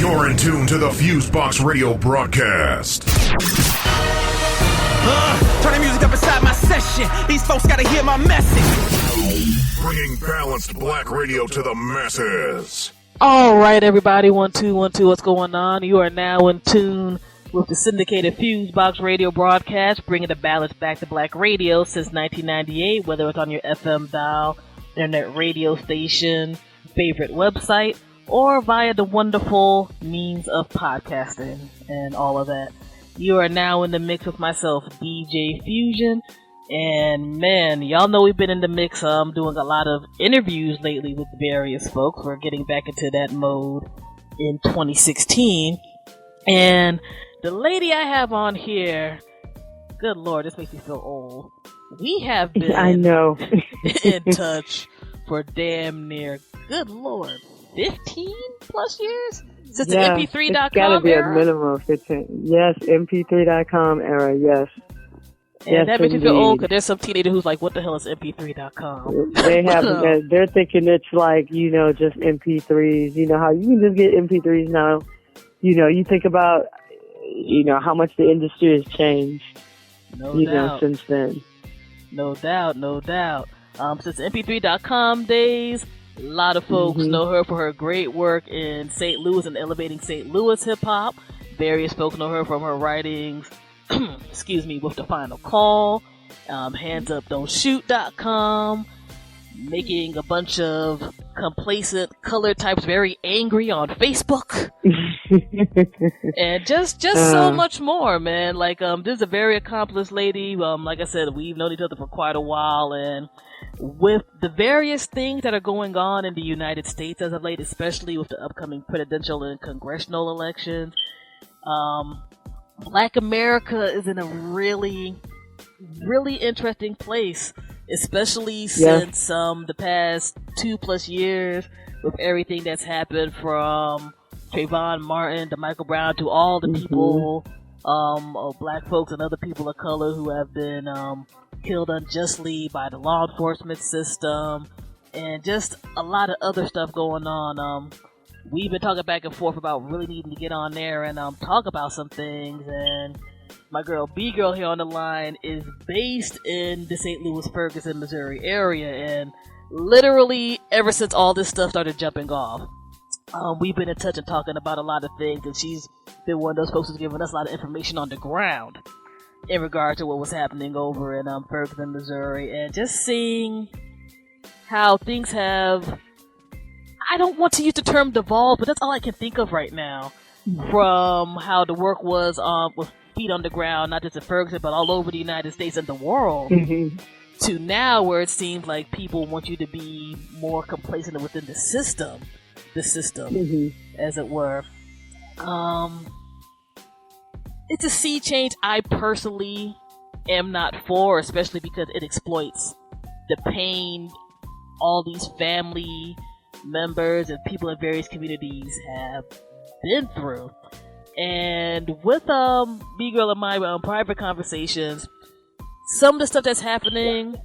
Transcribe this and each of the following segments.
You're in tune to the FuseBox Radio Broadcast. Turn the music up inside my session. These folks gotta hear my message. Bringing balanced black radio to the masses. All right, everybody. 1 2 1 2. What's going on? You are now in tune with the syndicated FuseBox Radio Broadcast, bringing the balance back to black radio since 1998. Whether it's on your FM dial, internet radio station, favorite website, or via the wonderful means of podcasting and all of that. You are now in the mix with myself, DJ Fusion, and man, y'all know we've been in the mix doing a lot of interviews lately with various folks. We're getting back into that mode in 2016, and the lady I have on here, good lord, this makes me feel old. We have been I know. in touch for damn near, good lord, 15 plus years? Since the MP3.com it's gotta be era? a minimum of 15. Yes, MP3.com era, yes. And yes, that makes me feel indeed. old because there's some teenager who's like, what the hell is MP3.com? They have, they're thinking it's like, just MP3s. You know how you can just get MP3s now. You think about, how much the industry has changed, No doubt. since then. No doubt. Since the MP3.com days, a lot of folks know her for her great work in St. Louis and elevating St. Louis hip-hop. Various folks know her from her writings, with The Final Call, handsupdon'tshoot.com, making a bunch of complacent color types very angry on Facebook. And just so much more, man. Like, this is a very accomplished lady. Like I said, we've known each other for quite a while, and with the various things that are going on in the United States as of late, especially with the upcoming presidential and congressional elections, Black America is in a really, really interesting place, especially since the past 2+ years with everything that's happened from Trayvon Martin to Michael Brown to all the people, black folks and other people of color who have been killed unjustly by the law enforcement system, and just a lot of other stuff going on. We've been talking back and forth about really needing to get on there and talk about some things, and my girl B-Gyrl here on the line is based in the St. Louis, Ferguson, Missouri area, and literally ever since all this stuff started jumping off, we've been in touch and talking about a lot of things, and she's been one of those folks who's giving us a lot of information on the ground in regard to what was happening over in Ferguson, Missouri, and just seeing how things have, I don't want to use the term devolved, but that's all I can think of right now, from how the work was with feet on the ground, not just in Ferguson, but all over the United States and the world, to now where it seems like people want you to be more complacent within the system, as it were. It's a sea change I personally am not for, especially because it exploits the pain all these family members and people in various communities have been through. And with B-Gyrl and my private conversations, some of the stuff that's happening,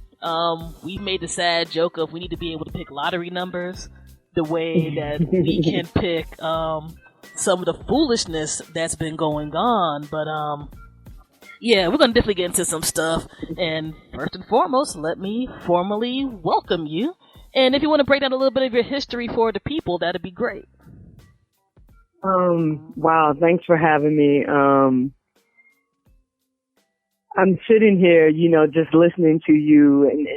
we've made the sad joke of we need to be able to pick lottery numbers the way that we can pick some of the foolishness that's been going on. But we're gonna definitely get into some stuff, and first and foremost, let me formally welcome you, and if you want to break down a little bit of your history for the people, that'd be great. Wow, thanks for having me. I'm sitting here, just listening to you and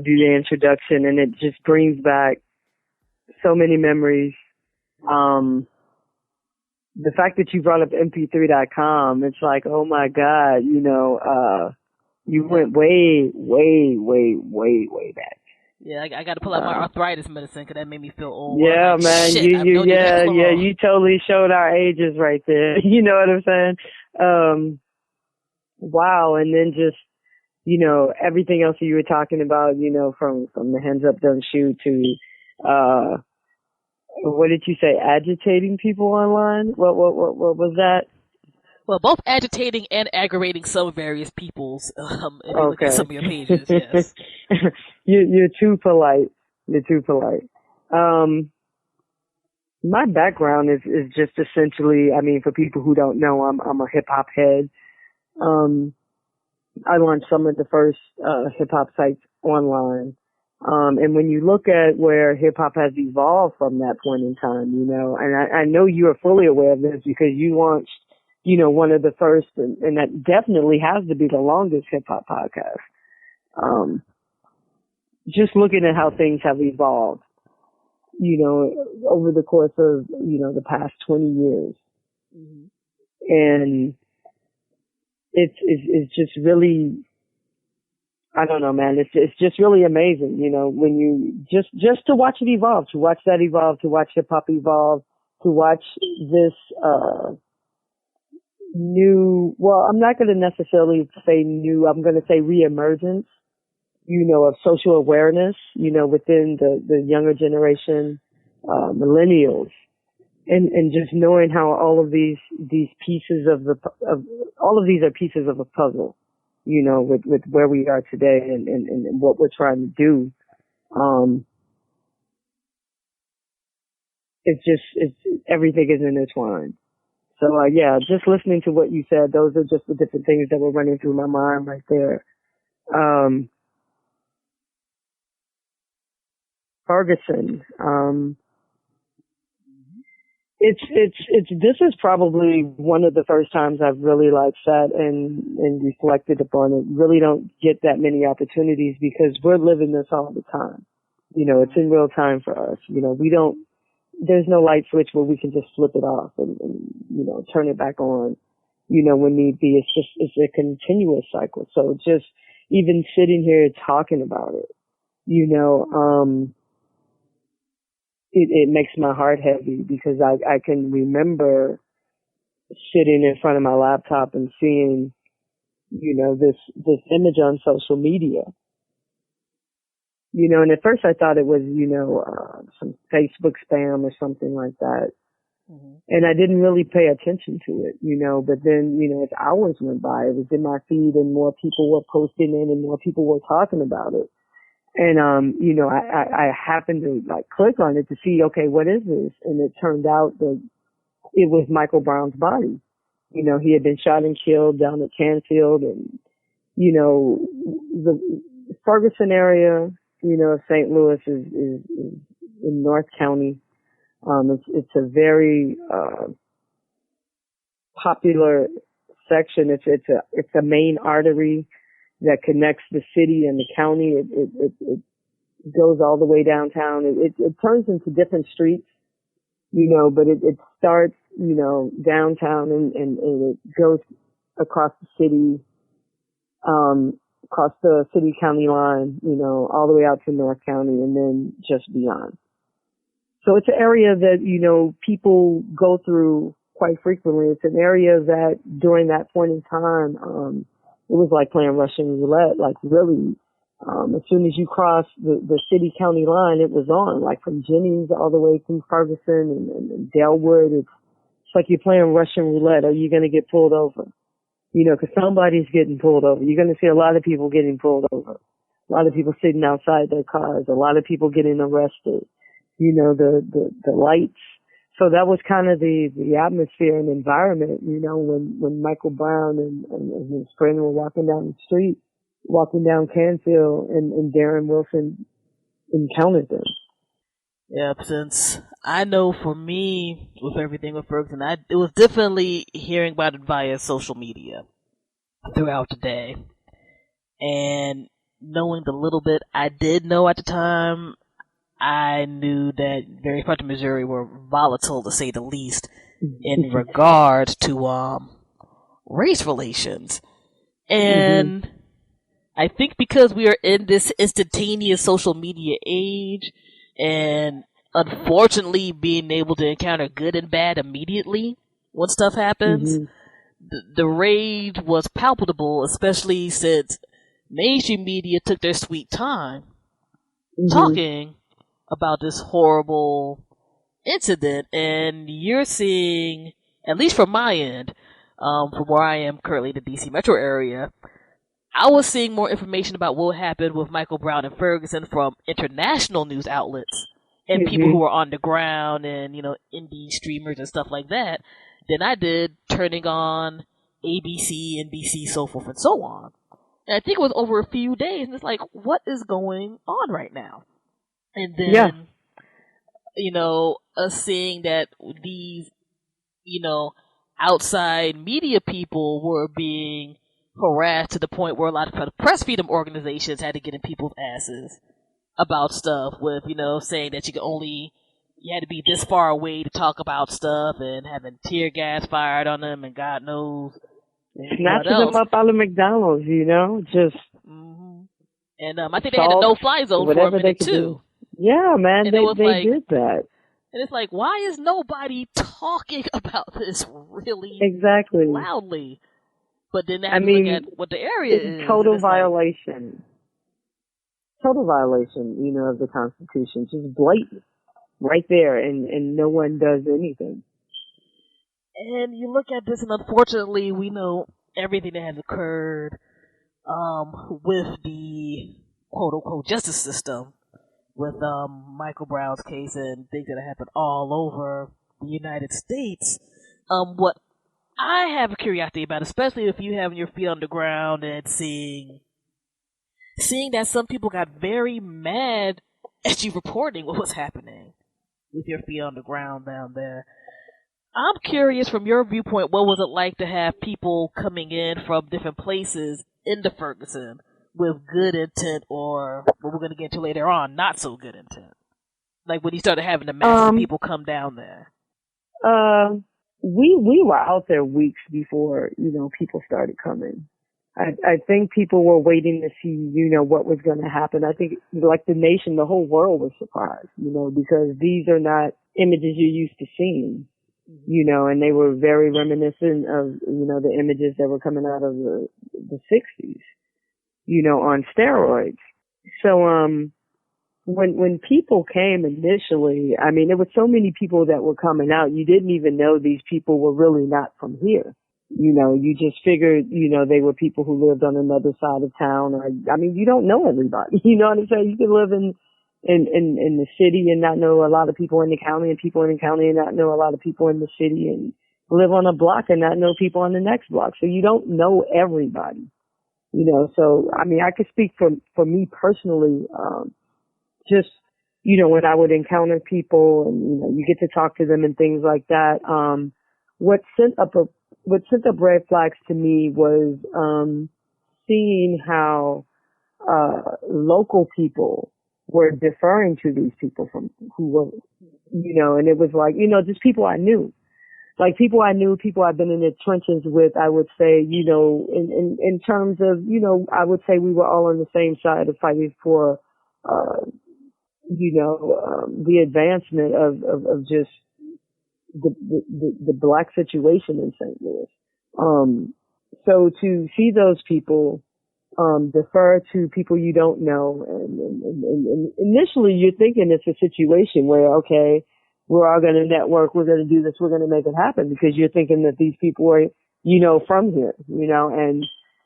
do the introduction, and it just brings back so many memories. The fact that you brought up MP3.com, it's like, oh my God, you went way, way, way, way, way back. Yeah, I got to pull out my arthritis medicine because that made me feel old. Yeah, like, man, shit, you totally showed our ages right there. You know what I'm saying? Wow, and then just, everything else you were talking about, from the hands up, don't shoot to, what did you say? Agitating people online? What was that? Well, both agitating and aggravating some various peoples. If you look at some of your pages, yes. You're too polite. My background is just essentially, I mean, for people who don't know, I'm a hip hop head. I launched some of the first hip hop sites online. And when you look at where hip hop has evolved from that point in time, you know, and I know you are fully aware of this because you launched, you know, one of the first, and that definitely has to be the longest hip hop podcast. Just looking at how things have evolved, you know, over the course of, you know, the past 20 years. Mm-hmm. And it's just really, I don't know, man. It's just really amazing, you know, when you just to watch it evolve, to watch that evolve, to watch hip hop evolve, to watch this, new, well, I'm not going to necessarily say new, I'm going to say reemergence, you know, of social awareness, you know, within the younger generation, millennials. And just knowing how all of these pieces of all of these are pieces of a puzzle, you know, with where we are today and what we're trying to do. It's everything is intertwined. So, yeah, just listening to what you said, those are just the different things that were running through my mind right there. Ferguson, this is probably one of the first times I've really like sat and reflected upon it. Really don't get that many opportunities because we're living this all the time. You know, it's in real time for us. You know, there's no light switch where we can just flip it off and you know, turn it back on, you know, when need be. It's a continuous cycle. So just even sitting here talking about it, you know, it makes my heart heavy because I can remember sitting in front of my laptop and seeing, you know, this image on social media. You know, and at first I thought it was, you know, some Facebook spam or something like that. Mm-hmm. And I didn't really pay attention to it, you know, but then, you know, as hours went by, it was in my feed and more people were posting it and more people were talking about it. And, you know, I happened to like click on it to see, okay, what is this? And it turned out that it was Michael Brown's body. You know, he had been shot and killed down at Canfield and, you know, the Ferguson area, you know, St. Louis is in North County. It's a very, popular section. It's a main artery that connects the city and the county. It goes all the way downtown. It turns into different streets, you know, but it starts, you know, downtown and it goes across the city, across the city-county line, you know, all the way out to North County and then just beyond. So it's an area that, you know, people go through quite frequently. It's an area that during that point in time, it was like playing Russian roulette, like really, as soon as you cross the city-county line, it was on, like from Jennings all the way through Ferguson and Delwood. It's like you're playing Russian roulette. Are you going to get pulled over? You know, because somebody's getting pulled over. You're going to see a lot of people getting pulled over. A lot of people sitting outside their cars. A lot of people getting arrested. You know, the lights. So that was kind of the atmosphere and environment, you know, when Michael Brown and his friend were walking down the street, walking down Canfield, and Darren Wilson encountered them. Yeah, since I know for me, with everything with Ferguson, it was definitely hearing about it via social media throughout the day. And knowing the little bit I did know at the time, I knew that various parts of Missouri were volatile, to say the least, in regard to race relations. And I think because we are in this instantaneous social media age, and unfortunately being able to encounter good and bad immediately when stuff happens, the rage was palpable, especially since mainstream media took their sweet time talking about this horrible incident. And you're seeing, at least from my end, from where I am currently in the DC metro area, I was seeing more information about what happened with Michael Brown and Ferguson from international news outlets and people who were on the ground and, indie streamers and stuff like that, than I did turning on ABC, NBC, so forth and so on. And I think it was over a few days, and it's like, what is going on right now? And then, us seeing that these, outside media people were being harassed to the point where a lot of press freedom organizations had to get in people's asses about stuff with, saying that you had to be this far away to talk about stuff, and having tear gas fired on them, and God knows. Snatching them up out of McDonald's, just. Mm-hmm. And I think they had a no-fly zone for a minute, too. Do. Yeah, man, and they did that. And it's like, why is nobody talking about this really exactly loudly? But then now you look at what the area is. Total violation. Total violation, of the Constitution. Just blatant. Right there, and no one does anything. And you look at this, and unfortunately, we know everything that has occurred with the quote-unquote justice system, with Michael Brown's case and things that have happened all over the United States. What I have a curiosity about, especially if you have your feet on the ground and seeing that some people got very mad at you reporting what was happening with your feet on the ground down there. I'm curious, from your viewpoint, what was it like to have people coming in from different places into Ferguson with good intent, or what we're going to get into later on, not so good intent? Like when you started having the massive people come down there. We were out there weeks before, people started coming. I think people were waiting to see, what was going to happen. I think, like the nation, the whole world was surprised, because these are not images you're used to seeing, and they were very reminiscent of, the images that were coming out of the 60s, on steroids. So, when people came initially, there were so many people that were coming out, you didn't even know these people were really not from here. You just figured, they were people who lived on another side of town, or, you don't know everybody. You know what I'm saying? You can live in the city and not know a lot of people in the county, and people in the county and not know a lot of people in the city, and live on a block and not know people on the next block. So you don't know everybody, so, I could speak for me personally, just, when I would encounter people and, you get to talk to them and things like that. What sent up red flags to me was seeing how local people were deferring to these people who were, and it was like, just people I knew. Like people I've been in the trenches with, I would say, in terms of, I would say we were all on the same side of fighting for, the advancement of just the black situation in St. Louis. So to see those people, defer to people you don't know, and initially you're thinking it's a situation where, okay, we're all going to network, we're going to do this, we're going to make it happen, because you're thinking that these people are, from here, and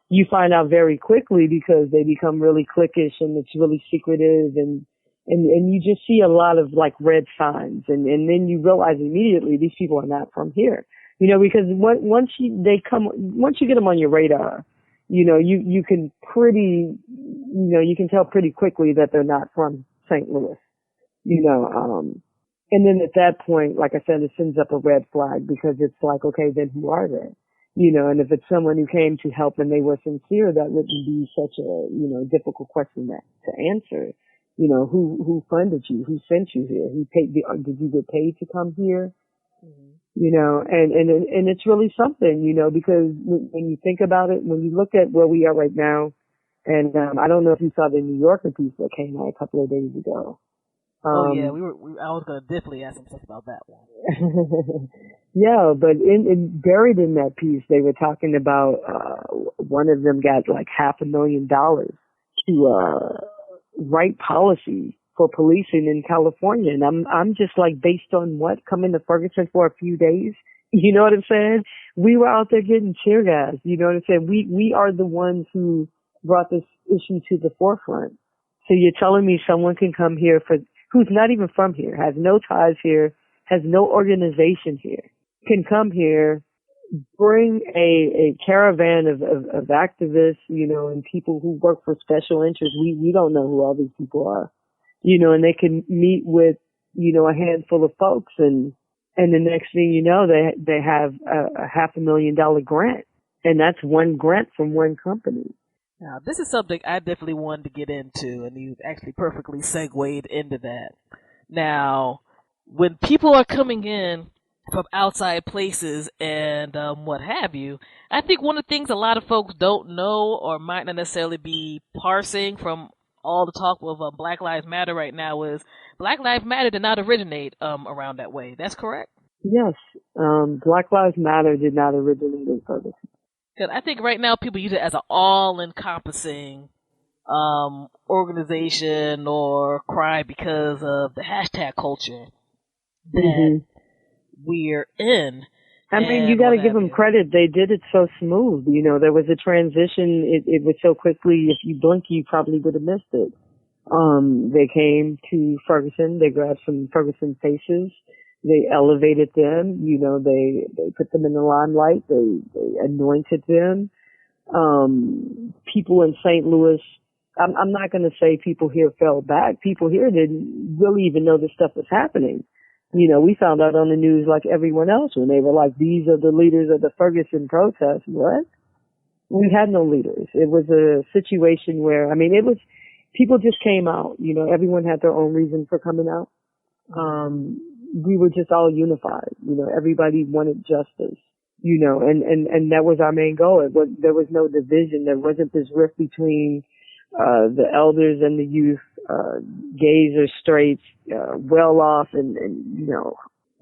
you find out very quickly because they become really cliquish and it's really secretive, and you just see a lot of like red signs, and then you realize immediately these people are not from here, because once you get them on your radar, you can you can tell pretty quickly that they're not from St. Louis, and then at that point, like I said, it sends up a red flag, because it's like, okay, then who are they? And if it's someone who came to help and they were sincere, that wouldn't be such a, difficult question to answer. Who funded you? Who sent you here? Who paid? Did you get paid to come here? Mm-hmm. And it's really something, because when you think about it, when you look at where we are right now, and I don't know if you saw the New Yorker piece that came out a couple of days ago. I was going to definitely ask some stuff about that one. Yeah, but buried in that piece, they were talking about one of them got like $500,000 to write policy for policing in California, and I'm just like, based on what? Coming to Ferguson for a few days? You know what I'm saying? We were out there getting tear gas. You know what I'm saying? We are the ones who brought this issue to the forefront. So you're telling me someone can come here for who's not even from here, has no ties here, has no organization here, can come here, bring a caravan of activists, and people who work for special interests. We don't know who all these people are, and they can meet with, a handful of folks, and the next thing you know, they have a $500,000 grant, and that's one grant from one company. Now, this is something I definitely wanted to get into, and you actually perfectly segued into that. Now, when people are coming in from outside places and what have you, I think one of the things a lot of folks don't know or might not necessarily be parsing from all the talk of Black Lives Matter right now is Black Lives Matter did not originate around that way. That's correct? Yes. Black Lives Matter did not originate in Ferguson. Because I think right now people use it as an all-encompassing organization or cry because of the hashtag culture that we're in. I mean, you got to give them credit. They did it so smooth. There was a transition. It was so quickly. If you blink, you probably would have missed it. They came to Ferguson. They grabbed some Ferguson faces. They elevated them. They put them in the limelight. They anointed them. People in St. Louis, I'm not going to say people here fell back. People here didn't really even know this stuff was happening. We found out on the news like everyone else when they were like, these are the leaders of the Ferguson protest. What? We had no leaders. It was a situation where, people just came out. Everyone had their own reason for coming out. We were just all unified. Everybody wanted justice, and that was our main goal. There was no division. There wasn't this rift between the elders and the youth, gays or straights, well off and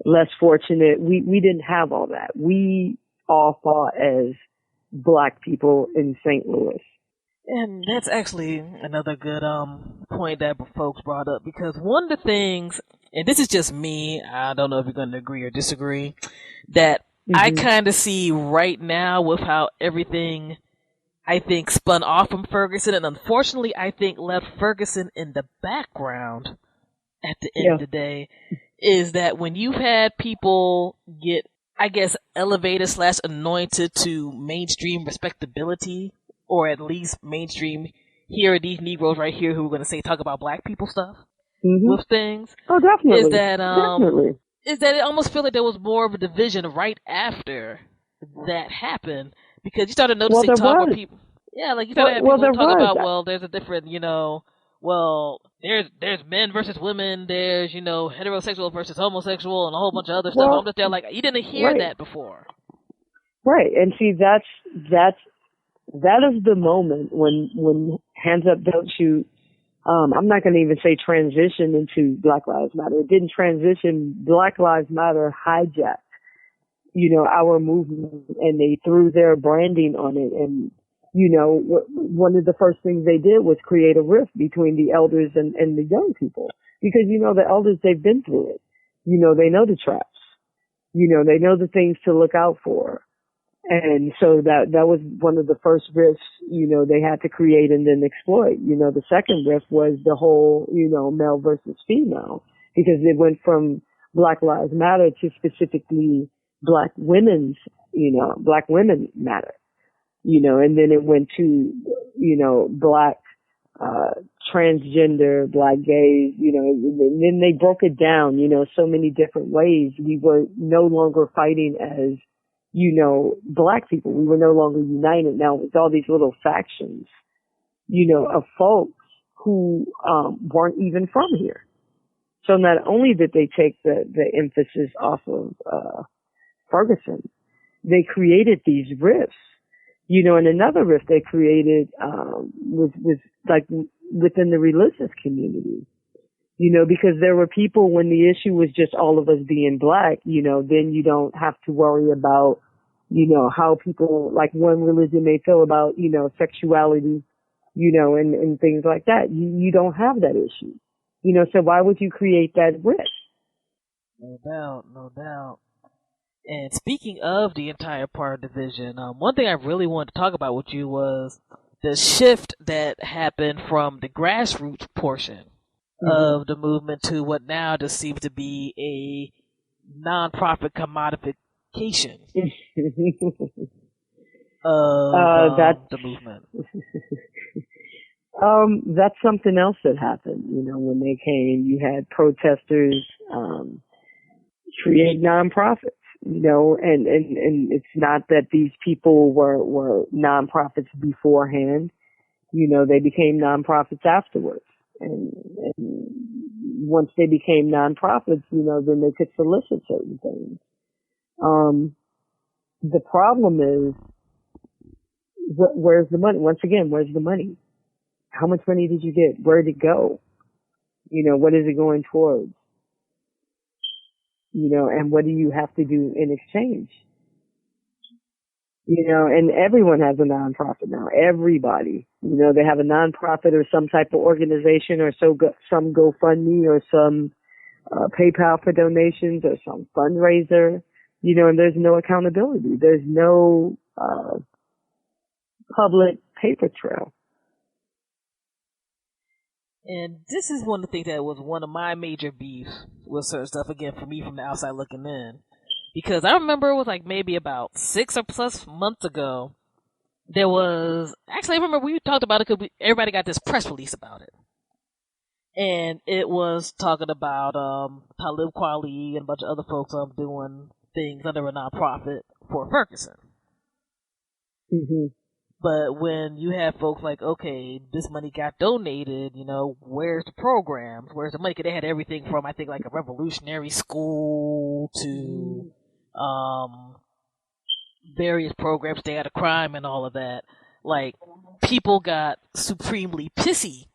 less fortunate. We didn't have all that. We all fought as Black people in St. Louis. And that's actually another good point that folks brought up, because one of the things, and this is just me, I don't know if you're going to agree or disagree, that I kind of see right now with how everything, I think, spun off from Ferguson, and unfortunately, I think left Ferguson in the background at the end of the day, is that when you've had people get, I guess, elevated / anointed to mainstream respectability, or at least mainstream, here are these Negroes right here who are going to talk about Black people stuff with things. Oh, definitely. Is that it almost feel like there was more of a division right after that happened, because you started noticing talk with people. Yeah, like you started having people talk about, there's a different, there's men versus women, there's, heterosexual versus homosexual, and a whole bunch of other stuff. I'm just there like, you didn't hear that before. Right, and see, that is the moment when Hands Up, Don't Shoot, I'm not going to even say transition into Black Lives Matter. It didn't transition. Black Lives Matter hijacked, our movement, and they threw their branding on it. And, one of the first things they did was create a rift between the elders and the young people. Because, the elders, they've been through it. They know the traps. They know the things to look out for. And so that was one of the first rifts, they had to create and then exploit. The second rift was the whole, male versus female, because it went from Black Lives Matter to specifically Black women's, Black women matter, and then it went to, Black, transgender, Black gays, and then they broke it down, so many different ways. We were no longer fighting as, Black people. We were no longer united. Now it's all these little factions, of folks who weren't even from here. So not only did they take the emphasis off of Ferguson, they created these rifts. And another rift they created was like within the religious community. Because there were people, when the issue was just all of us being Black, then you don't have to worry about, how people, like one religion may feel about, sexuality, and things like that. You don't have that issue. So why would you create that rift? No doubt. And speaking of the entire part division, one thing I really wanted to talk about with you was the shift that happened from the grassroots portion of the movement to what now just seems to be a non-profit commodification of the movement. That's something else that happened. When they came, you had protesters create nonprofits. And it's not that these people were nonprofits beforehand. They became nonprofits afterwards. And once they became nonprofits, then they could solicit certain things. The problem is, where's the money? Once again, where's the money? How much money did you get? Where did it go? What is it going towards? And what do you have to do in exchange? And everyone has a nonprofit now. Everybody, they have a nonprofit or some type of organization or some GoFundMe or some PayPal for donations or some fundraiser, and there's no accountability. There's no public paper trail. And this is one of the things that was one of my major beefs with certain stuff, again, for me from the outside looking in. Because I remember it was like maybe about 6 or plus months ago, there was, actually I remember we talked about it because everybody got this press release about it. And it was talking about Talib Kweli and a bunch of other folks doing things under a nonprofit for Ferguson. Mm-hmm. But when you have folks like, okay, this money got donated, where's the programs? Where's the money? Because they had everything from, I think, like a revolutionary school to various programs, stay out of crime and all of that. Like, people got supremely pissy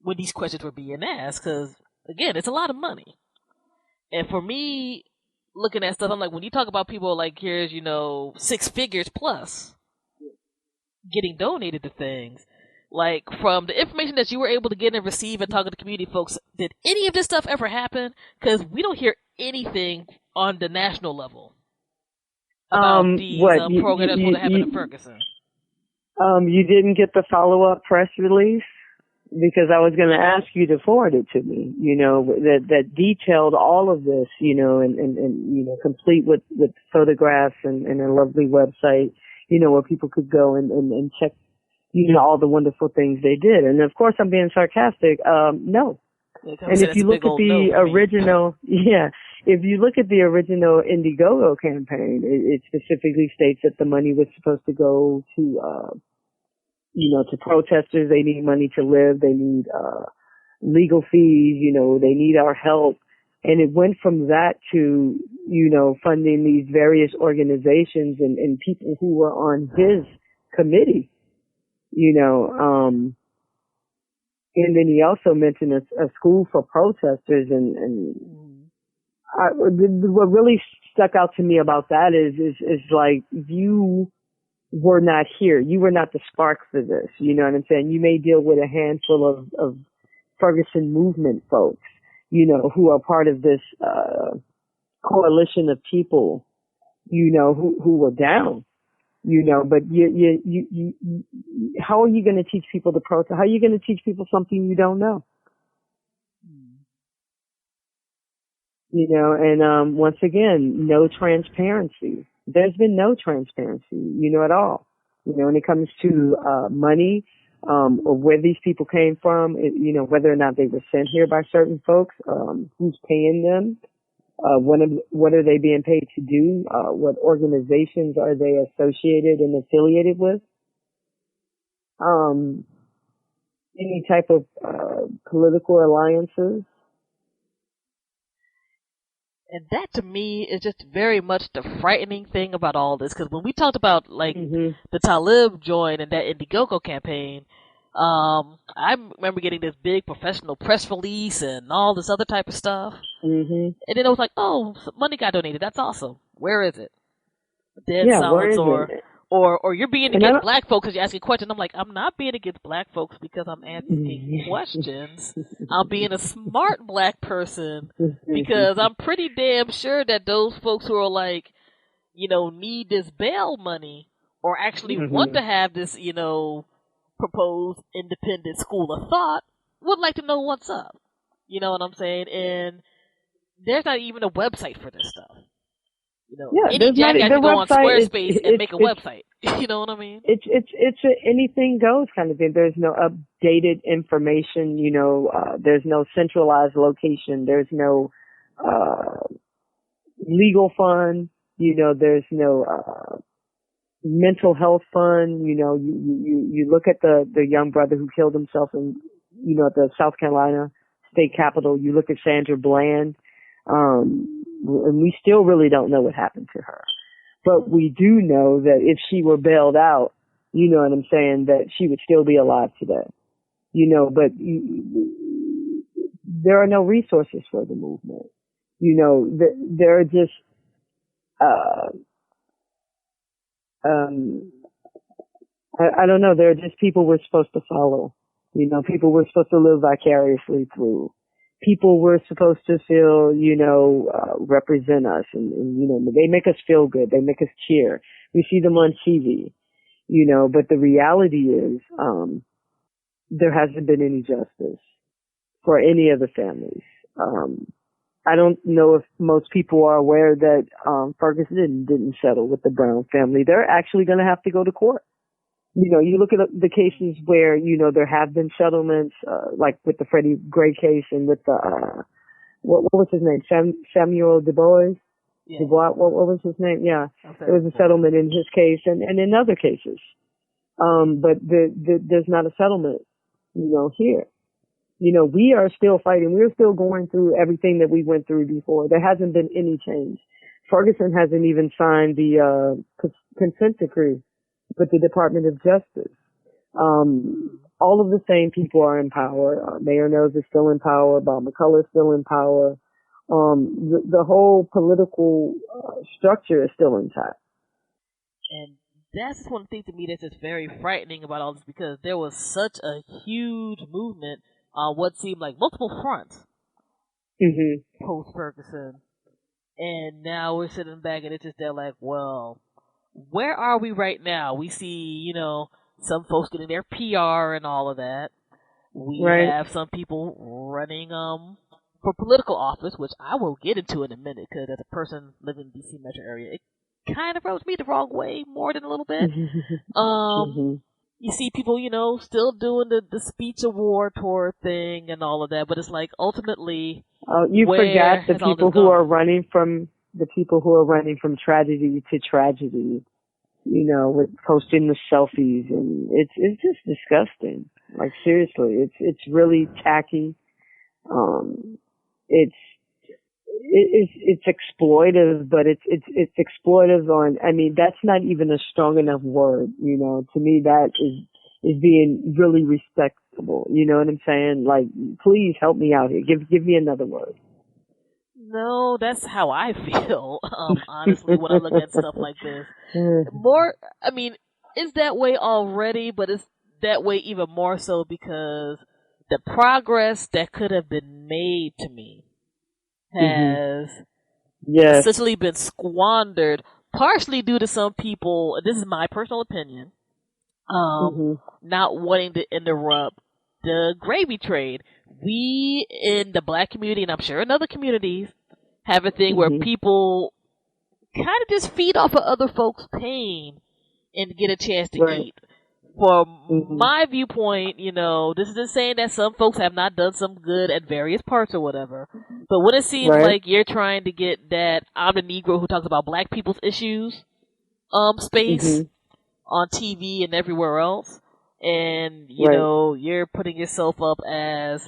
when these questions were being asked because, again, it's a lot of money. And for me, looking at stuff, I'm like, when you talk about people like, here's, 6 figures plus getting donated to things, like from the information that you were able to get and receive and talking to community folks, did any of this stuff ever happen? Because we don't hear anything on the national level about these programs that's going to happen in Ferguson. You didn't get the follow-up press release? Because I was going to ask you to forward it to me, that detailed all of this, and complete with photographs and a lovely website, where people could go and check, all the wonderful things they did. And of course I'm being sarcastic. No. And if you look at the original, if you look at the original Indiegogo campaign, it specifically states that the money was supposed to go to, to protesters. They need money to live. They need, legal fees. They need our help. And it went from that to, funding these various organizations and people who were on his committee, and then he also mentioned a school for protesters what really stuck out to me about that is like, you were not here. You were not the spark for this. You know what I'm saying? You may deal with a handful of Ferguson movement folks, who are part of this, coalition of people, who were down, but you, how are you going to teach people to protest? How are you going to teach people something you don't know? And, once again, no transparency. There's been no transparency, at all. When it comes to, money, or where these people came from, whether or not they were sent here by certain folks, who's paying them, what are they being paid to do, what organizations are they associated and affiliated with, any type of political alliances. And that to me is just very much the frightening thing about all this, because when we talked about the Talib join and that Indiegogo campaign, I remember getting this big professional press release and all this other type of stuff. And then it was like, oh, money got donated. That's awesome. Where is it? Dead silence, or you're being against black folks because you're asking questions. I'm like, I'm not being against black folks because I'm asking questions. I'm being a smart black person because I'm pretty damn sure that those folks who are like, need this bail money or actually want to have this, proposed independent school of thought would like to know what's up. You know what I'm saying? And there's not even a website for this stuff. You know, Yeah, any jackass can go on Squarespace and make a it's website. You know what I mean? It's a anything goes kind of thing. There's no updated information. You know, there's no centralized location. There's no legal fund. You know, there's no mental health fund. You know, you look at the young brother who killed himself in, you know, at the South Carolina state capitol. You look at Sandra Bland, and we still really don't know what happened to her. But we do know that if she were bailed out, you know what I'm saying, that she would still be alive today. You know, but there are no resources for the movement. You know, there are just, I don't know, there are just people we're supposed to follow. You know, people we're supposed to live vicariously through. People we're supposed to feel, you know, represent us and, you know, they make us feel good. They make us cheer. We see them on TV, you know, but the reality is, there hasn't been any justice for any of the families. I don't know if most people are aware that, Ferguson didn't settle with the Brown family. They're actually going to have to go to court. You know, you look at the cases where, you know, there have been settlements, like with the Freddie Gray case and with the, what was his name? Samuel Du Bois? Yeah. What was his name? Yeah. There was a settlement in his case and in other cases. But there's not a settlement, you know, here. You know, we are still fighting. We're still going through everything that we went through before. There hasn't been any change. Ferguson hasn't even signed the, consent decree with the Department of Justice. All of the same people are in power. Mayor Knowles is still in power. Bob McCullough is still in power. The whole political structure is still intact. And that's one thing to me that's just very frightening about all this, because there was such a huge movement on what seemed like multiple fronts post-Ferguson. And now we're sitting back and it's just they're like, well, where are we right now? We see, you know, some folks getting their PR and all of that. We have some people running for political office, which I will get into in a minute, because as a person living in the D.C. metro area, it kind of rubs me the wrong way more than a little bit. You see people, you know, still doing the speech award tour thing and all of that, but it's like ultimately, you forgot the people who are running from tragedy to tragedy, you know, with posting the selfies, and it's just disgusting. Like, seriously, it's really tacky. It's exploitive, but it's exploitive on, I mean, that's not even a strong enough word, you know. To me, that is being really respectable. You know what I'm saying? Like, please help me out here. Give me another word. No, that's how I feel, honestly, when I look at stuff like this. I mean, it's that way already, but it's that way even more so because the progress that could have been made, to me, has essentially been squandered, partially due to some people, this is my personal opinion, not wanting to interrupt the gravy trade. We in the black community, and I'm sure in other communities, have a thing where people kind of just feed off of other folks' pain and get a chance to eat. From my viewpoint, you know, this isn't saying that some folks have not done some good at various parts or whatever, but when it seems like you're trying to get that I'm the Negro who talks about black people's issues space on TV and everywhere else, and you know, you're putting yourself up as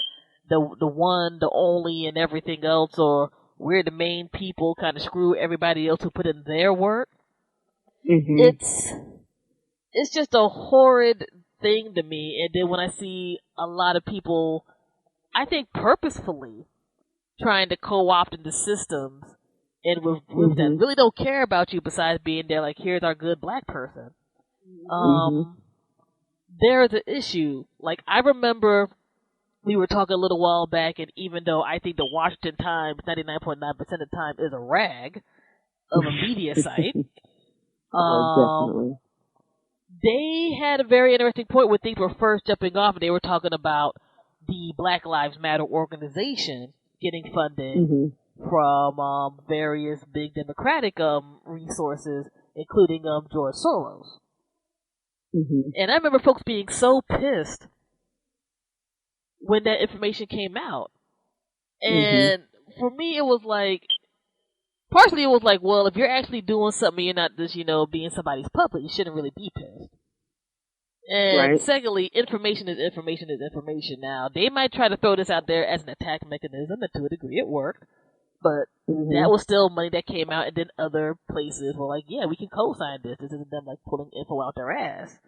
the one, the only, and everything else, or we're the main people, kind of screw everybody else who put in their work. It's just a horrid thing to me. And then when I see a lot of people, I think purposefully, trying to co-opt into systems and with groups that really don't care about you besides being there like, here's our good black person. There's an issue. Like, I remember we were talking a little while back, and even though I think the Washington Times 99.9% of the time is a rag of a media site, definitely. They had a very interesting point when things were first jumping off, and they were talking about the Black Lives Matter organization getting funding Mm-hmm. from various big Democratic resources, including George Soros. Mm-hmm. And I remember folks being so pissed when that information came out. And for me, it was like, partially it was like, well, if you're actually doing something, you're not just, being somebody's puppet, you shouldn't really be pissed. And secondly, information is information is information. Now, they might try to throw this out there as an attack mechanism, and to a degree it worked, but that was still money that came out, and then other places were like, yeah, we can co-sign this. This isn't them, like, pulling info out their ass.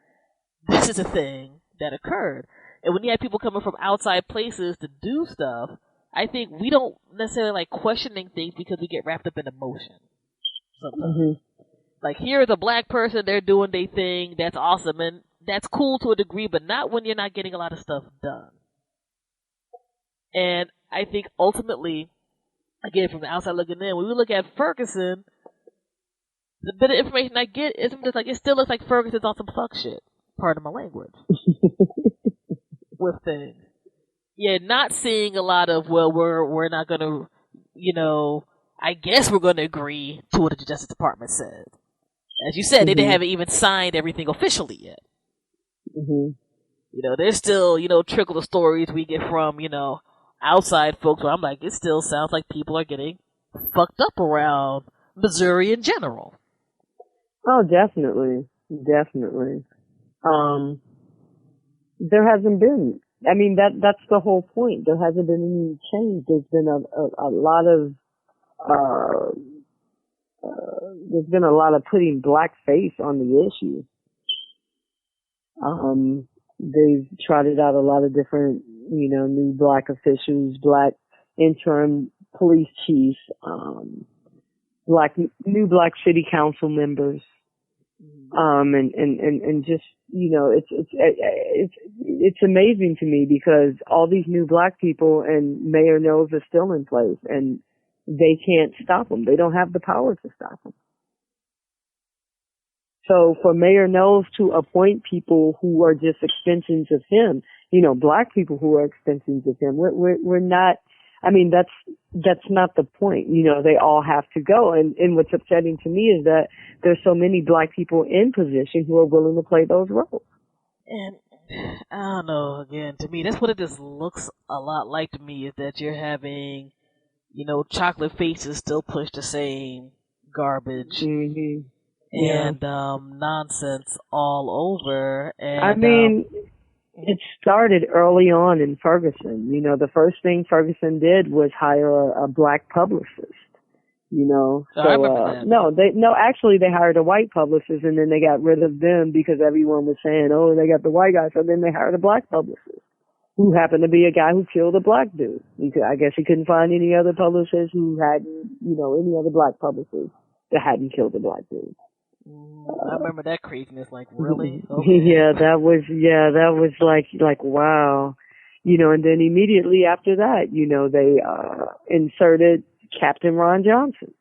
This is a thing that occurred. And when you have people coming from outside places to do stuff, I think we don't necessarily like questioning things because we get wrapped up in emotion sometimes. Like, here's a black person, they're doing their thing, that's awesome, and that's cool to a degree, but not when you're not getting a lot of stuff done. And I think ultimately, again, from the outside looking in, when we look at Ferguson, the bit of information I get is just like, it still looks like Ferguson's on some fuck shit. Pardon my language. With things. Yeah, not seeing a lot of, well, we're not going to, I guess we're going to agree to what the Justice Department said. As you said, they haven't even signed everything officially yet. There's still, trickle of stories we get from, outside folks where I'm like, it still sounds like people are getting fucked up around Missouri in general. Oh, definitely. Definitely. There hasn't been. I mean, that's the whole point. There hasn't been any change. There's been a lot of, there's been a lot of putting blackface on the issue. They've trotted out a lot of different, new black officials, black interim police chiefs, new black city council members. And just, it's amazing to me because all these new black people and Mayor Knowles are still in place and they can't stop them. They don't have the power to stop them. So for Mayor Knowles to appoint people who are just extensions of him, black people who are extensions of him, we're not, I mean, that's not the point. They all have to go. And what's upsetting to me is that there's so many black people in position who are willing to play those roles. And I don't know, again, to me, that's what it just looks a lot like to me, is that you're having, chocolate faces still push the same garbage and nonsense all over. And I mean, it started early on in Ferguson. The first thing Ferguson did was hire a black publicist. Actually they hired a white publicist and then they got rid of them because everyone was saying, oh, they got the white guy. So then they hired a black publicist who happened to be a guy who killed a black dude. I guess he couldn't find any other publicist who hadn't, any other black publicist that hadn't killed a black dude. I remember that craziness, like, really? Okay. That was like, wow. And then immediately after that, they, inserted Captain Ron Johnson.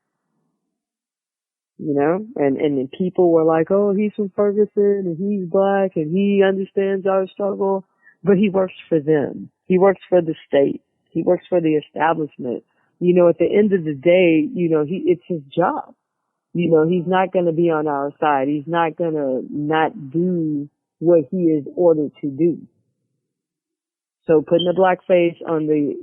And people were like, oh, he's from Ferguson and he's black and he understands our struggle, but he works for them. He works for the state. He works for the establishment. At the end of the day, it's his job. He's not going to be on our side. He's not going to not do what he is ordered to do. So putting a black face on the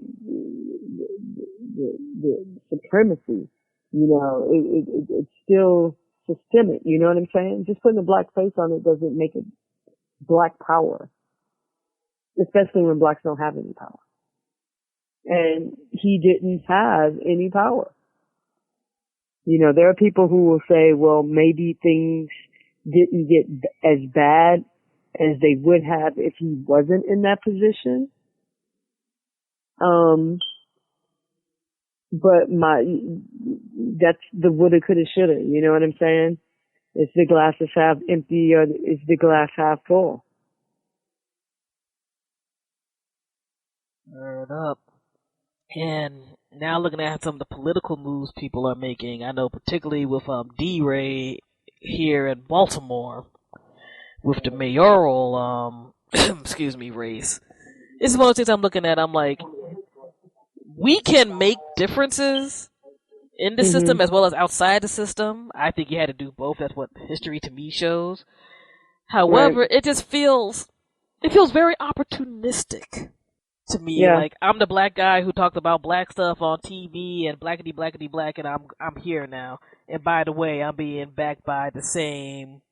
supremacy, it's still systemic. You know what I'm saying? Just putting a black face on it doesn't make it black power, especially when blacks don't have any power. And he didn't have any power. There are people who will say, well, maybe things didn't get as bad as they would have if he wasn't in that position. But that's the woulda, coulda, shoulda. You know what I'm saying? Is the glass half empty or is the glass half full? Word up. And now looking at some of the political moves people are making, I know particularly with D-Ray here in Baltimore, with the mayoral, race. It's one of those things I'm looking at. I'm like, we can make differences in the system as well as outside the system. I think you had to do both. That's what history to me shows. However, it just feels very opportunistic to me. Yeah. Like, I'm the black guy who talked about black stuff on TV and blackity black, and I'm here now. And by the way, I'm being backed by the same,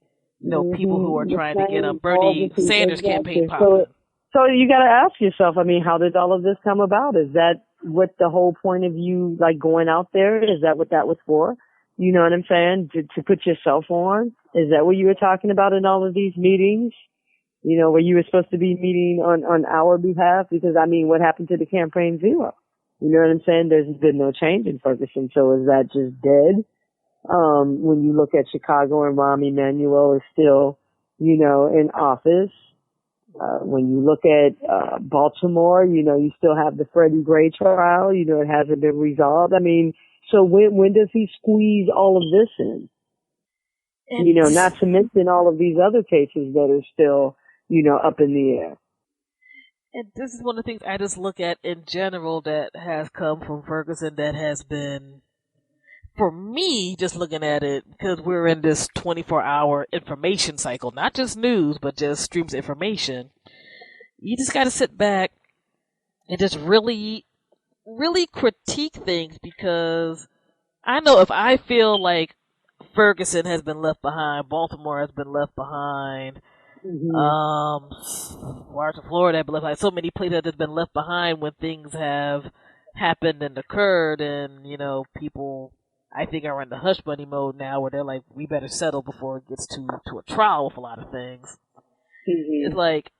people who are trying to get Bernie Sanders campaign popping. So you got to ask yourself, I mean, how did all of this come about? Is that what the whole point of you, like, going out there, is that what that was for? You know what I'm saying? To put yourself on? Is that what you were talking about in all of these meetings? Where you were supposed to be meeting on our behalf? Because, I mean, what happened to the campaign zero? You know what I'm saying? There's been no change in Ferguson. So is that just dead? When you look at Chicago and Rahm Emanuel is still, in office. When you look at Baltimore, you still have the Freddie Gray trial. It hasn't been resolved. I mean, so when does he squeeze all of this in? Not to mention all of these other cases that are still, up in the air. And this is one of the things I just look at in general that has come from Ferguson that has been, for me, just looking at it, because we're in this 24-hour information cycle, not just news, but just streams of information. You just got to sit back and just really, really critique things, because I know if I feel like Ferguson has been left behind, Baltimore has been left behind, parts of Florida have been left behind, so many places have been left behind when things have happened and occurred, and, people, I think, are in the hush money mode now where they're like, we better settle before it gets to a trial with a lot of things. It's like,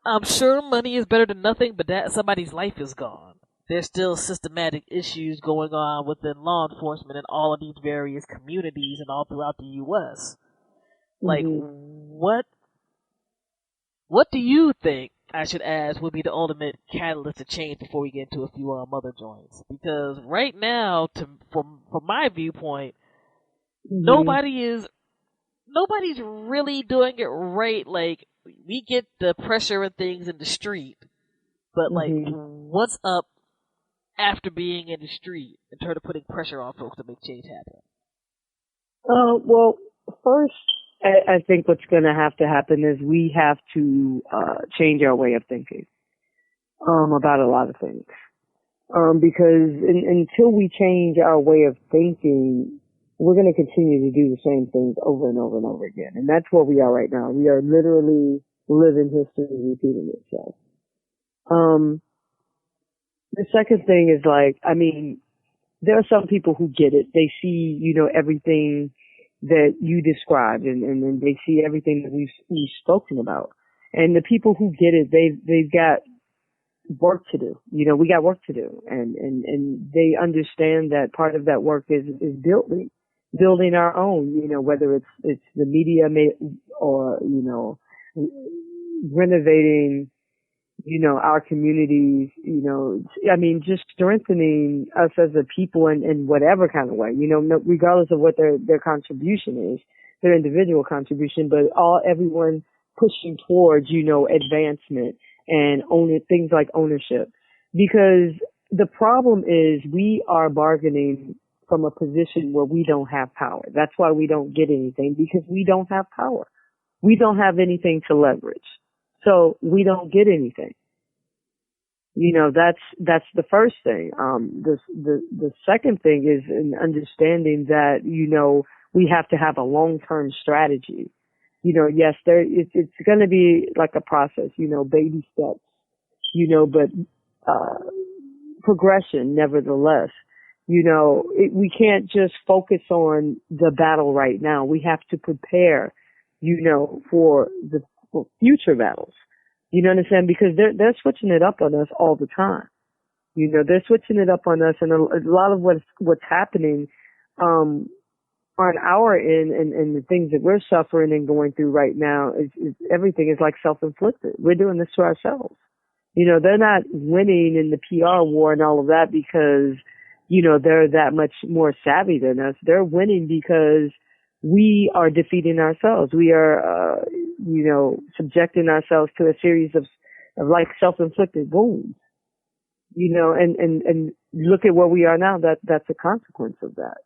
I'm sure money is better than nothing, but that somebody's life is gone. There's still systematic issues going on within law enforcement in all of these various communities and all throughout the U.S. Like, what do you think, I should ask, would be the ultimate catalyst to change before we get into a few other joints? Because right now, from my viewpoint, nobody's really doing it right. Like, we get the pressure and things in the street, but like, what's up after being in the street in terms of putting pressure on folks to make change happen? Well, first, I think what's going to happen is we have to change our way of thinking about a lot of things. Because until we change our way of thinking, we're going to continue to do the same things over and over and over again. And that's where we are right now. We are literally living history repeating itself. The second thing is, like, I mean, there are some people who get it. They see, everything that you described, and they see everything that we've spoken about. And the people who get it, they've got work to do. We got work to do, and they understand that part of that work is building our own. Whether it's the media or renovating, our communities. I mean, just strengthening us as a people in whatever kind of way. Regardless of what their contribution is, their individual contribution, but everyone pushing towards advancement and things like ownership. Because the problem is we are bargaining from a position where we don't have power. That's why we don't get anything, because we don't have power. We don't have anything to leverage. So we don't get anything. That's the first thing. The second thing is an understanding that, we have to have a long-term strategy. Yes, it's going to be like a process, baby steps, but, progression nevertheless. We can't just focus on the battle right now. We have to prepare, for future battles. You know what I'm saying? Because they're switching it up on us all the time. They're switching it up on us, and a lot of what's happening, on our end and the things that we're suffering and going through right now is everything is like self-inflicted. We're doing this to ourselves. They're not winning in the PR war and all of that because, they're that much more savvy than us. They're winning because we are defeating ourselves. We are, subjecting ourselves to a series of of like self-inflicted wounds, you know, and look at where we are now. That's a consequence of that.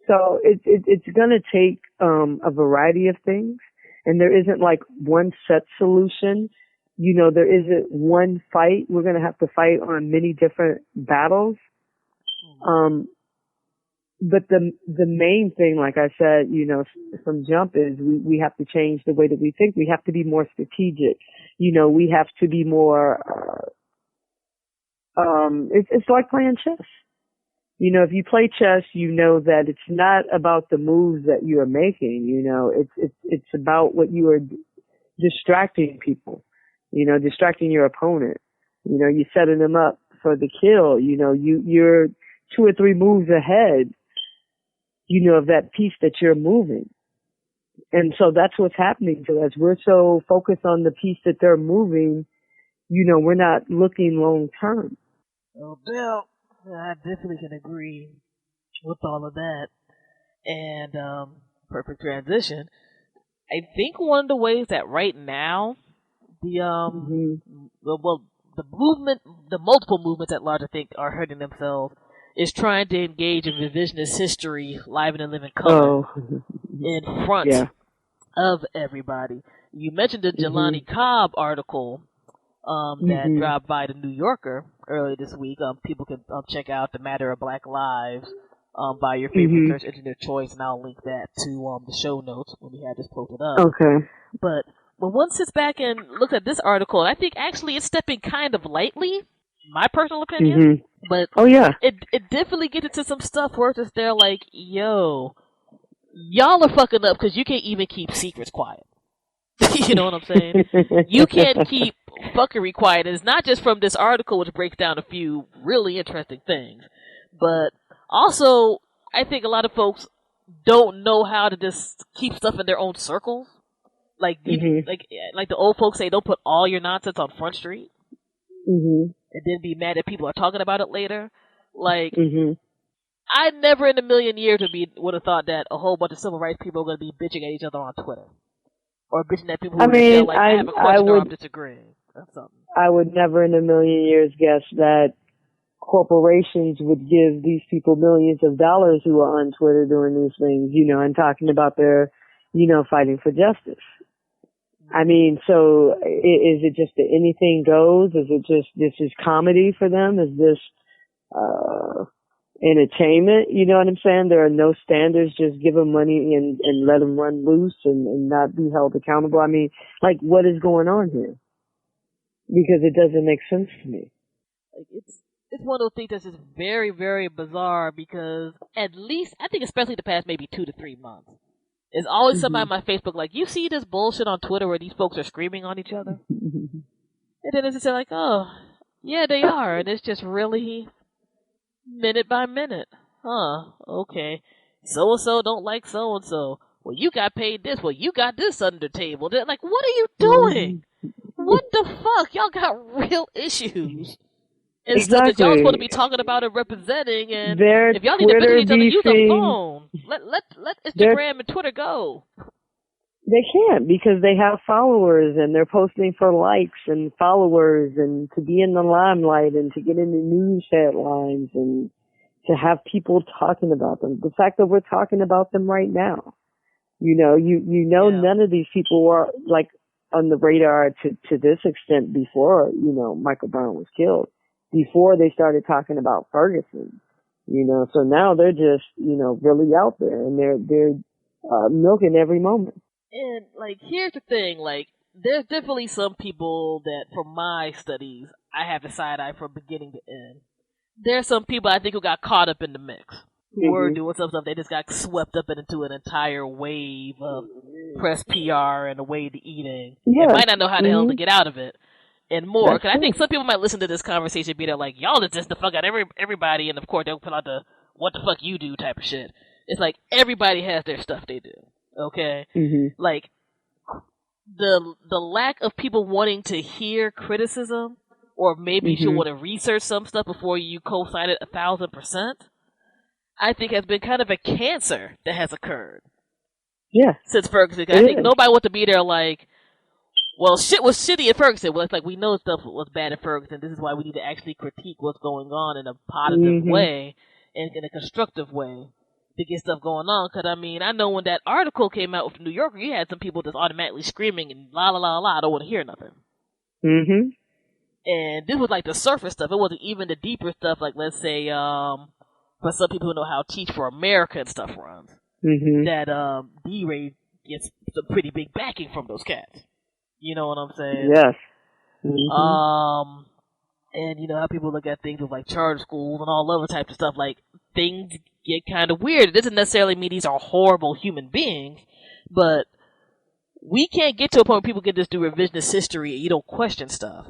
So it's going to take a variety of things, and there isn't like one set solution. You know, there isn't one fight. We're going to have to fight on many different battles. But the main thing, like I said, you know, from jump is we have to change the way that we think. We have to be more strategic. You know, we have to be more, it's like playing chess. You know, if you play chess, you know that it's not about the moves that you are making. You know, it's about what you are distracting people, you know, distracting your opponent. You know, you're setting them up for the kill. You know, you're 2 or 3 moves ahead, you know, of that piece that you're moving. And so that's what's happening to us. We're so focused on the piece that they're moving, you know, we're not looking long term. Oh, Bill, I definitely can agree with all of that. And perfect transition. I think one of the ways that right now the multiple movements at large, I think, are hurting themselves is trying to engage in revisionist history live and in living color in front of everybody. You mentioned the Jelani Cobb article that dropped by the New Yorker earlier this week. People can check out The Matter of Black Lives by your favorite search engine of choice, and I'll link that to the show notes when we have this posted up. Okay. But when one sits back and looks at this article, I think actually it's stepping kind of lightly, my personal opinion, but it definitely gets into some stuff where it's just they're like, yo, y'all are fucking up because you can't even keep secrets quiet. You know what I'm saying? You can't keep fuckery quiet. And it's not just from this article, which breaks down a few really interesting things, but also I think a lot of folks don't know how to just keep stuff in their own circles. Like, like the old folks say, don't put all your nonsense on Front Street. And then be mad that people are talking about it later. Like, I never in a million years would have thought that a whole bunch of civil rights people are going to be bitching at each other on Twitter. Or bitching at people who feel like I have a question or I'm disagreeing. Or something. I would never in a million years guess that corporations would give these people millions of dollars who are on Twitter doing these things, you know, and talking about their, you know, fighting for justice. I mean, so is it just that anything goes? Is it just, this is comedy for them? Is this, entertainment? You know what I'm saying? There are no standards, just give them money and let them run loose and not be held accountable. I mean, like, what is going on here? Because it doesn't make sense to me. Like, it's one of those things that's just very, very bizarre because at least, I think especially the past maybe 2 to 3 months, there's always somebody on my Facebook like, you see this bullshit on Twitter where these folks are screaming on each other? And then it's just like, oh, yeah, they are. And it's just really minute by minute. Huh, okay. So-and-so don't like so-and-so. Well, you got paid this. Well, you got this under the table. They're like, what are you doing? What the fuck? Y'all got real issues. And stuff that y'all supposed to be talking about and representing, and if y'all need to visit each other, use a phone. Let Instagram and Twitter go. They can't because they have followers and they're posting for likes and followers and to be in the limelight and to get into news headlines and to have people talking about them. The fact that we're talking about them right now, you know, none of these people were like on the radar to this extent before, you know, Michael Brown was killed. Before they started talking about Ferguson, you know, so now they're just, you know, really out there and they're milking every moment. And like, here's the thing, like, there's definitely some people that, from my studies, I have a side eye from beginning to end. There's some people I think who got caught up in the mix, who were doing some stuff. They just got swept up into an entire wave of press PR and a way to eating. Yeah. And might not know how the hell to get out of it. And more, because I think some people might listen to this conversation and be there like, y'all is just the fuck out everybody, and of course they'll put out the what the fuck you do type of shit. It's like everybody has their stuff they do, okay? Like, the lack of people wanting to hear criticism, or maybe you should want to research some stuff before you co-sign it 1,000%, I think has been kind of a cancer that has occurred. Yeah. Since Ferguson. I think nobody wants to be there like, well, shit was shitty at Ferguson. Well, it's like we know stuff was bad at Ferguson. This is why we need to actually critique what's going on in a positive way and in a constructive way to get stuff going on. Because, I mean, I know when that article came out with New Yorker, you had some people just automatically screaming and la la la la, I don't want to hear nothing. Mm-hmm. And this was like the surface stuff. It wasn't even the deeper stuff, like, let's say, for some people who know how Teach for America and stuff runs, that D-Ray gets some pretty big backing from those cats. You know what I'm saying? Yes. And you know how people look at things with like charter schools and all other types of stuff. Like, things get kind of weird. It doesn't necessarily mean these are horrible human beings, but we can't get to a point where people can just do revisionist history and you don't question stuff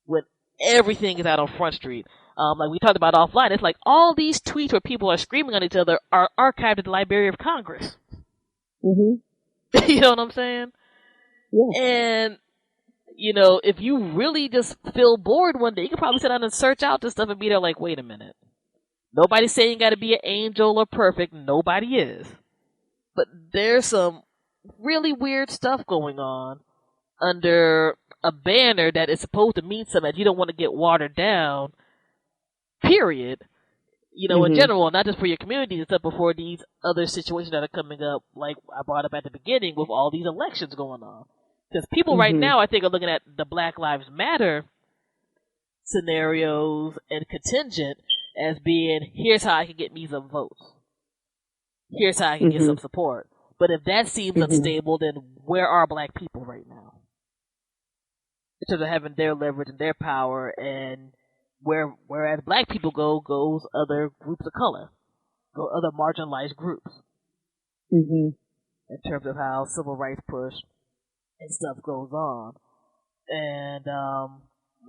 when everything is out on Front Street. Like we talked about offline, it's like all these tweets where people are screaming on each other are archived at the Library of Congress. You know what I'm saying? Yeah. And, you know, if you really just feel bored one day, you can probably sit down and search out this stuff and be there like, wait a minute. Nobody's saying you gotta be an angel or perfect. Nobody is. But there's some really weird stuff going on under a banner that is supposed to mean something that you don't want to get watered down, period. You know, in general, not just for your community and stuff, but for these other situations that are coming up, like I brought up at the beginning with all these elections going on. Because people right now, I think, are looking at the Black Lives Matter scenarios and contingent as being, here's how I can get me some votes. Here's how I can get some support. But if that seems unstable, then where are black people right now? In terms of having their leverage and their power, and whereas black people goes other groups of color, go other marginalized groups. In terms of how civil rights push and stuff goes on. And,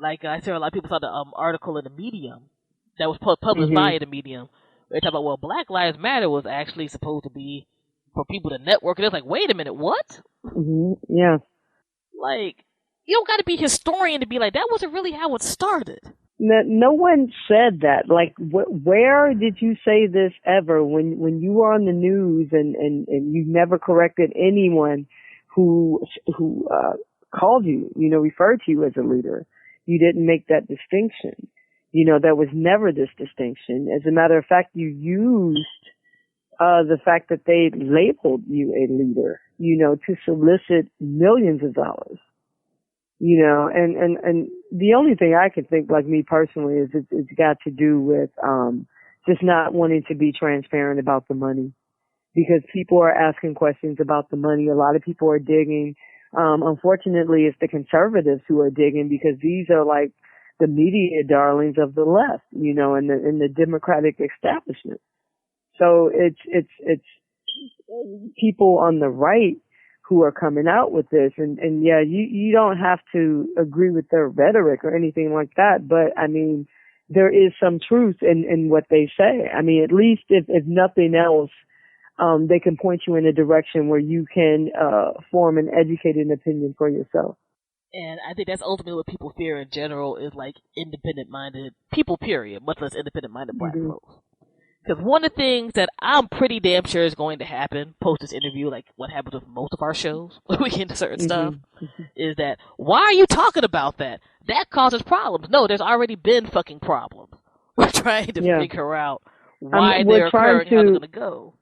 like I said, a lot of people saw the article in the Medium that was published by the Medium. They talk about, well, Black Lives Matter was actually supposed to be for people to network. And it's like, wait a minute, what? Yeah. Like, you don't got to be a historian to be like, that wasn't really how it started. No one said that. Like, where did you say this ever? When you were on the news and you never corrected anyone who called you, you know, referred to you as a leader. You didn't make that distinction. You know, there was never this distinction. As a matter of fact, you used the fact that they labeled you a leader, you know, to solicit millions of dollars. You know, and the only thing I can think, like me personally, is it's got to do with just not wanting to be transparent about the money. Because people are asking questions about the money. A lot of people are digging. Unfortunately, it's the conservatives who are digging, because these are like the media darlings of the left, you know, in the Democratic establishment. So it's people on the right who are coming out with this. And yeah, you don't have to agree with their rhetoric or anything like that. But I mean, there is some truth in what they say. I mean, at least if nothing else, they can point you in a direction where you can form an educated opinion for yourself. And I think that's ultimately what people fear in general, is like independent-minded people, period, much less independent-minded black folks. Because one of the things that I'm pretty damn sure is going to happen post this interview, like what happens with most of our shows when we get into certain stuff, is that, why are you talking about that? That causes problems. No, there's already been fucking problems. We're trying to figure out why they're occurring, how they're going to go.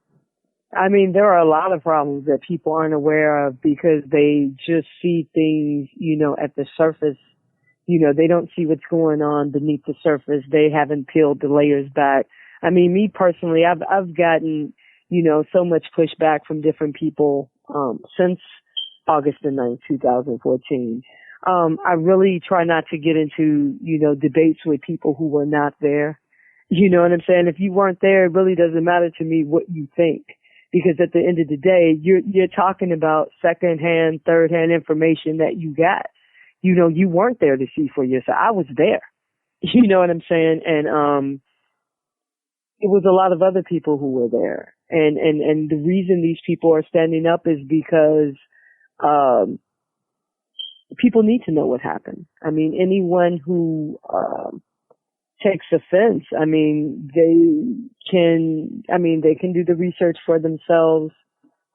I mean, there are a lot of problems that people aren't aware of because they just see things, you know, at the surface. You know, they don't see what's going on beneath the surface. They haven't peeled the layers back. I mean, me personally, I've gotten, you know, so much pushback from different people, since August the 9th, 2014. I really try not to get into, you know, debates with people who were not there. You know what I'm saying? If you weren't there, it really doesn't matter to me what you think. Because at the end of the day, you're talking about secondhand, thirdhand information that you got. You know, you weren't there to see for yourself. I was there. You know what I'm saying? And it was a lot of other people who were there. And the reason these people are standing up is because people need to know what happened. I mean, anyone who takes offense, I mean, they can do the research for themselves.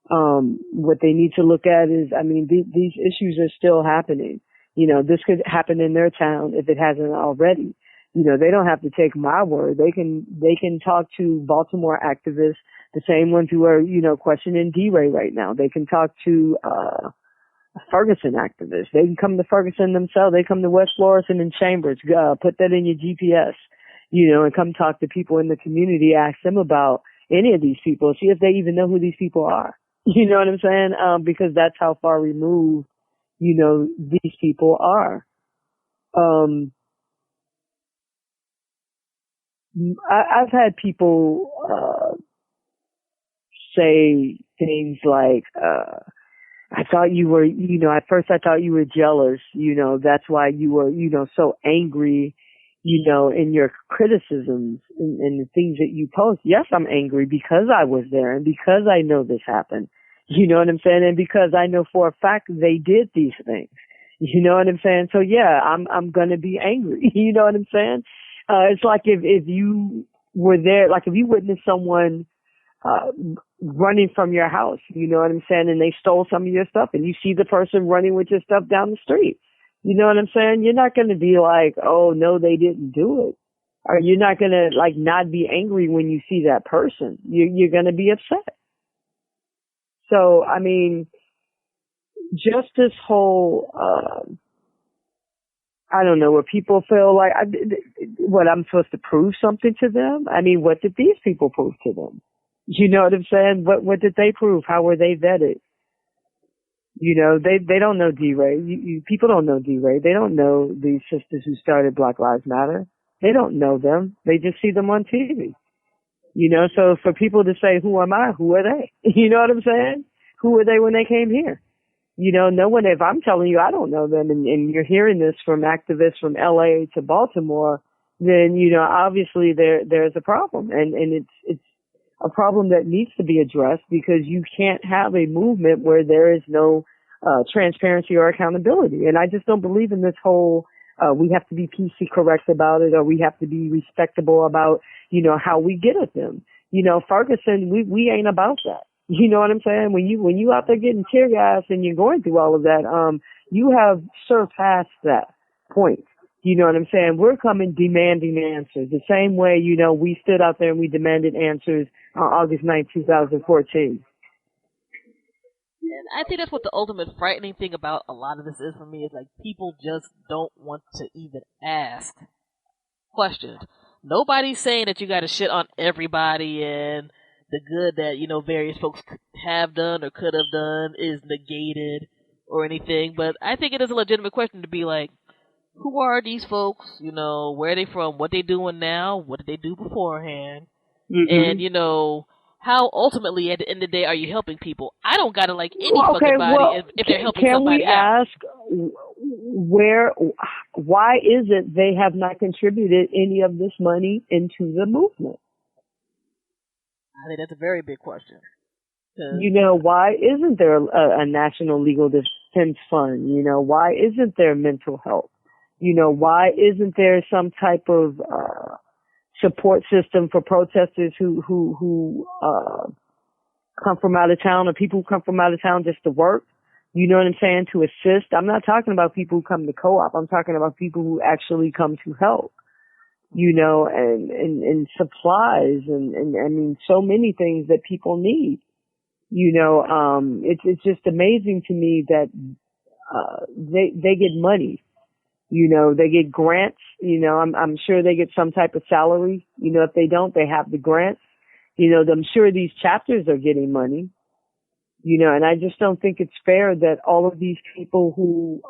What they need to look at is, I mean, these issues are still happening. You know, this could happen in their town if it hasn't already. You know, they don't have to take my word. They can talk to Baltimore activists, the same ones who are, you know, questioning D-Ray right now. They can talk to, Ferguson activists. They can come to Ferguson themselves. They come to West Florissant and Chambers. Put that in your GPS, you know, and come talk to people in the community. Ask them about any of these people. See if they even know who these people are. You know what I'm saying? Because that's how far removed, you know, these people are. I've had people say things like, I thought you were, you know, at first I thought you were jealous, you know, that's why you were, you know, so angry, you know, in your criticisms and the things that you post. Yes, I'm angry because I was there and because I know this happened. You know what I'm saying? And because I know for a fact they did these things. You know what I'm saying? So yeah, I'm gonna be angry. You know what I'm saying? It's like if you were there, like if you witnessed someone running from your house, you know what I'm saying, and they stole some of your stuff, and you see the person running with your stuff down the street, you know what I'm saying? You're not going to be like, oh no, they didn't do it, or you're not going to like not be angry when you see that person. You're going to be upset. So I mean, just this whole I don't know, where people feel like what I'm supposed to prove something to them. I mean, what did these people prove to them? You know what I'm saying? What did they prove? How were they vetted? You know, they don't know D-Ray. People don't know D-Ray. They don't know these sisters who started Black Lives Matter. They don't know them. They just see them on TV. You know, so for people to say, who am I? Who are they? You know what I'm saying? Who were they when they came here? You know, no one, if I'm telling you I don't know them and you're hearing this from activists from LA to Baltimore, then, you know, obviously there's a problem. And it's a problem that needs to be addressed, because you can't have a movement where there is no transparency or accountability. And I just don't believe in this whole we have to be PC correct about it, or we have to be respectable about, you know, how we get at them. You know, Ferguson, we ain't about that. You know what I'm saying? When you out there getting tear gas and you're going through all of that, you have surpassed that point. You know what I'm saying? We're coming demanding answers. The same way, you know, we stood out there and we demanded answers on August 9, 2014. And I think that's what the ultimate frightening thing about a lot of this is for me, is like people just don't want to even ask questions. Nobody's saying that you got to shit on everybody and the good that, you know, various folks have done or could have done is negated or anything. But I think it is a legitimate question to be like, who are these folks? You know, where are they from? What they doing now? What did they do beforehand? Mm-hmm. And, you know, how ultimately at the end of the day are you helping people? I don't gotta like any fucking body if they're helping somebody out. Can we ask why is it they have not contributed any of this money into the movement? I think that's a very big question. You know, why isn't there a national legal defense fund? You know, why isn't there mental health? You know, why isn't there some type of support system for protesters who come from out of town, or people who come from out of town just to work? You know what I'm saying? To assist. I'm not talking about people who come to co-op. I'm talking about people who actually come to help. You know, and supplies and I mean, so many things that people need. You know, it's just amazing to me that, they get money. You know, they get grants. You know, I'm sure they get some type of salary. You know, if they don't, they have the grants. You know, I'm sure these chapters are getting money. You know, and I just don't think it's fair that all of these people who,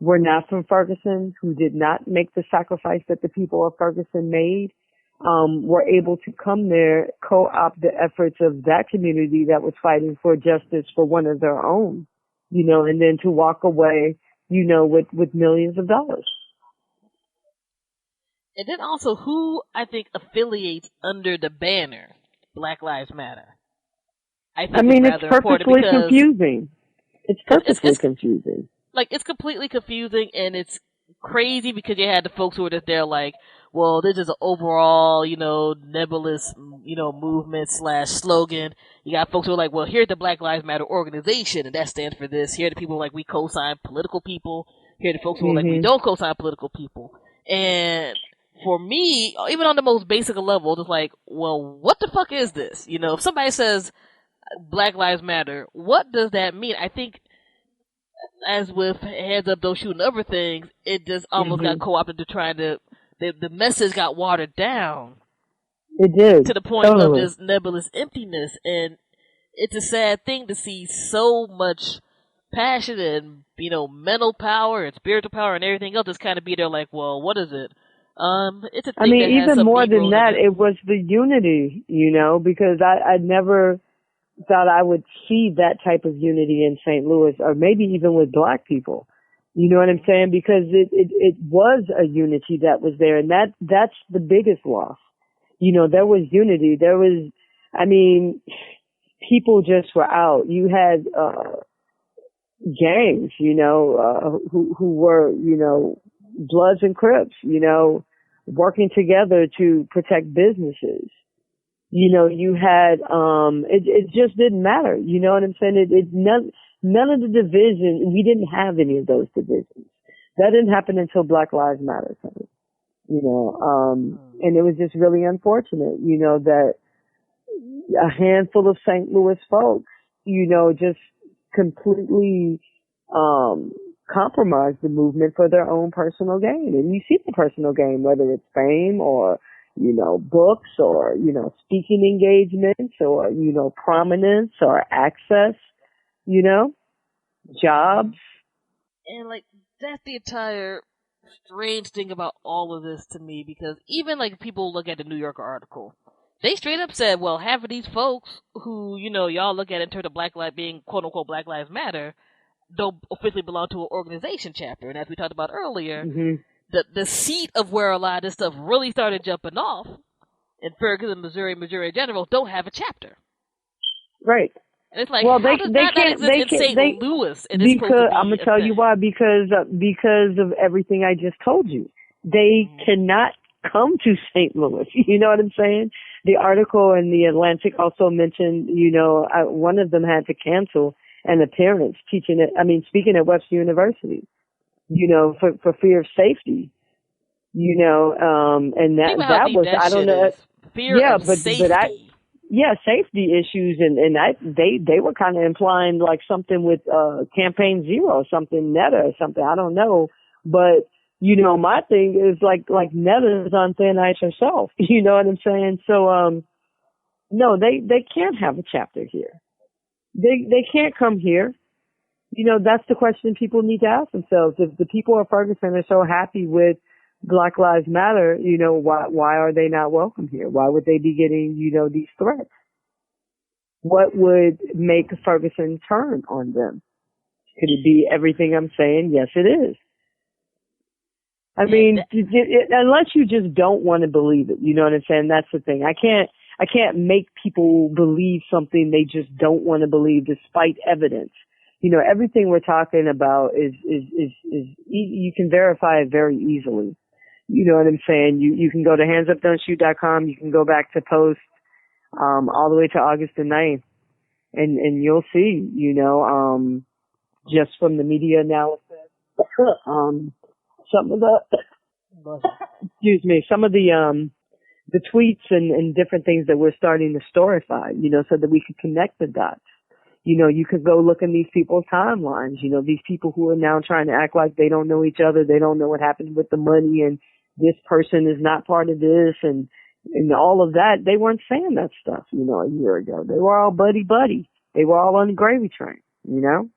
were not from Ferguson, who did not make the sacrifice that the people of Ferguson made, were able to come there, co-opt the efforts of that community that was fighting for justice for one of their own, you know, and then to walk away, you know, with millions of dollars. And then also who, I think, affiliates under the banner Black Lives Matter. I mean, it's perfectly confusing. It's perfectly confusing. Like, it's completely confusing, and it's crazy because you had the folks who were just there like, well, this is an overall, nebulous, movement / slogan. You got folks who are like, well, here's the Black Lives Matter organization, and that stands for this. Here are the people who are like, we co-sign political people. Here are the folks who are like, we don't co-sign political people. And for me, even on the most basic level, it's like, well, what the fuck is this? If somebody says Black Lives Matter, what does that mean? I think, as with Heads Up, Don't Shoot and other things, it just almost got co-opted to trying to, the message got watered down. It did. To the point of this nebulous emptiness. And it's a sad thing to see so much passion and, mental power and spiritual power and everything else just kind of be there like, well, what is it? It's a thing that has even some more Negroes than that, in it. it was the unity, because I never thought I would see that type of unity in St. Louis, or maybe even with black people. You know what I'm saying? Because it was a unity that was there, and that's the biggest loss. There was unity. There was, people just were out. You had gangs, who were, Bloods and Crips, working together to protect businesses. You had, it just didn't matter. You know what I'm saying? None of the division, we didn't have any of those divisions. That didn't happen until Black Lives Matter came, and it was just really unfortunate, that a handful of St. Louis folks, just completely, compromised the movement for their own personal gain. And you see the personal gain, whether it's fame or, books or, speaking engagements or, prominence or access, jobs. And that's the entire strange thing about all of this to me, because even people look at the New Yorker article, they straight up said, well, half of these folks who, y'all look at in terms of Black Lives being quote unquote Black Lives Matter don't officially belong to an organization chapter. And as we talked about earlier, the seat of where a lot of this stuff really started jumping off in Ferguson, Missouri in general, don't have a chapter. Right. And it's like, well, how does that exist in St. Louis? And it's supposed to be I'm going to tell you why, because of everything I just told you. They cannot come to St. Louis. You know what I'm saying? The article in the Atlantic also mentioned, one of them had to cancel an appearance speaking at Webster University, for fear of safety, and that was, I don't know. Fear of safety. Safety issues, and they were kind of implying like something with Campaign Zero, something Netta or something. I don't know, but my thing is like Netta is on thin ice herself. You know what I'm saying? So no, they can't have a chapter here. They can't come here. That's the question people need to ask themselves. If the people of Ferguson are so happy with Black Lives Matter, why are they not welcome here? Why would they be getting, these threats? What would make Ferguson turn on them? Could it be everything I'm saying? Yes, it is. Unless you just don't want to believe it, you know what I'm saying? That's the thing. I can't make people believe something they just don't want to believe despite evidence. Everything we're talking about is you can verify it very easily. You know what I'm saying? You can go to handsupdon'tshoot.com. You can go back to Post, all the way to August the 9th, and you'll see, just from the media analysis, some of the tweets and different things that we're starting to storify, so that we could connect the dots. You could go look in these people's timelines, these people who are now trying to act like they don't know each other. They don't know what happened with the money, and this person is not part of this, and all of that. They weren't saying that stuff, a year ago. They were all buddy. They were all on the gravy train, And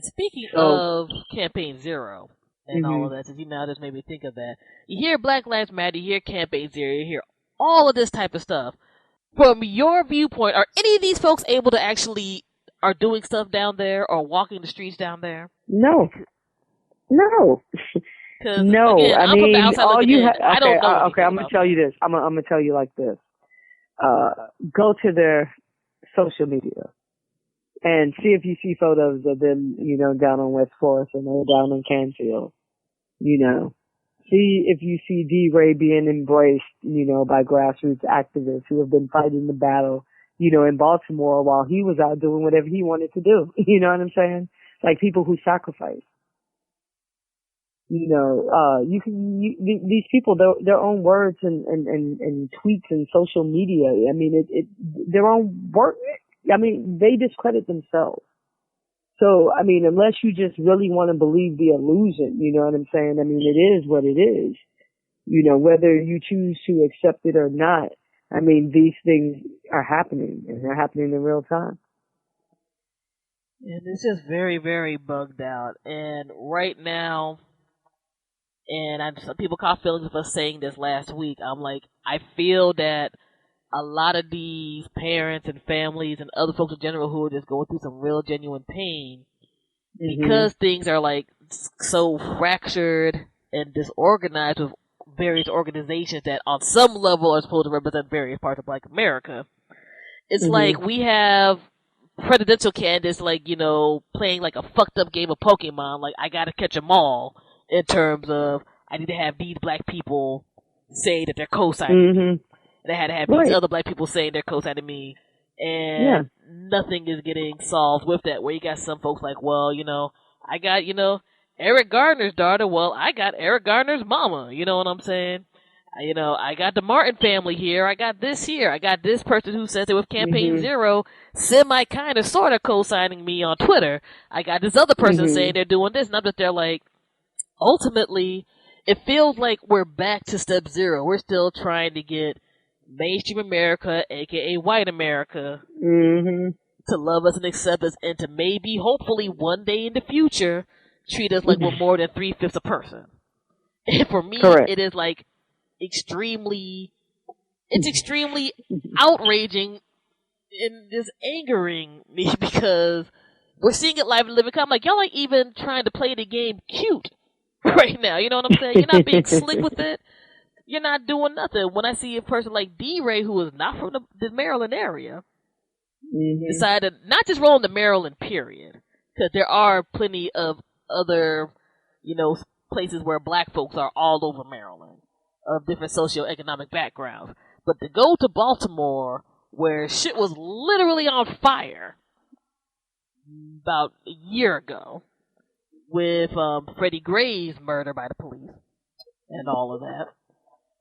speaking of Campaign Zero and all of that, since you now just made me think of that. You hear Black Lives Matter, you hear Campaign Zero, you hear all of this type of stuff. From your viewpoint, are any of these folks able to actually are doing stuff down there or walking the streets down there? No. No. Again, all you have. I don't know. Okay, I'm gonna tell you this. I'm gonna tell you like this. Go to their social media and see if you see photos of them, down on West Forest and they're down in Canfield. see if you see D-Ray being embraced, by grassroots activists who have been fighting the battle, in Baltimore while he was out doing whatever he wanted to do. You know what I'm saying? Like people who sacrifice. These people, their own words and tweets and social media. I mean, their own work. I mean, they discredit themselves. So, I mean, unless you just really want to believe the illusion, you know what I'm saying? I mean, it is what it is. Whether you choose to accept it or not. I mean, these things are happening, and they're happening in real time. And it's just very, very bugged out. And right now, some people caught feelings of us saying this last week. I'm like, I feel that a lot of these parents and families and other folks in general who are just going through some real genuine pain because things are like so fractured and disorganized with various organizations that on some level are supposed to represent various parts of Black America. It's like we have presidential candidates like, playing like a fucked up game of Pokemon, like I gotta catch them all, in terms of I need to have these Black people say that they're co-signing me. And I had to have these other Black people saying they're co-signing me. And nothing is getting solved with that, where you got some folks like, well, I got, Eric Garner's daughter. Well, I got Eric Garner's mama. You know what I'm saying? I got the Martin family here. I got this here. I got this person who says they with Campaign Zero, semi kind of sort of co-signing me on Twitter. I got this other person saying they're doing this. And I'm just there like, ultimately, it feels like we're back to step zero. We're still trying to get mainstream America, aka white America, to love us and accept us, and to maybe, hopefully, one day in the future, treat us like we're more than 3/5 a person. And for me, it is like extremely outraging and just angering me, because we're seeing it live and living. I'm like, y'all ain't even trying to play the game cute right now. You know what I'm saying? You're not being slick with it. You're not doing nothing. When I see a person like D-Ray, who is not from the Maryland area, decided not just roll in the Maryland, period, because there are plenty of other, places where Black folks are all over Maryland, of different socioeconomic backgrounds. But to go to Baltimore, where shit was literally on fire about a year ago, with Freddie Gray's murder by the police and all of that,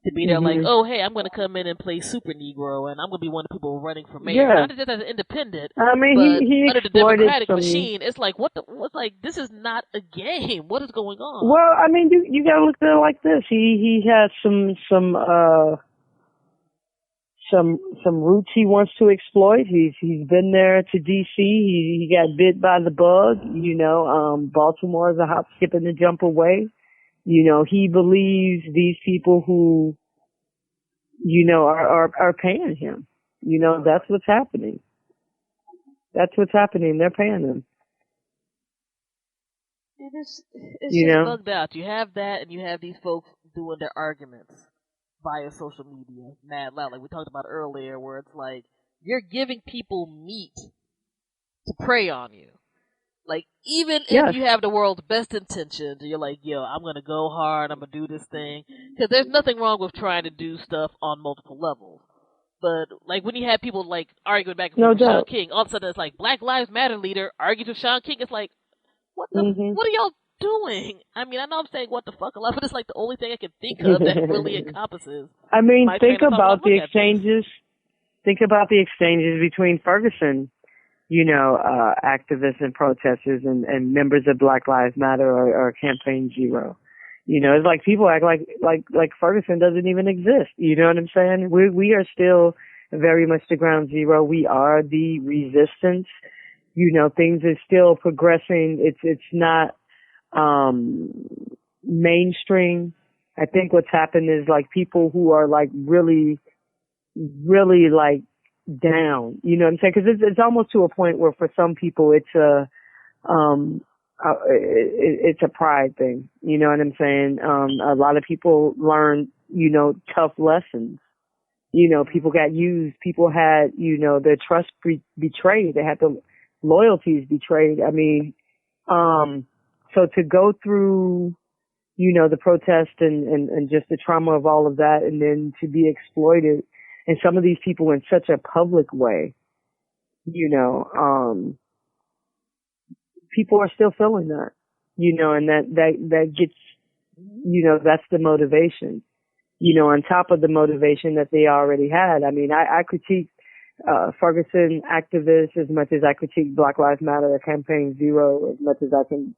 to be there like, oh, hey, I'm going to come in and play Super Negro, and I'm going to be one of the people running for mayor. Not just as an independent, I mean, but he under the Democratic machine. It's like, what's like, this is not a game. What is going on? Well, I mean, you got to look at it like this. He has some roots he wants to exploit. He's been there to DC. He got bit by the bug. Baltimore is a hop, skip, and a jump away. He believes these people who, are paying him. That's what's happening. That's what's happening. They're paying him. It's just bugged out. You have that, and you have these folks doing their arguments via social media, mad loud, like we talked about earlier, where it's like, you're giving people meat to prey on you. Like, even if you have the world's best intentions, you're like, yo, I'm going to go hard, I'm going to do this thing. Because there's nothing wrong with trying to do stuff on multiple levels. But, like, when you have people, like, arguing back and forth with Sean King, all of a sudden it's like, Black Lives Matter leader argues with Sean King. It's like, what are y'all doing? I mean, I know I'm saying what the fuck a lot, but it's like the only thing I can think of that really encompasses. I mean, think about the exchanges. Think about the exchanges between Ferguson, activists and protesters and members of Black Lives Matter or Campaign Zero. It's like people act like Ferguson doesn't even exist. You know what I'm saying? We are still very much the ground zero. We are the resistance. Things are still progressing. It's not mainstream. I think what's happened is like people who are like really like down, you know what I'm saying? Because it's almost to a point where for some people it's a pride thing. You know what I'm saying? A lot of people learn, tough lessons. People got used. People had, their trust betrayed. They had the loyalties betrayed. I mean, so to go through, the protest and just the trauma of all of that, and then to be exploited, and some of these people in such a public way, people are still feeling that, and that gets, that's the motivation, on top of the motivation that they already had. I mean, I critique Ferguson activists as much as I critique Black Lives Matter or Campaign Zero, as much as I can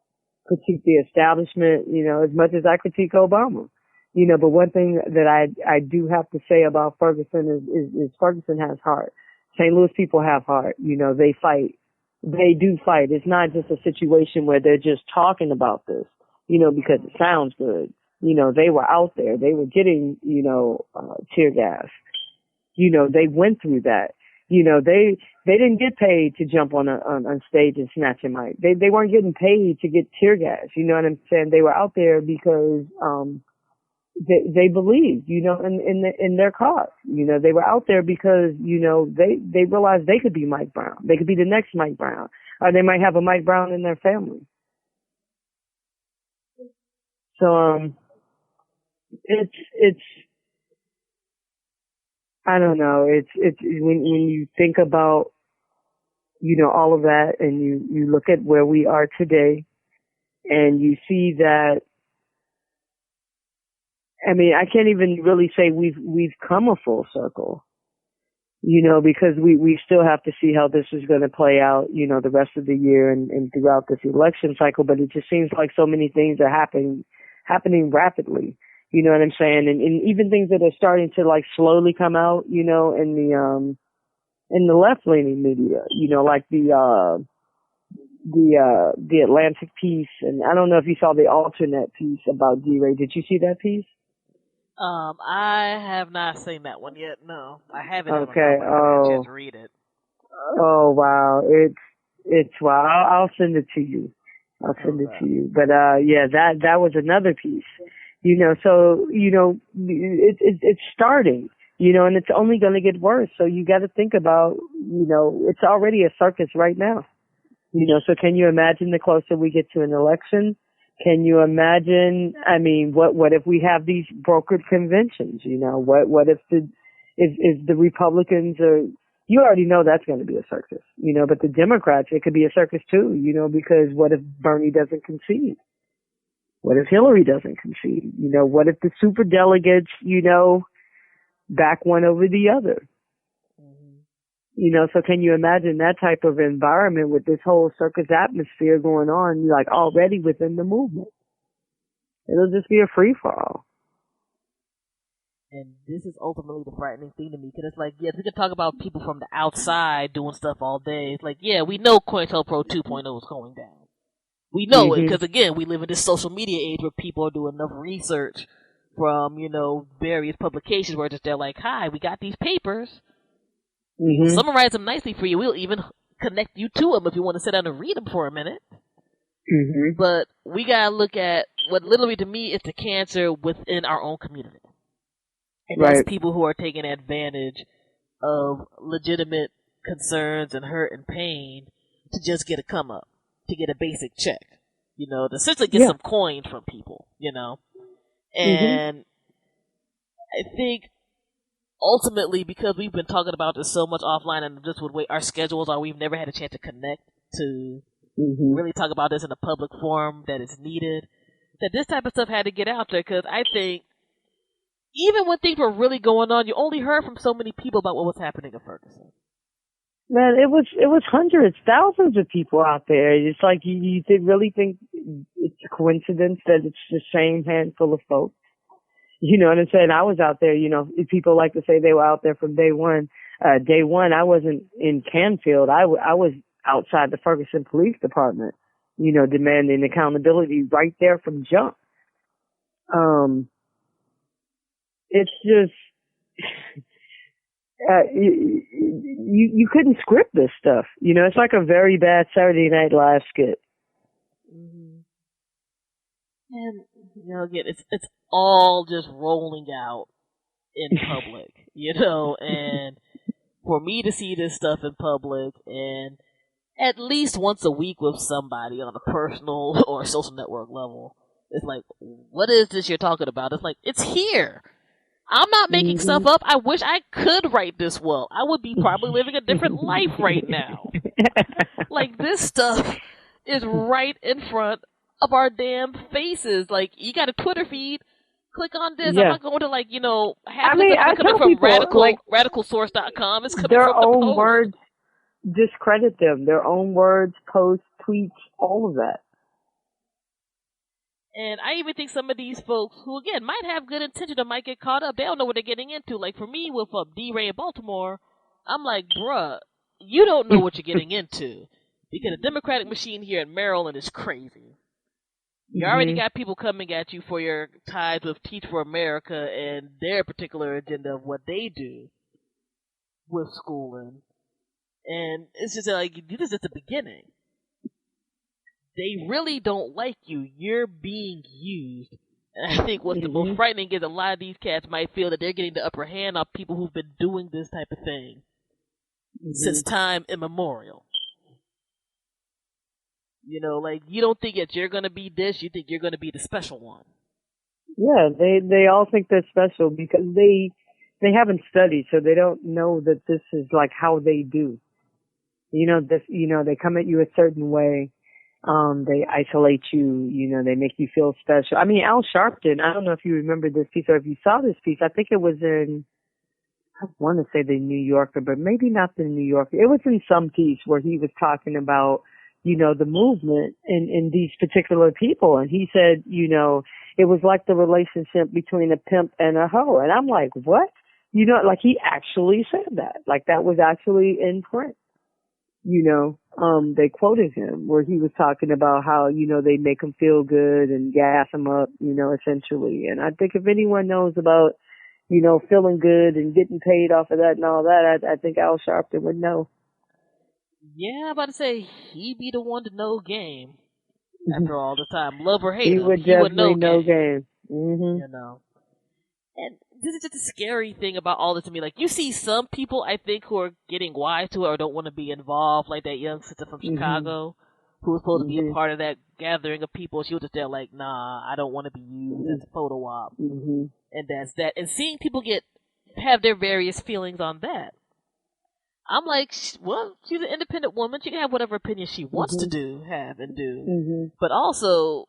critique the establishment, as much as I critique Obama. But one thing that I do have to say about Ferguson is Ferguson has heart. St. Louis people have heart. They fight. They do fight. It's not just a situation where they're just talking about this, because it sounds good. They were out there. They were getting, tear gas. They went through that. They didn't get paid to jump on stage and snatch a mic. They weren't getting paid to get tear gas. You know what I'm saying? They were out there because, they believed, in their cause. They were out there because, they realized they could be Mike Brown. They could be the next Mike Brown, or they might have a Mike Brown in their family. So, it's, I don't know. It's when you think about, all of that, and you look at where we are today, and you see that, I mean, I can't even really say we've come a full circle, because we still have to see how this is going to play out, the rest of the year and throughout this election cycle. But it just seems like so many things are happening rapidly. You know what I'm saying? And even things that are starting to like slowly come out, in the left leaning media, like the Atlantic piece. And I don't know if you saw the alternate piece about D-Ray. Did you see that piece? I have not seen that one yet. No, I haven't. Okay. I just read it. Oh, wow. It's wow. I'll send it to you. I'll send it to you. But, yeah, that was another piece. So, it's starting, and it's only going to get worse. So you got to think about, it's already a circus right now, so can you imagine the closer we get to an election? Can you imagine, I mean, what if we have these brokered conventions, what if the Republicans are, you already know that's going to be a circus, but the Democrats, it could be a circus too, because what if Bernie doesn't concede? What if Hillary doesn't concede? What if the super delegates, back one over the other? So can you imagine that type of environment with this whole circus atmosphere going on, like already within the movement? It'll just be a free-for-all. And this is ultimately the frightening thing to me, because it's like, yes, we can talk about people from the outside doing stuff all day. It's like, yeah, we know COINTELPRO 2.0 is going down. We know it because, again, we live in this social media age where people are doing enough research from, various publications where they're like, hi, we got these papers. We'll summarize them nicely for you. We'll even connect you to them if you want to sit down and read them for a minute. But we got to look at what literally to me is the cancer within our own community. And that's people who are taking advantage of legitimate concerns and hurt and pain to just get a come up. To get a basic check, to essentially get some coin from people, and I think ultimately, because we've been talking about this so much offline and just with the way our schedules are, we've never had a chance to connect to really talk about this in a public forum that is needed, that this type of stuff had to get out there, because I think even when things were really going on, you only heard from so many people about what was happening in Ferguson. Man, it was hundreds, thousands of people out there. It's like you did really think it's a coincidence that it's the same handful of folks. You know what I'm saying? I was out there, people like to say they were out there from day one. Day one, I wasn't in Canfield. I was outside the Ferguson Police Department, demanding accountability right there from jump. It's just... you couldn't script this stuff. It's like a very bad Saturday Night Live skit. And, again, it's all just rolling out in public, and for me to see this stuff in public and at least once a week with somebody on a personal or social network level, It's like, what is this you're talking about? It's like, it's here. I'm not making stuff up. I wish I could write this well. I would be probably living a different life right now. Like, this stuff is right in front of our damn faces. Like, you got a Twitter feed. Click on this. Yeah. I'm not going to, like, half I mean, I coming tell from people, radicalsource.com. It's coming their from the own Post. words discredit them. Their own words, posts, tweets, all of that. And I even think some of these folks who, again, might have good intention or might get caught up, they don't know what they're getting into. Like, for me, with D-Ray in Baltimore, I'm like, bruh, you don't know what you're getting into. Because the Democratic machine here in Maryland is crazy. You already got people coming at you for your ties with Teach for America and their particular agenda of what they do with schooling. And it's just like, this is just the beginning. They really don't like you. You're being used. And I think what's the most frightening is a lot of these cats might feel that they're getting the upper hand on people who've been doing this type of thing since time immemorial. Like, you don't think that you're going to be this, you think you're going to be the special one. Yeah, they all think they're special because they haven't studied, so they don't know that this is like how they do. They come at you a certain way. They isolate you, they make you feel special. I mean, Al Sharpton, I don't know if you remember this piece or if you saw this piece. I think it was I want to say the New Yorker, but maybe not the New Yorker. It was in some piece where he was talking about, the movement in these particular people. And he said, it was like the relationship between a pimp and a hoe. And I'm like, what? Like he actually said that. Like that was actually in print. They quoted him where he was talking about how, they make him feel good and gas him up, essentially. And I think if anyone knows about, feeling good and getting paid off of that and all that, I think Al Sharpton would know. Yeah, I'm about to say, he'd be the one to know game. After all the time, love or hate he him, would he would know game. And this is just a scary thing about all this to me. Like, you see some people, I think, who are getting wise to it or don't want to be involved, like that young sister from Chicago who was supposed to be a part of that gathering of people. She was just there like, nah, I don't want to be used as a photo op. And that's that. And seeing people have their various feelings on that. I'm like, well, she's an independent woman. She can have whatever opinion she wants to do. But also,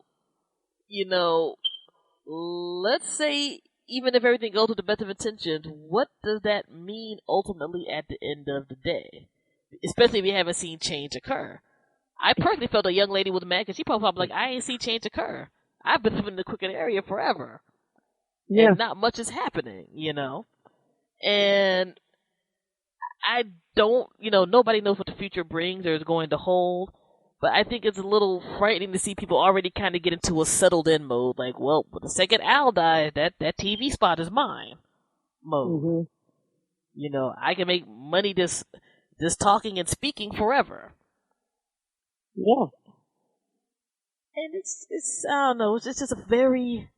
let's say, even if everything goes with the best of intentions, what does that mean ultimately at the end of the day? Especially if you haven't seen change occur. I personally felt a young lady was mad because she probably like, I ain't seen change occur. I've been living in the Crooked area forever. Yeah. And not much is happening, And I don't, nobody knows what the future brings or is going to hold. But I think it's a little frightening to see people already kind of get into a settled-in mode. Like, well, the second Al dies, that TV spot is mine mode. I can make money just talking and speaking forever. Yeah. And it's I don't know, it's just a very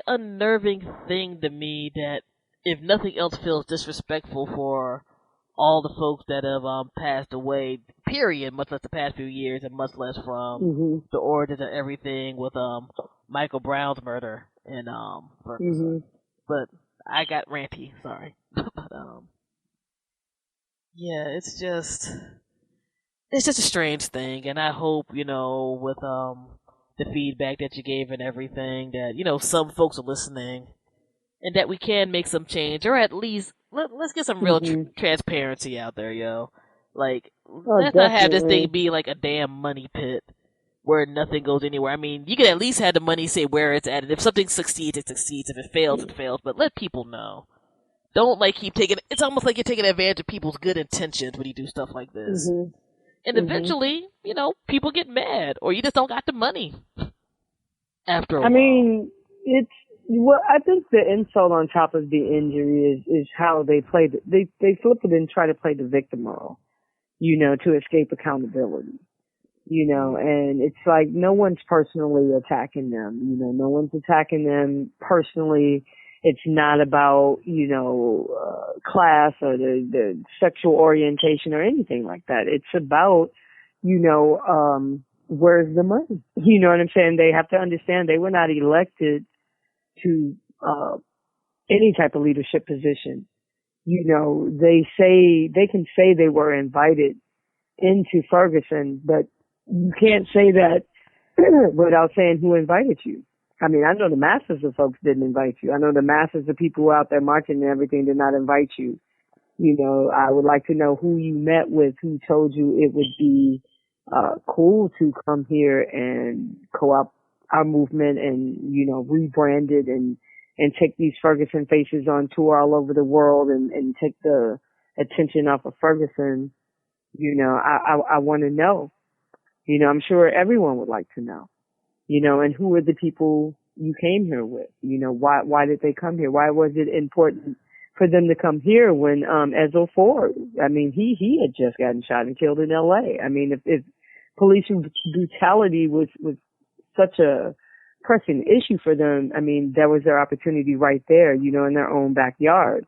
unnerving thing to me that, if nothing else, feels disrespectful for all the folks that have passed away, period, much less the past few years, and much less from the origins of everything with Michael Brown's murder in Ferguson. But I got ranty, sorry. But yeah, it's just a strange thing, and I hope, with the feedback that you gave and everything, that, some folks are listening, and that we can make some change, or at least let's get some real transparency out there, yo. Like, let's not have this thing be like a damn money pit where nothing goes anywhere. I mean, you can at least have the money say where it's at, and if something succeeds, it succeeds. If it fails, it fails. But let people know. Don't keep taking. It's almost like you're taking advantage of people's good intentions when you do stuff like this. And eventually, people get mad, or you just don't got the money. After a while. I mean, I think the insult on top of the injury is how they played it. They flip it and try to play the victim role, to escape accountability. And it's like no one's personally attacking them. No one's attacking them personally. It's not about, class or the sexual orientation or anything like that. It's about, where's the money? You know what I'm saying? They have to understand they were not elected to any type of leadership position. You know, they can say they were invited into Ferguson, but you can't say that without saying who invited you. I mean, I know the masses of folks didn't invite you. I know the masses of people who are out there marching and everything did not invite you. You know, I would like to know who you met with, who told you it would be cool to come here and co-opt our movement and, you know, rebrand it and take these Ferguson faces on tour all over the world and take the attention off of Ferguson. You know, I want to know. You know, I'm sure everyone would like to know. You know, and who are the people you came here with? You know, why did they come here? Why was it important for them to come here when Ezell Ford, I mean, he had just gotten shot and killed in L.A. I mean, if police brutality was such a pressing issue for them, I mean, that was their opportunity right there, you know, in their own backyard,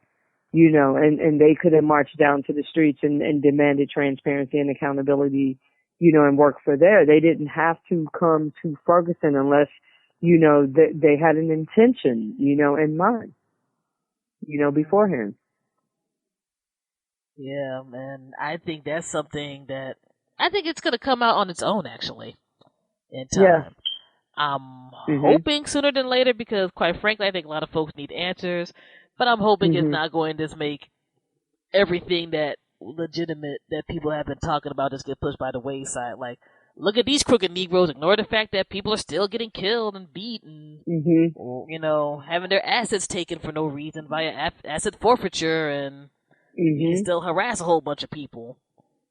you know, and they could have marched down to the streets and demanded transparency and accountability, you know, and work for there. They didn't have to come to Ferguson unless, you know, they had an intention, you know, in mind, you know, beforehand. Yeah, man. I think that's something that I think it's going to come out on its own, actually, in time. Yeah. I'm hoping sooner than later because, quite frankly, I think a lot of folks need answers. But I'm hoping it's not going to just make everything that legitimate that people have been talking about just get pushed by the wayside. Like, look at these crooked Negroes. Ignore the fact that people are still getting killed and beaten. You know, having their assets taken for no reason via asset forfeiture, and you can still harass a whole bunch of people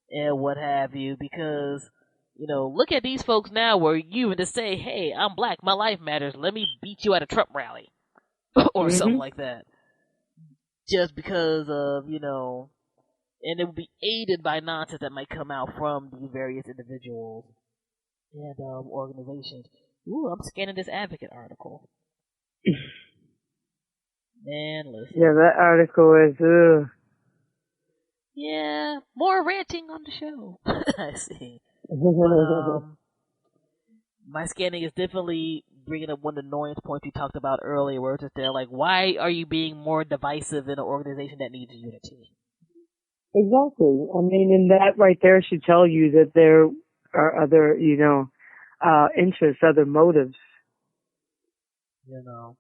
and what have you. Because, you know, look at these folks now where you would just say, hey, I'm black, my life matters, let me beat you at a Trump rally. Or something like that. Just because of, you know, and it would be aided by nonsense that might come out from these various individuals and organizations. Ooh, I'm scanning this Advocate article. Man, listen. Yeah, that article is, Yeah, more ranting on the show. I see. But, my scanning is definitely bringing up one of the annoyance points we talked about earlier, where it's just there, like, why are you being more divisive in an organization that needs unity? Exactly. I mean, and that right there should tell you that there are other, you know, interests, other motives. You know.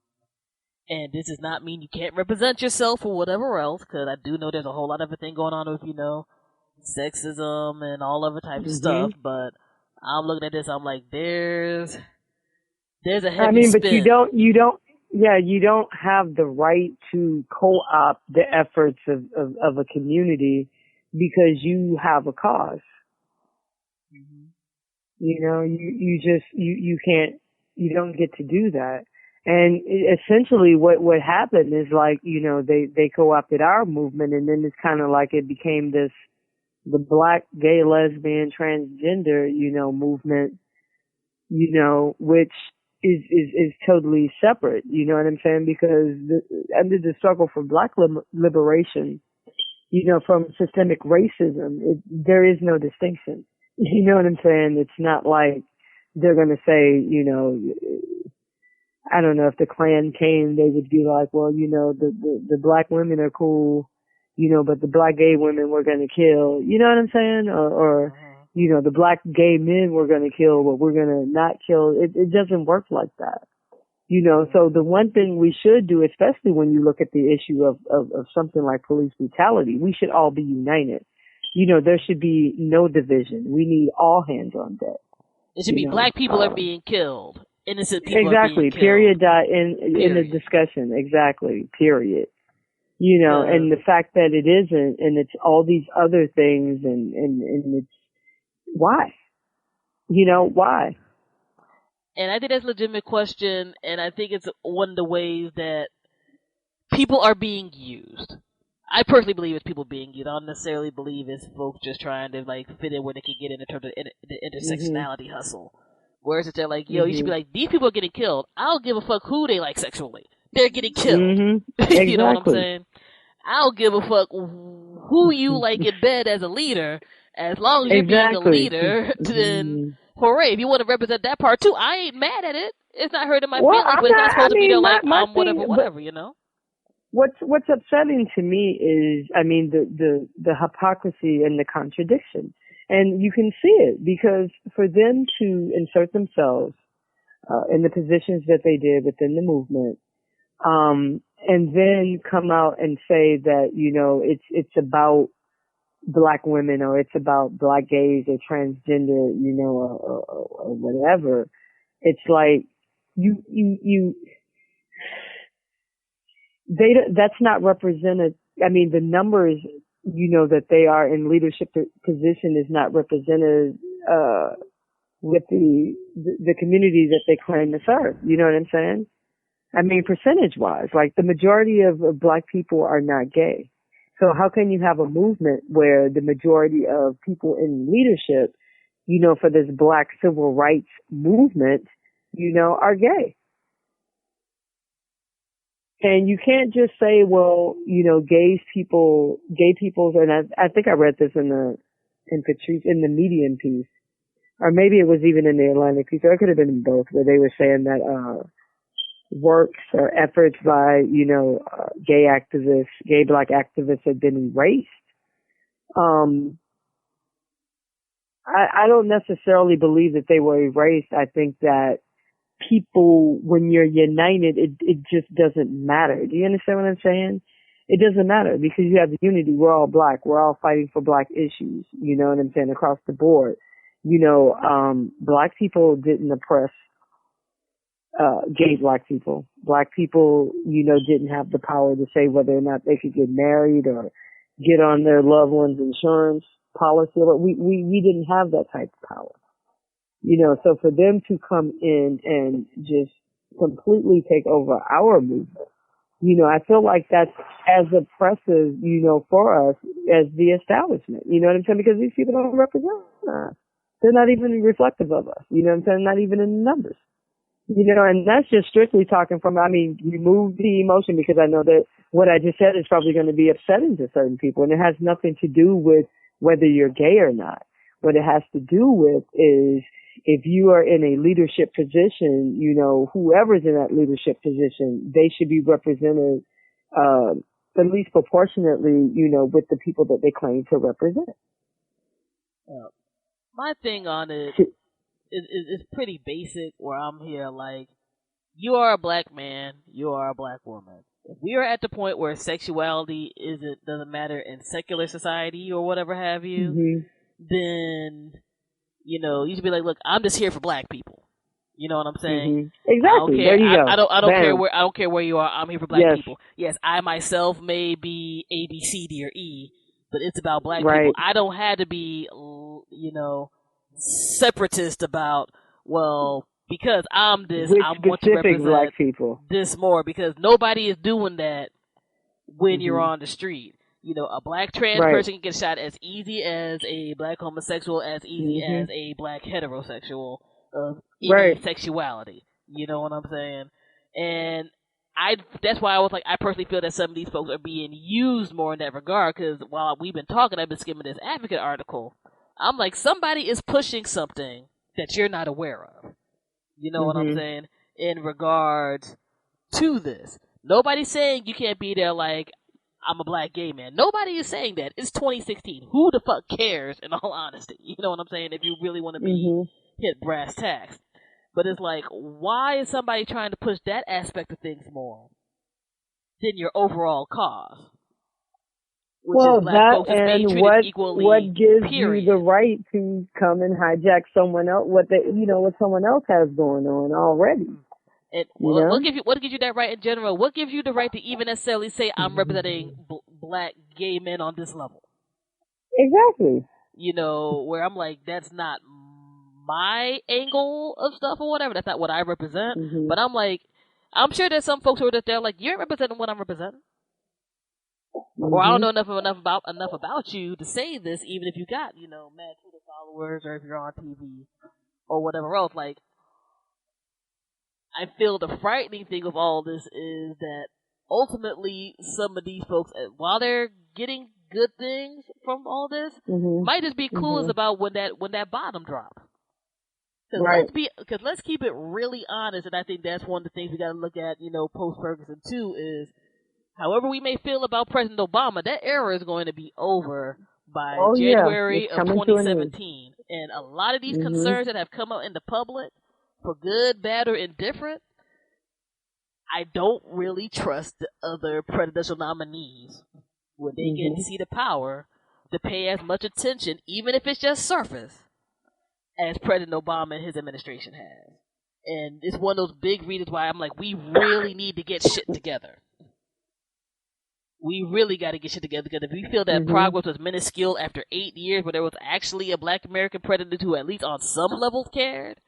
And this does not mean you can't represent yourself or whatever else, because I do know there's a whole lot of a thing going on with, you know, sexism and all other types of stuff, but I'm looking at this, I'm like, there's a heavy spin. But you don't have the right to co-opt the efforts of a community because you have a cause. You know, you can't, you don't get to do that. And essentially what happened is, like, you know, they co-opted our movement, and then it's kind of like it became the black, gay, lesbian, transgender, you know, movement, you know, which is totally separate, you know what I'm saying? Because under the struggle for black liberation, you know, from systemic racism, there is no distinction. You know what I'm saying? It's not like they're going to say, you know, I don't know, if the Klan came, they would be like, well, you know, the black women are cool, you know, but the black gay women we're going to kill. You know what I'm saying? Or you know, the black gay men we're going to kill, but we're going to not kill. It doesn't work like that. You know, so the one thing we should do, especially when you look at the issue of something like police brutality, we should all be united. You know, there should be no division. We need all hands on deck. It should be black people are being killed. Innocent people exactly, are being period, killed. in the discussion. Exactly, period. You know, and the fact that it isn't, and it's all these other things, and it's, why? You know, why? And I think that's a legitimate question, and I think it's one of the ways that people are being used. I personally believe it's people being used. I don't necessarily believe it's folks just trying to, like, fit in where they can get in terms of the intersectionality hustle. Whereas if they're like, yo, you should be like, these people are getting killed. I don't give a fuck who they like sexually. They're getting killed. Exactly. You know what I'm saying? I don't give a fuck who you like in bed as a leader. As long as you're being a leader, then Hooray! If you want to represent that part too, I ain't mad at it. It's not hurting my Well, feelings, I'm but it's not supposed to be there like my whatever, thing, whatever. You know. What's upsetting to me is, I mean, the hypocrisy and the contradiction, and you can see it because for them to insert themselves in the positions that they did within the movement, and then come out and say that, you know, it's about black women or it's about black gays or transgender, you know, or whatever. It's like that's not represented. I mean, the numbers, you know, that they are in leadership position is not represented, with the community that they claim to serve. You know what I'm saying? I mean, percentage wise, like the majority of black people are not gay. So how can you have a movement where the majority of people in leadership, you know, for this black civil rights movement, you know, are gay? And you can't just say, well, you know, gay people's, and I think I read this in the Medium piece, or maybe it was even in the Atlantic piece, or it could have been in both, where they were saying that, works or efforts by, you know, gay black activists have been erased. I don't necessarily believe that they were erased. I think that people, when you're united, it just doesn't matter. Do you understand what I'm saying? It doesn't matter because you have unity. We're all black. We're all fighting for black issues. You know what I'm saying? Across the board. You know, black people didn't oppress gay black people. Black people, you know, didn't have the power to say whether or not they could get married or get on their loved one's insurance policy. We didn't have that type of power. You know, so for them to come in and just completely take over our movement, you know, I feel like that's as oppressive, you know, for us as the establishment. You know what I'm saying? Because these people don't represent us. They're not even reflective of us. You know what I'm saying? Not even in the numbers. You know, and that's just strictly talking from, I mean, remove the emotion because I know that what I just said is probably going to be upsetting to certain people. And it has nothing to do with whether you're gay or not. What it has to do with is if you are in a leadership position, you know, whoever's in that leadership position, they should be represented, at least proportionately, you know, with the people that they claim to represent. My thing on it is pretty basic where I'm here, like, you are a black man, you are a black woman. If we are at the point where sexuality doesn't matter in secular society or whatever have you, then, you know, you should be like, look, I'm just here for black people. You know what I'm saying? Exactly. There you go. I don't care where you are. I'm here for black people. Yes, I myself may be A, B, C, D, or E, but it's about black people. I don't have to be, you know, separatist about, well, because I'm this, I want to represent black people. This more, because nobody is doing that when you're on the street. You know, a black trans person can get shot as easy as a black homosexual, as easy as a black heterosexual of any sexuality. You know what I'm saying? And that's why I was like, I personally feel that some of these folks are being used more in that regard, because while we've been talking, I've been skimming this Advocate article. I'm like, somebody is pushing something that you're not aware of. You know what I'm saying? In regards to this. Nobody's saying you can't be there like, I'm a black gay man. Nobody is saying that. It's 2016. Who the fuck cares, in all honesty? You know what I'm saying? If you really want to be hit brass tacks. But it's like, why is somebody trying to push that aspect of things more than your overall cause? Well, that and what gives you the right to come and hijack someone else, what someone else has going on already. And what gives you that right in general? What gives you the right to even necessarily say I'm representing black gay men on this level? Exactly. You know, where I'm like, that's not my angle of stuff or whatever. That's not what I represent. But I'm like, I'm sure there's some folks who are just there like, you're representing what I'm representing. Or I don't know enough about you to say this, even if you got, you know, mad Twitter followers or if you're on TV or whatever else. Like, I feel the frightening thing of all this is that ultimately some of these folks, while they're getting good things from all this, might just be clueless about when that bottom drops. Because let's keep it really honest, and I think that's one of the things we got to look at, post-Ferguson too, is however we may feel about President Obama, that era is going to be over by January of 2017. And a lot of these concerns that have come out in the public, for good, bad, or indifferent, I don't really trust the other presidential nominees when they get to see the power to pay as much attention, even if it's just surface, as President Obama and his administration has. And it's one of those big reasons why I'm like, we really need to get shit together. We really got to get shit together, because if we feel that progress was minuscule after 8 years where there was actually a black American president who at least on some level cared,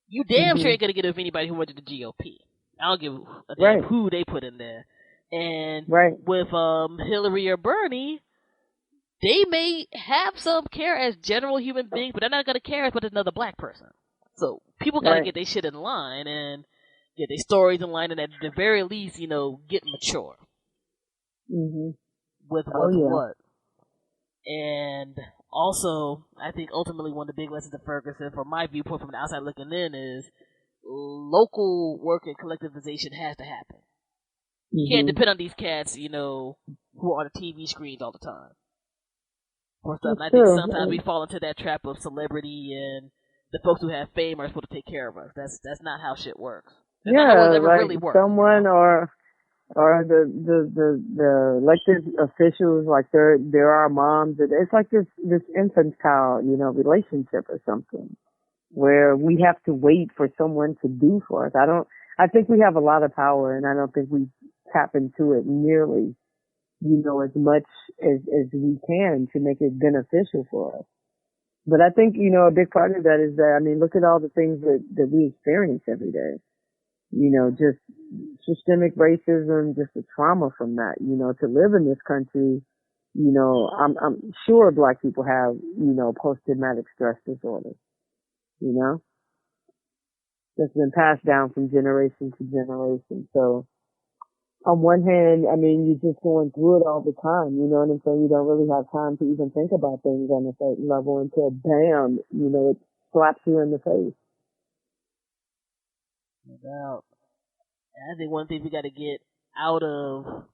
you damn sure ain't going to get it with anybody who went to the G.O.P. I don't give a damn who they put in there. And with Hillary or Bernie, they may have some care as general human beings, but they're not going to care as much as another black person. So people got to get their shit in line and get their stories in line, and at the very least, get mature. With what's what. And also, I think ultimately one of the big lessons of Ferguson, from my viewpoint from the outside looking in, is local work and collectivization has to happen. You can't depend on these cats, who are on the TV screens all the time. I think sometimes we fall into that trap of celebrity, and the folks who have fame are supposed to take care of us. That's not how shit works. That's not how it's ever really worked. Someone or the elected officials, like they're our moms. It's like this infantile, relationship or something, where we have to wait for someone to do for us. I think we have a lot of power, and I don't think we tap into it nearly, as much as we can to make it beneficial for us. But I think, a big part of that is that, look at all the things that we experience every day. Just systemic racism, just the trauma from that, to live in this country, I'm sure black people have, post-traumatic stress disorder, that's been passed down from generation to generation. So on one hand, you're just going through it all the time, you know what I'm saying? You don't really have time to even think about things on a certain level until bam, it slaps you in the face. No doubt. I think one thing we got to get out of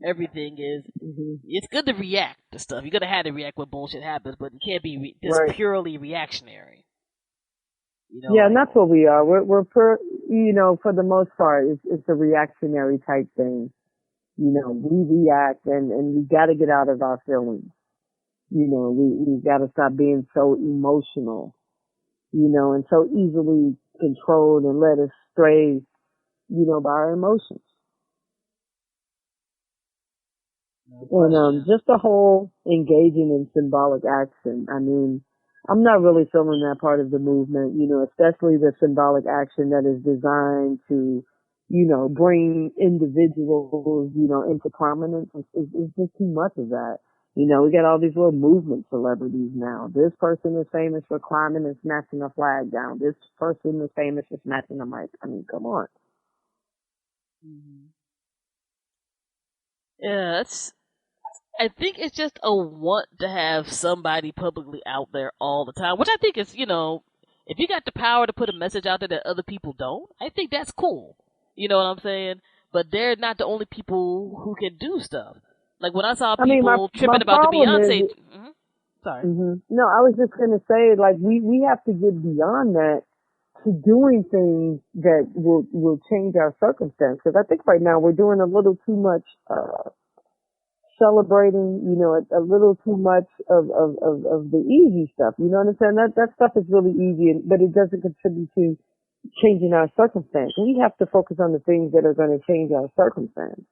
everything is it's good to react to stuff. You're going to have to react when bullshit happens, but you can't be just purely reactionary. And that's what we are. We're for the most part, it's a reactionary type thing. We react and we got to get out of our feelings. We got to stop being so emotional, and so easily controlled and led astray, by our emotions. And just the whole engaging in symbolic action. I'm not really feeling that part of the movement, especially the symbolic action that is designed to, bring individuals, into prominence. It's just too much of that. We got all these little movement celebrities now. This person is famous for climbing and snatching a flag down. This person is famous for snatching a mic. Come on. Yeah, I think it's just a want to have somebody publicly out there all the time, which I think is, if you got the power to put a message out there that other people don't, I think that's cool. You know what I'm saying? But they're not the only people who can do stuff. Like when I saw people tripping about the Beyonce. Sorry. No, I was just going to say, like, we have to get beyond that to doing things that will change our circumstance. Because I think right now we're doing a little too much celebrating, a little too much of the easy stuff. You know what I'm saying? That stuff is really easy, but it doesn't contribute to changing our circumstance. We have to focus on the things that are going to change our circumstance.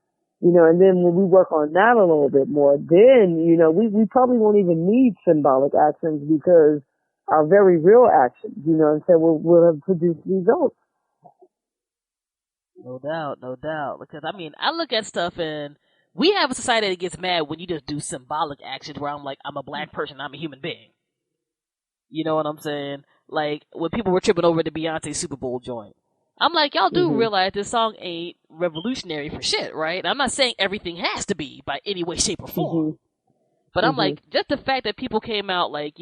And then when we work on that a little bit more, then, we probably won't even need symbolic actions, because our very real actions, will have produced results. No doubt. Because, I look at stuff, and we have a society that gets mad when you just do symbolic actions where I'm like, I'm a black person, I'm a human being. You know what I'm saying? Like, when people were tripping over the Beyonce Super Bowl joint. I'm like, y'all do realize this song ain't revolutionary for shit, right? I'm not saying everything has to be by any way, shape, or form. But I'm like, just the fact that people came out like,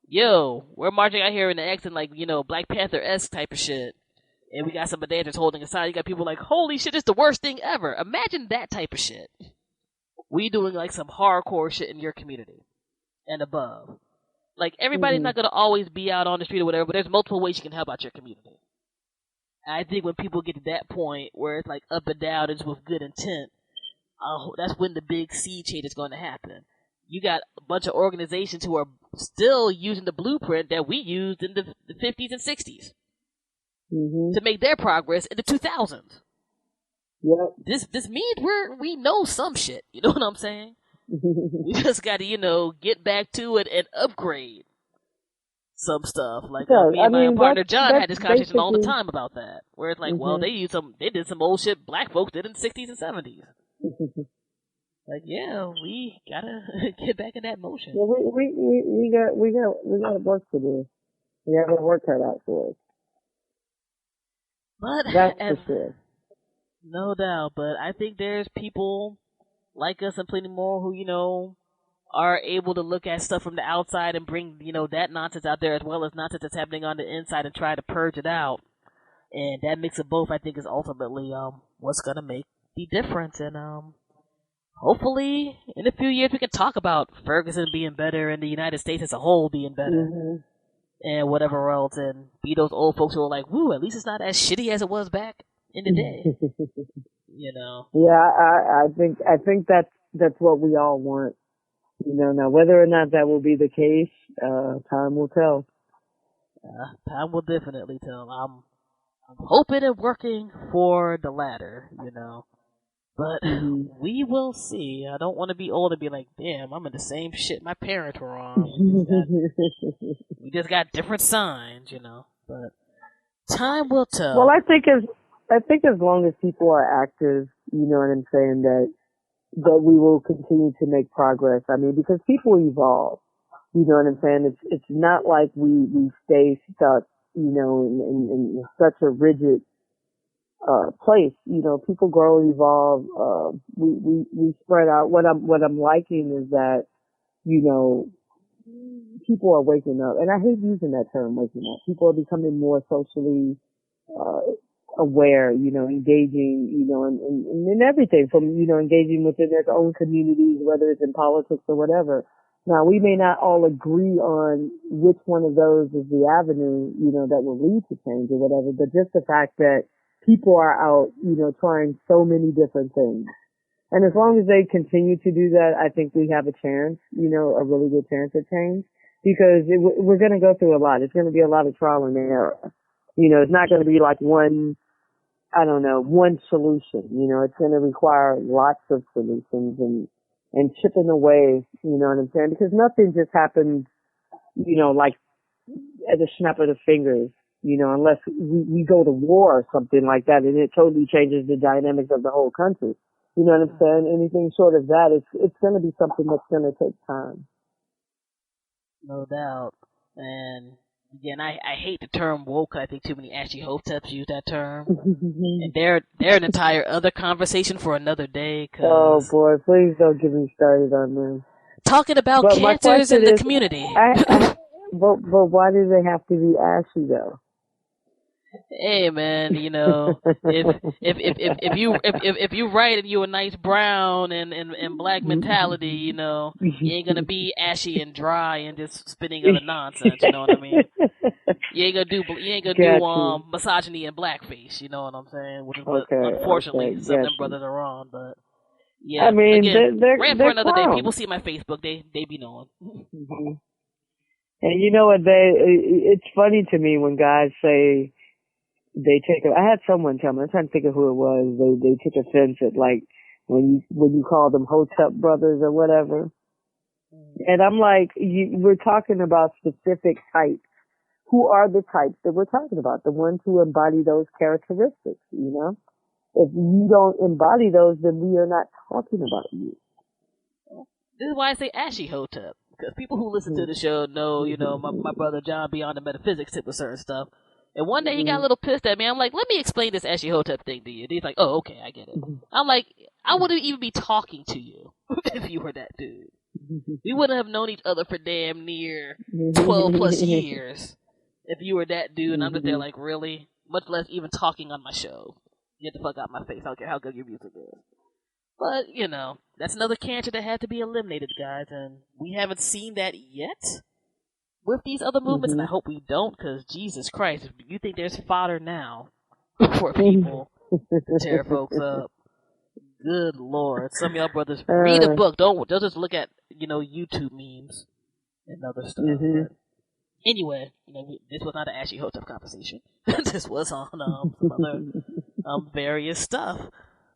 yo, we're marching out here in the accent like, Black Panther-esque type of shit. And we got some dancers holding a sign. You got people like, holy shit, it's the worst thing ever. Imagine that type of shit. We doing like some hardcore shit in your community and above. Like, everybody's not going to always be out on the street or whatever, but there's multiple ways you can help out your community. And I think when people get to that point where it's like up and down, it's with good intent, that's when the big sea change is going to happen. You got a bunch of organizations who are still using the blueprint that we used in the 50s and 60s to make their progress in the 2000s. Yep. This means we know some shit. You know what I'm saying? We just got to, get back to it and upgrade some stuff. Like me and my partner John had this conversation all the time about that. Where it's like, well, they did some old shit black folks did in the 60s and 70s. Like, yeah, we gotta get back in that motion. Well, we got work to do. We have our work cut out for us. But that's for sure. No doubt. But I think there's people like us and plenty more who, are able to look at stuff from the outside and bring, that nonsense out there as well as nonsense that's happening on the inside and try to purge it out. And that mix of both, I think, is ultimately what's going to make the difference. And hopefully, in a few years, we can talk about Ferguson being better and the United States as a whole being better. And whatever else. And be those old folks who are like, woo, at least it's not as shitty as it was back in the day. Yeah, I think that's what we all want. Now whether or not that will be the case, time will tell. Time will definitely tell. I'm hoping and working for the latter, But we will see. I don't want to be old and be like, damn, I'm in the same shit my parents were on. We just got different signs, But time will tell. Well, I think as long as people are active, you know what I'm saying, that we will continue to make progress. I mean, because people evolve. You know what I'm saying? It's not like we stay stuck, in such a rigid place. People grow, evolve. We spread out. What I'm liking is that, people are waking up, and I hate using that term, waking up. People are becoming more socially aware, engaging, in everything from, engaging within their own communities, whether it's in politics or whatever. Now, we may not all agree on which one of those is the avenue, that will lead to change or whatever, but just the fact that people are out, trying so many different things. And as long as they continue to do that, I think we have a chance, a really good chance at change, because we're going to go through a lot. It's going to be a lot of trial and error. It's not going to be like one solution. It's going to require lots of solutions and chipping away, you know what I'm saying? Because nothing just happens, like at a snap of the fingers, unless we go to war or something like that, and it totally changes the dynamics of the whole country. You know what I'm saying? Anything short of that, it's going to be something that's going to take time. No doubt. And again, I hate the term woke. I think too many Ashy Hoteps use that term. And they're an entire other conversation for another day. Oh boy, please don't get me started on them. Talking about cancers in the community. But why do they have to be ashy though? Hey man, if you write and you a nice brown and black mentality, you ain't gonna be ashy and dry and just spitting other nonsense. You know what I mean? You ain't gonna do misogyny and blackface. You know what I'm saying? Which is what unfortunately some of them brothers are on. But yeah, I mean, again, they're for another clowns. day. People see my Facebook, they be knowing. And you know what? It's funny to me when guys say. I had someone tell me, I'm trying to think of who it was, they took offense at like, when you call them Hotep brothers or whatever. And I'm like, we're talking about specific types. Who are the types that we're talking about? The ones who embody those characteristics, If you don't embody those, then we are not talking about you. This is why I say Ashy Hotep. Because people who listen to the show know, my brother John beyond the metaphysics tip with certain stuff. And one day he got a little pissed at me. I'm like, let me explain this Ashy Hotep thing to you. And he's like, oh, okay, I get it. I'm like, I wouldn't even be talking to you if you were that dude. We wouldn't have known each other for damn near 12 plus years if you were that dude and I'm just there like, really? Much less even talking on my show. Get the fuck out my face. I don't care how good your music is. But, you know, that's another cancer that had to be eliminated, guys, and we haven't seen that yet with these other movements, and I hope we don't, because Jesus Christ, if you think there's fodder now for people to tear folks up, good Lord. Some of y'all brothers, read a book. Don't just look at, you know, YouTube memes and other stuff. But anyway, you know, this was not an Ashley Hotep conversation. This was on some other various stuff.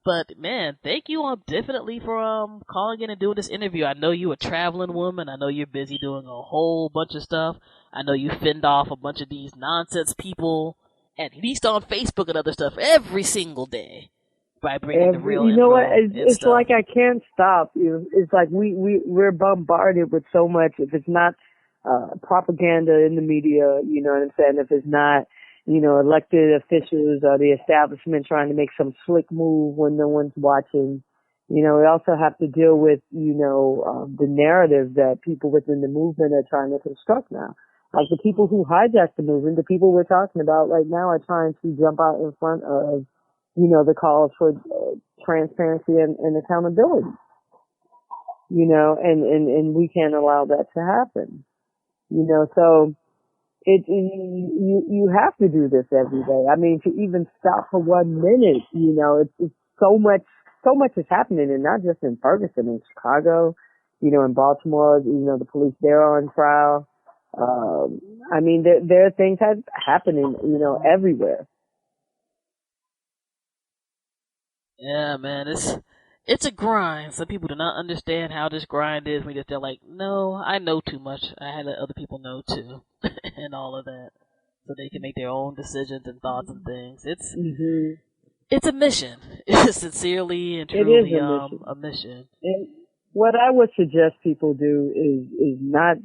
But man, thank you definitely for calling in and doing this interview. I know you're a traveling woman. I know you're busy doing a whole bunch of stuff. I know you fend off a bunch of these nonsense people, at least on Facebook and other stuff, every single day. By bringing the real, you know what? It's stuff. like I can't stop. It's like we're bombarded with so much. If it's not propaganda in the media, you know what I'm saying? If it's not, you know, elected officials or the establishment trying to make some slick move when no one's watching, you know, we also have to deal with, you know, the narrative that people within the movement are trying to construct now. Like the people who hijacked the movement, the people we're talking about right now are trying to jump out in front of, you know, the calls for transparency and accountability, you know, and we can't allow that to happen, you know, so you have to do this every day. I mean, to even stop for 1 minute, you know, it's so much is happening, and not just in Ferguson, in Chicago, you know, in Baltimore, you know, the police there are on trial. I mean, there are things happening, you know, everywhere. Yeah, man, it's a grind. Some people do not understand how this grind is. They're like, no, I know too much. I had to let other people know too, and all of that, so they can make their own decisions and thoughts and things. It's a mission. It's sincerely and truly a mission. And what I would suggest people do is not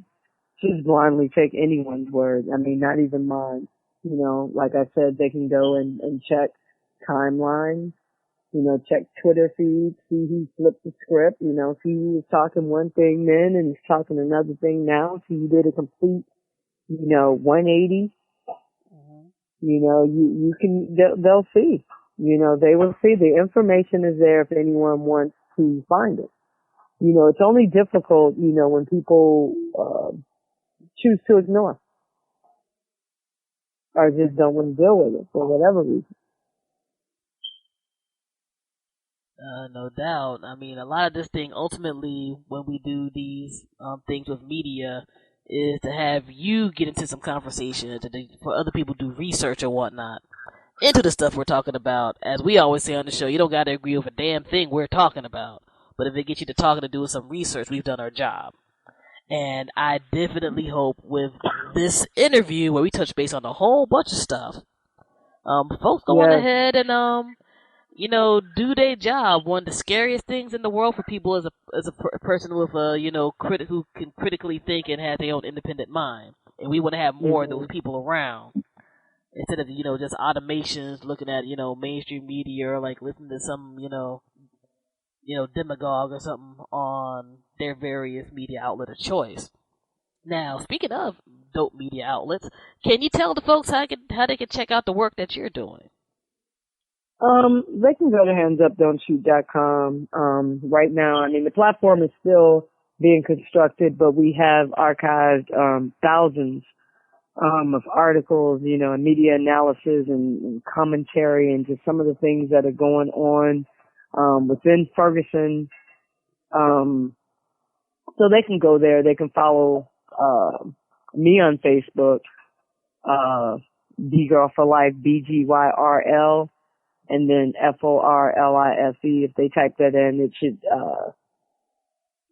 just blindly take anyone's word. I mean, not even mine. You know, like I said, they can go and check timelines. You know, check Twitter feeds, see who flipped the script, you know, see who was talking one thing then and he's talking another thing now, see who did a complete, you know, 180. You know, you can, they'll see. You know, they will see. The information is there if anyone wants to find it. You know, it's only difficult, you know, when people choose to ignore or just don't want to deal with it for whatever reason. No doubt. I mean, a lot of this thing, ultimately, when we do these things with media, is to have you get into some conversation, for other people to do research or whatnot into the stuff we're talking about. As we always say on the show, you don't got to agree with a damn thing we're talking about. But if it gets you to talking and doing some research, we've done our job. And I definitely hope with this interview, where we touch base on a whole bunch of stuff, folks go on ahead and you know, do their job. One of the scariest things in the world for people is a person with a, you know, who can critically think and have their own independent mind. And we want to have more of those people around instead of, you know, just automations looking at, you know, mainstream media or like listening to some, you know, demagogue or something on their various media outlet of choice. Now, speaking of dope media outlets, can you tell the folks how they can check out the work that you're doing? They can go to handsupdon'tshoot.com. Right now, I mean, the platform is still being constructed, but we have archived, thousands, of articles, you know, and media analysis and commentary and just some of the things that are going on, within Ferguson. So they can go there. They can follow, me on Facebook, B-Gyrl for Life, B-G-Y-R-L. And then FORLIFE. If they type that in, it should,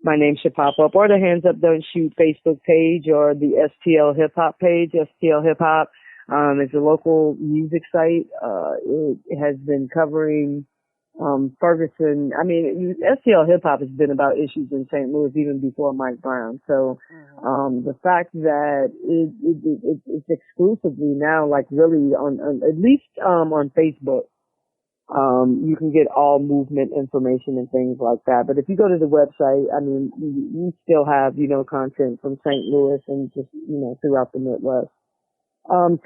my name should pop up, or the Hands Up Don't Shoot Facebook page, or the STL Hip Hop page. STL Hip Hop, is a local music site. It has been covering, Ferguson. I mean, STL Hip Hop has been about issues in St. Louis even before Mike Brown. So, the fact that it's exclusively now, like really on at least, on Facebook. You can get all movement information and things like that. But if you go to the website, I mean, we still have, content from St. Louis and just, throughout the Midwest.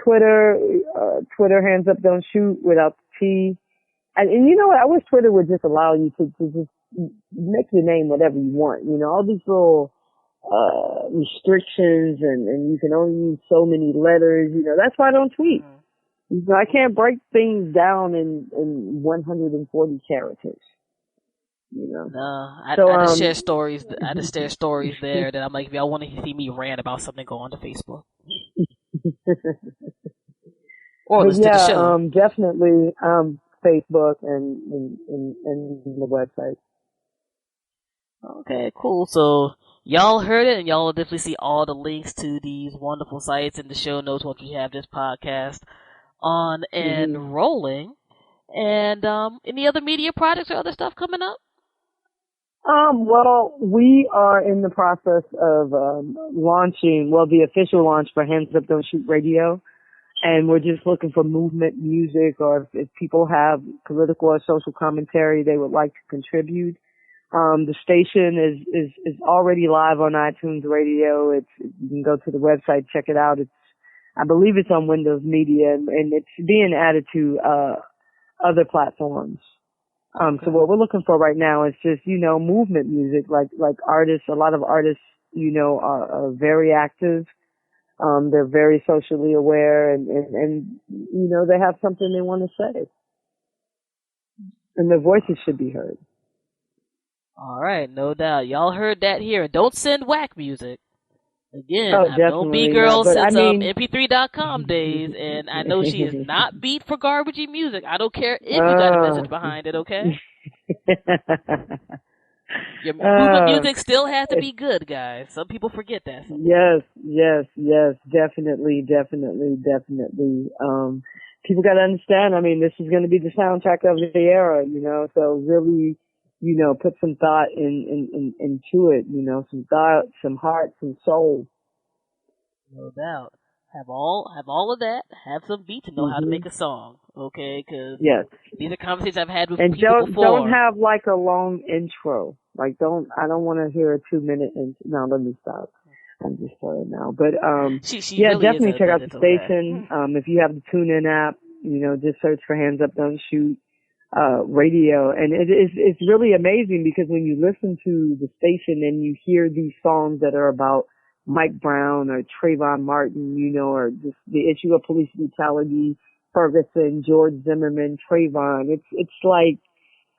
Twitter, hands up, don't shoot without the T. And you know what? I wish Twitter would just allow you to just make your name whatever you want. All these little, restrictions and you can only use so many letters. That's why I don't tweet. I can't break things down in 140 characters. No, I just share stories. I just share stories there that I'm like, if y'all want to see me rant about something, go on to Facebook. Or listen to the show. Definitely Facebook and the website. Okay, cool. So y'all heard it, and y'all will definitely see all the links to these wonderful sites in the show notes once we have this podcast on and rolling. And any other media projects or other stuff coming up? Well, we are in the process of launching, the official launch for Hands Up Don't Shoot Radio. And we're just looking for movement music, or if people have political or social commentary they would like to contribute. The station is already live on iTunes Radio. You can go to the website, check it out. I believe it's on Windows Media, and it's being added to other platforms. So what we're looking for right now is just, movement music, like artists. A lot of artists, are very active. They're very socially aware, and they have something they want to say, and their voices should be heard. All right, no doubt. Y'all heard that here. Don't send whack music. Again, I've known B-Gyrl since MP3.com days, and I know she is not beat for garbagey music. I don't care if you got a message behind it, okay? Your movement music still has to be good, guys. Some people forget that. Yes, definitely. People got to understand, this is going to be the soundtrack of the era, so really, put some thought into it, some thought, some heart, some soul. No doubt. Have all of that. Have some beats and know how to make a song, okay? Because these are conversations I've had with people before. Don't have like a long intro. I don't want to hear a 2-minute intro. No, let me stop. I'm just playing now. But she really definitely check out the station. If you have the TuneIn app, just search for Hands Up Don't Shoot radio, and it's really amazing because when you listen to the station and you hear these songs that are about Mike Brown or Trayvon Martin, or just the issue of police brutality, Ferguson, George Zimmerman, Trayvon, it's like,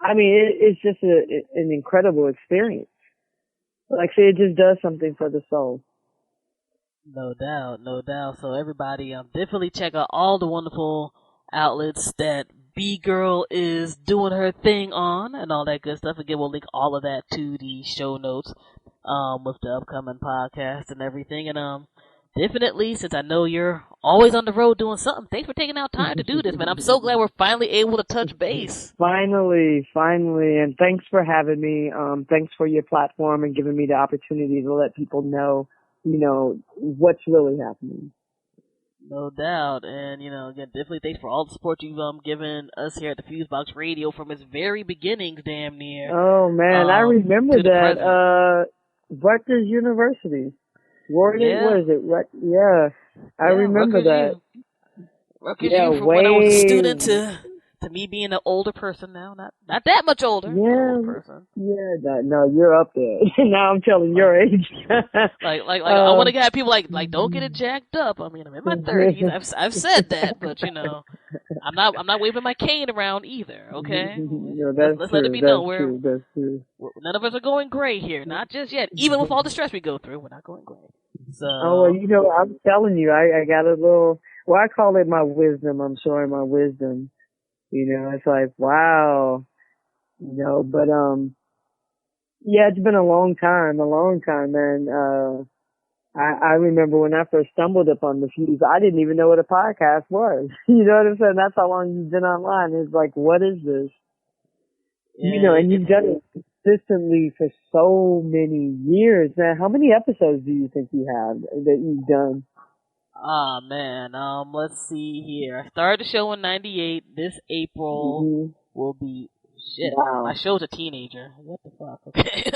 it's just an incredible experience. Like I say, it just does something for the soul. No doubt. So everybody, definitely check out all the wonderful outlets that B-Gyrl is doing her thing on and all that good stuff. Again, we'll link all of that to the show notes with the upcoming podcast and everything. And definitely, since I know you're always on the road doing something, thanks for taking out time to do this, man. I'm so glad we're finally able to touch base. Finally. And thanks for having me. Thanks for your platform and giving me the opportunity to let people know, what's really happening. No doubt. And, again, definitely thanks for all the support you've given us here at the FuseBox Radio from its very beginnings, damn near. Oh, man, I remember that. Rutgers University. What is it? I remember that. Rutgers U from when I was a student to me being an older person now. Not that much older. Yeah. Older person. Yeah, no, you're up there. Now I'm telling your age. I want to have people like don't get it jacked up. I'm in my 30s. I've said that, but I'm not waving my cane around either. Okay. Let's let it be known that's true. None of us are going gray here. Not just yet. Even with all the stress we go through, we're not going gray. So. Oh well, I'm telling you, I got a little. Well, I call it my wisdom. I'm showing my wisdom. It's like, wow, but, it's been a long time, man. I remember when I first stumbled upon the Fuse, I didn't even know what a podcast was. You know what I'm saying? That's how long you've been online. It's like, what is this? Yeah, and you've done it consistently for so many years. Now, how many episodes do you think you have that you've done? Man, let's see here. I started the show in '98. This April will be shit. Wow. My show's a teenager. What the fuck? Okay.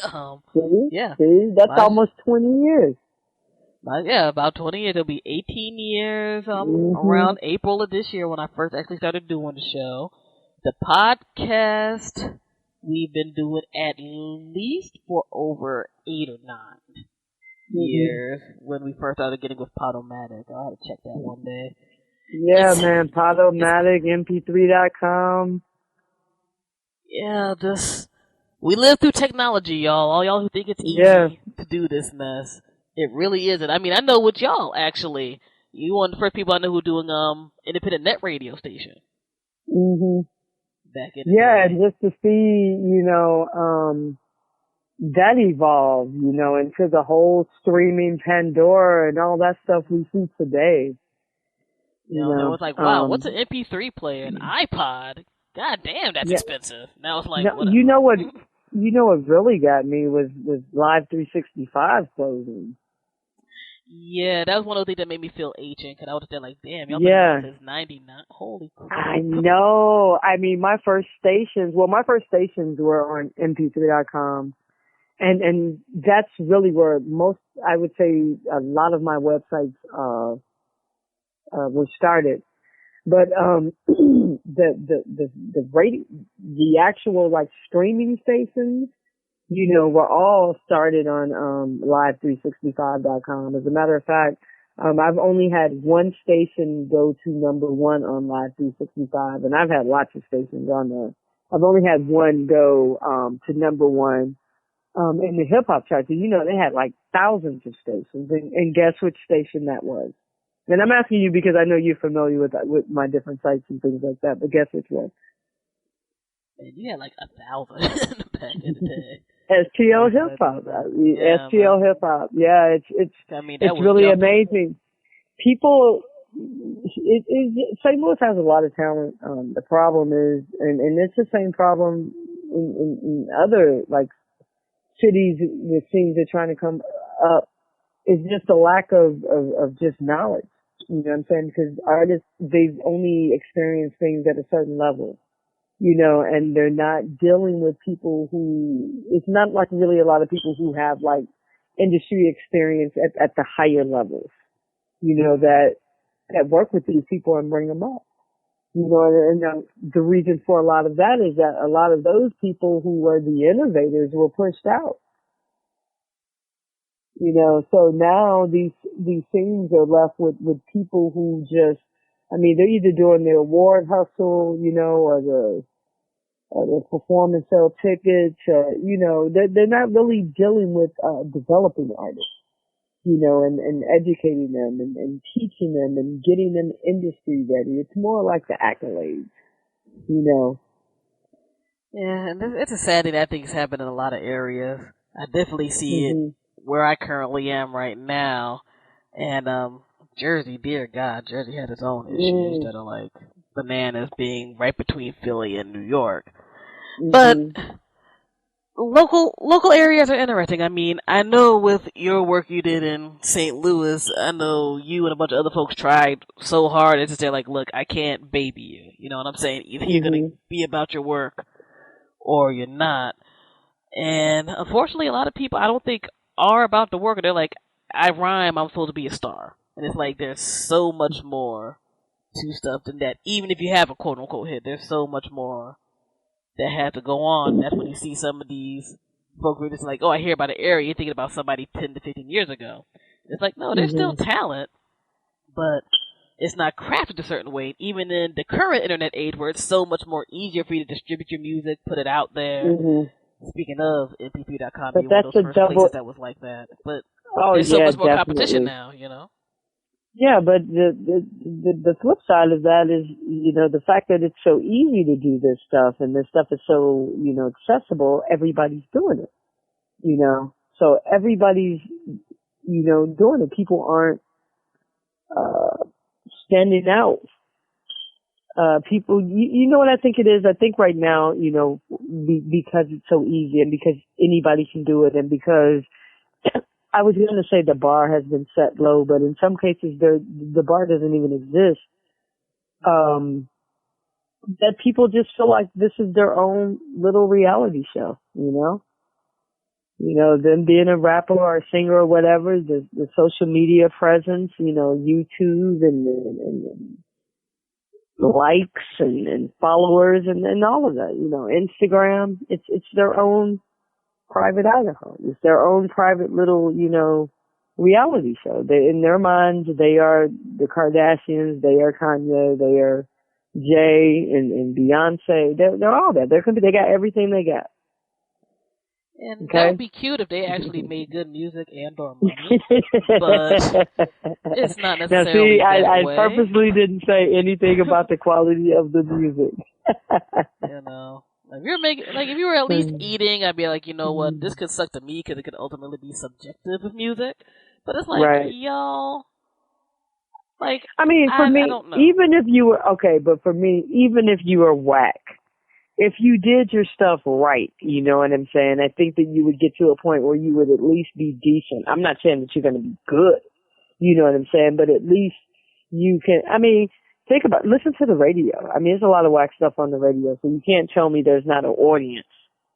Yeah. See, that's almost 20 years. About 20 years. It'll be 18 years around April of this year when I first actually started doing the show. The podcast we've been doing at least for over 8 or 9 years when we first started getting with Podomatic. I'll have to check that one day. Yeah, man. Podomatic, mp3.com. Yeah, we live through technology, y'all. All y'all who think it's easy to do this mess. It really isn't. I mean, I know with y'all, actually. You one of the first people I know who doing independent net radio station. Back in the day. And just to see, that evolved, into the whole streaming Pandora and all that stuff we see today. It was like, wow, what's an MP3 player? An iPod? God damn, that's expensive. Now it's like, what really got me was Live 365 closing. Yeah, that was one of the things that made me feel ancient, because I was there like, damn, y'all been doing this since 99. Holy crap. I know. I mean, my first stations were on mp3.com. And that's really where I would say a lot of my websites, were started. But, the actual like streaming stations, were all started on, live365.com. As a matter of fact, I've only had one station go to number 1 on Live365, and I've had lots of stations on there. I've only had one go, to number 1. In the hip hop charts, they had like thousands of stations, and guess which station that was? And I'm asking you because I know you're familiar with my different sites and things like that, but guess which one? Man, you had like 1,000 back in the day. STL Hip Hop. STL Hip Hop. Yeah, it's really amazing. People, St. Louis has a lot of talent. The problem is, and it's the same problem in other like cities with things that are trying to come up, is just a lack of just knowledge. You know what I'm saying? Because artists, they've only experienced things at a certain level, and they're not dealing with people who, it's not like really a lot of people who have like industry experience at the higher levels, that work with these people and bring them up. And the reason for a lot of that is that a lot of those people who were the innovators were pushed out. So now these things are left with people who just, they're either doing the award hustle, or the performance sell tickets, or, they're not really dealing with, developing artists, and educating them and teaching them and getting them industry ready. It's more like the accolades, Yeah, and it's a sad thing that I think is happening in a lot of areas. I definitely see it where I currently am right now. And Jersey, dear God, Jersey had its own issues that are like bananas, being right between Philly and New York. But local areas are interesting. I know with your work you did in St. Louis, I know you and a bunch of other folks tried so hard. It's just they're like, look, I can't baby you. You know what I'm saying? Either you're going to be about your work or you're not. And unfortunately, a lot of people I don't think are about the work. They're like, I rhyme, I'm supposed to be a star. And it's like there's so much more to stuff than that. Even if you have a quote-unquote hit, there's so much more that has to go on. That's when you see some of these folks who are just like, oh, I hear about an area, you're thinking about somebody 10 to 15 years ago. It's like, no, there's still talent, but it's not crafted a certain way. Even in the current internet age where it's so much more easier for you to distribute your music, put it out there. Speaking of mp3.com, being one of those first places that was like that. But there's so much more competition now, Yeah, but the flip side of that is, the fact that it's so easy to do this stuff and this stuff is so, accessible, everybody's doing it, So everybody's, doing it. People aren't, standing out. People, you know what I think it is? I think right now, because it's so easy and because anybody can do it and because I was going to say the bar has been set low, but in some cases the bar doesn't even exist. that people just feel like this is their own little reality show, you know? You know, them being a rapper or a singer or whatever, the social media presence, you know, YouTube and likes and followers and all of that, you know, Instagram, it's their own private Idaho. It's their own private little, you know, reality show. In their minds, they are the Kardashians, they are Kanye, they are Jay and Beyonce. They're all that. They got everything they got. And that would be cute if they actually made good music and or money. But it's not necessarily I purposely didn't say anything about the quality of the music. You know, if you were at least eating, I'd be like, you know what, this could suck to me because it could ultimately be subjective with music. But it's like, y'all, like, I mean, for me, I don't know. even if you were even if you were whack, if you did your stuff right, you know what I'm saying, I think that you would get to a point where you would at least be decent. I'm not saying that you're going to be good, you know what I'm saying, but at least you can, I mean, listen to the radio. I mean, there's a lot of whack stuff on the radio, so you can't tell me there's not an audience.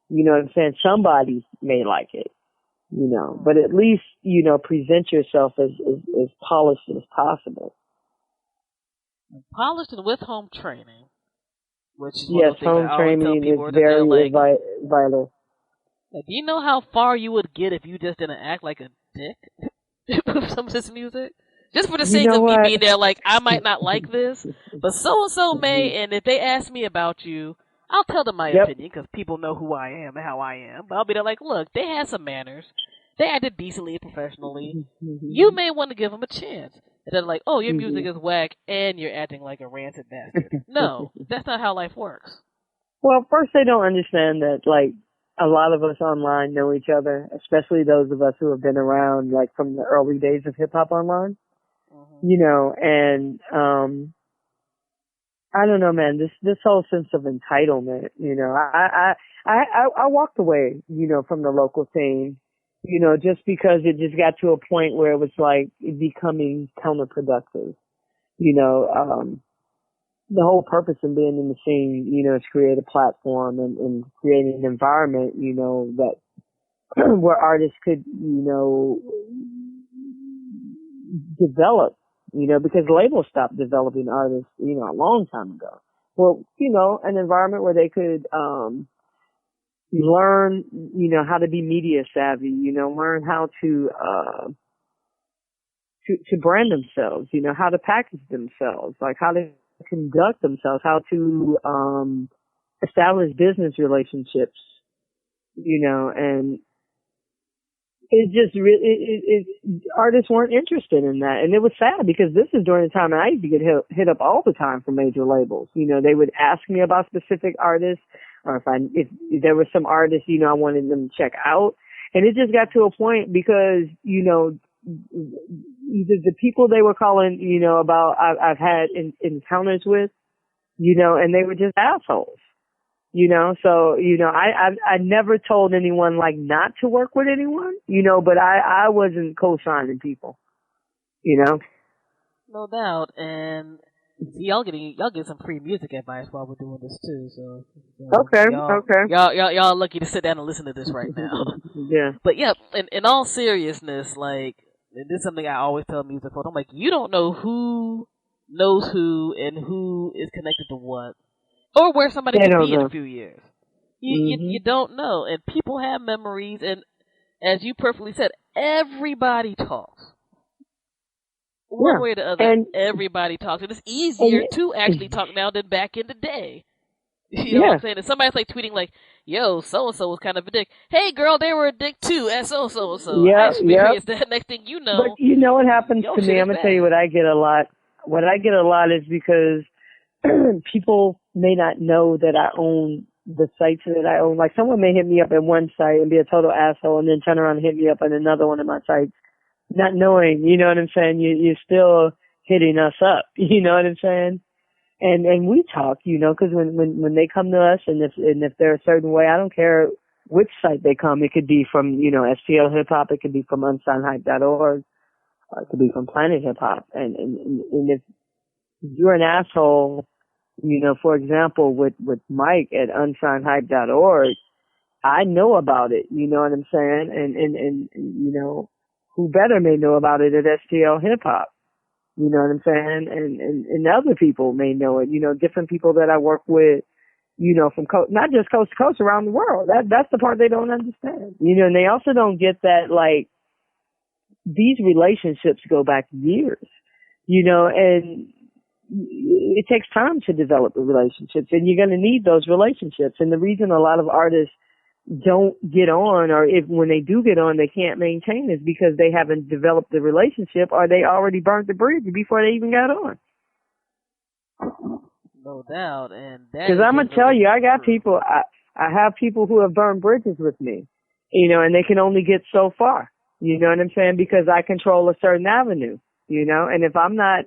You know what I'm saying? Somebody may like it, you know, but at least, you know, present yourself as polished as possible. Polished and with home training. Which is yes, home training is very vital. Like, do you know how far you would get if you just didn't act like a dick with some of this music? Just for the sake of me being there, like, I might not like this, but so-and-so may, and if they ask me about you, I'll tell them my opinion, because people know who I am and how I am. But I'll be there like, look, they had some manners. They acted decently and professionally. You may want to give them a chance. And they're like, oh, your music is whack, and you're acting like a rancid bastard. No, that's not how life works. Well, first, they don't understand that, like, a lot of us online know each other, especially those of us who have been around, like, from the early days of hip-hop online. You know, and I don't know, man, this whole sense of entitlement, you know, I walked away, you know, from the local scene. You know, just because it just got to a point where it was like becoming counterproductive. You know, the whole purpose of being in the scene, you know, is create a platform and create an environment, you know, that where artists could, you know, develop, you know, because labels stopped developing artists, you know, a long time ago. Well, you know, an environment where they could, learn, you know, how to be media savvy, you know, learn how to brand themselves, you know, how to package themselves, like how to conduct themselves, how to establish business relationships, you know, and it just really, artists weren't interested in that. And it was sad because this is during the time I used to get hit up all the time from major labels. You know, they would ask me about specific artists, or if there were some artists, you know, I wanted them to check out. And it just got to a point because, you know, the people they were calling, you know, about I've had encounters with, you know, and they were just assholes. You know, so, you know, I never told anyone, like, not to work with anyone, you know, but I wasn't co-signing people, you know. No doubt. And y'all get some free music advice while we're doing this, too. So okay. Y'all lucky to sit down and listen to this right now. Yeah. But, yeah, in all seriousness, like, and this is something I always tell music folks, I'm like, you don't know who knows who and who is connected to what. Or where somebody could be in a few years. You don't know. And people have memories, and as you perfectly said, everybody talks. One way or the other, everybody talks. And it's easier to actually talk now than back in the day. You know what I'm saying? And somebody's like tweeting like, yo, so-and-so was kind of a dick. Hey, girl, they were a dick too, at so-and-so. I experienced that. Next thing you know. But you know what happens to me? I'm going to tell you what I get a lot. What I get a lot is because people may not know that I own the sites that I own. Like, someone may hit me up at one site and be a total asshole and then turn around and hit me up at another one of my sites, not knowing, you know what I'm saying? You're still hitting us up, you know what I'm saying? And we talk, you know, because when they come to us and if they're a certain way, I don't care which site they come. It could be from, you know, STL Hip Hop. It could be from unsignedhype.org. It could be from Planet Hip Hop. And if you're an asshole, You know, for example, with Mike at unsignedhype.org, I know about it. You know what I'm saying? And you know, who better may know about it at STL Hip Hop? You know what I'm saying? And other people may know it. You know, different people that I work with, you know, from not just coast to coast around the world. That's the part they don't understand. You know, and they also don't get that, like, these relationships go back years, you know, and it takes time to develop the relationships, and you're going to need those relationships. And the reason a lot of artists don't get on, or if when they do get on, they can't maintain, is because they haven't developed the relationship, or they already burnt the bridge before they even got on. No doubt. And because I'm gonna tell you, I got people. I have people who have burned bridges with me, you know, and they can only get so far. You know what I'm saying? Because I control a certain avenue, you know, and if I'm not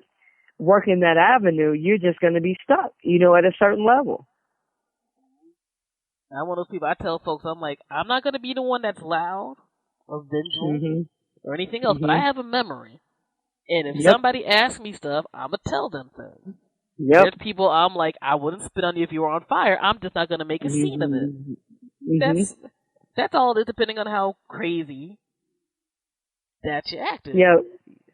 working that avenue, you're just going to be stuck, you know, at a certain level. I'm one of those people, I tell folks, I'm like, I'm not going to be the one that's loud or vengeful or anything else, but I have a memory. And if somebody asks me stuff, I'm going to tell them things. There's people I'm like, I wouldn't spit on you if you were on fire. I'm just not going to make a scene of it. That's all it is, depending on how crazy that you acted. Yeah.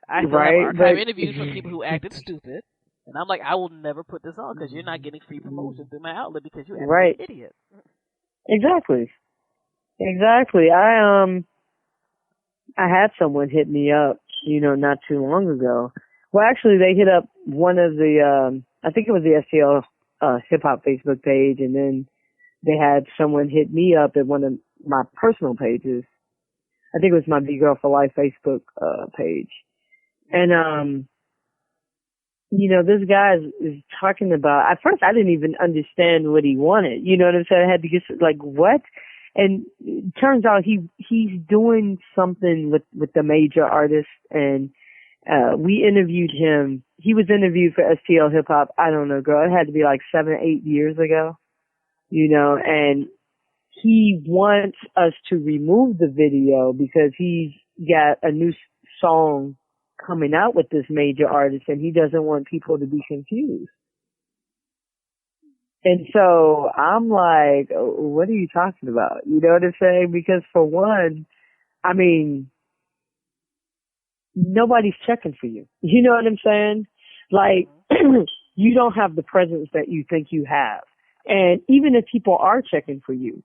I still have archive interviews from people who acted stupid. And I'm like, I will never put this on because you're not getting free promotion through my outlet because you acted like an idiot. Exactly. I had someone hit me up, you know, not too long ago. Well, actually, they hit up one of the, I think it was the STL Hip Hop Facebook page, and then they had someone hit me up at one of my personal pages. I think it was my B-Gyrl for Life Facebook page. And, you know, this guy is talking about, at first I didn't even understand what he wanted. You know what I'm saying? I had to get, like, what? And it turns out he's doing something with the major artist, and we interviewed him. He was interviewed for STL Hip Hop, I don't know, girl, it had to be like 7 or 8 years ago, you know, and he wants us to remove the video because he's got a new song coming out with this major artist, and he doesn't want people to be confused. And so I'm like, what are you talking about? You know what I'm saying? Because for one, I mean, nobody's checking for you. You know what I'm saying? Like, you don't have the presence that you think you have. And even if people are checking for you,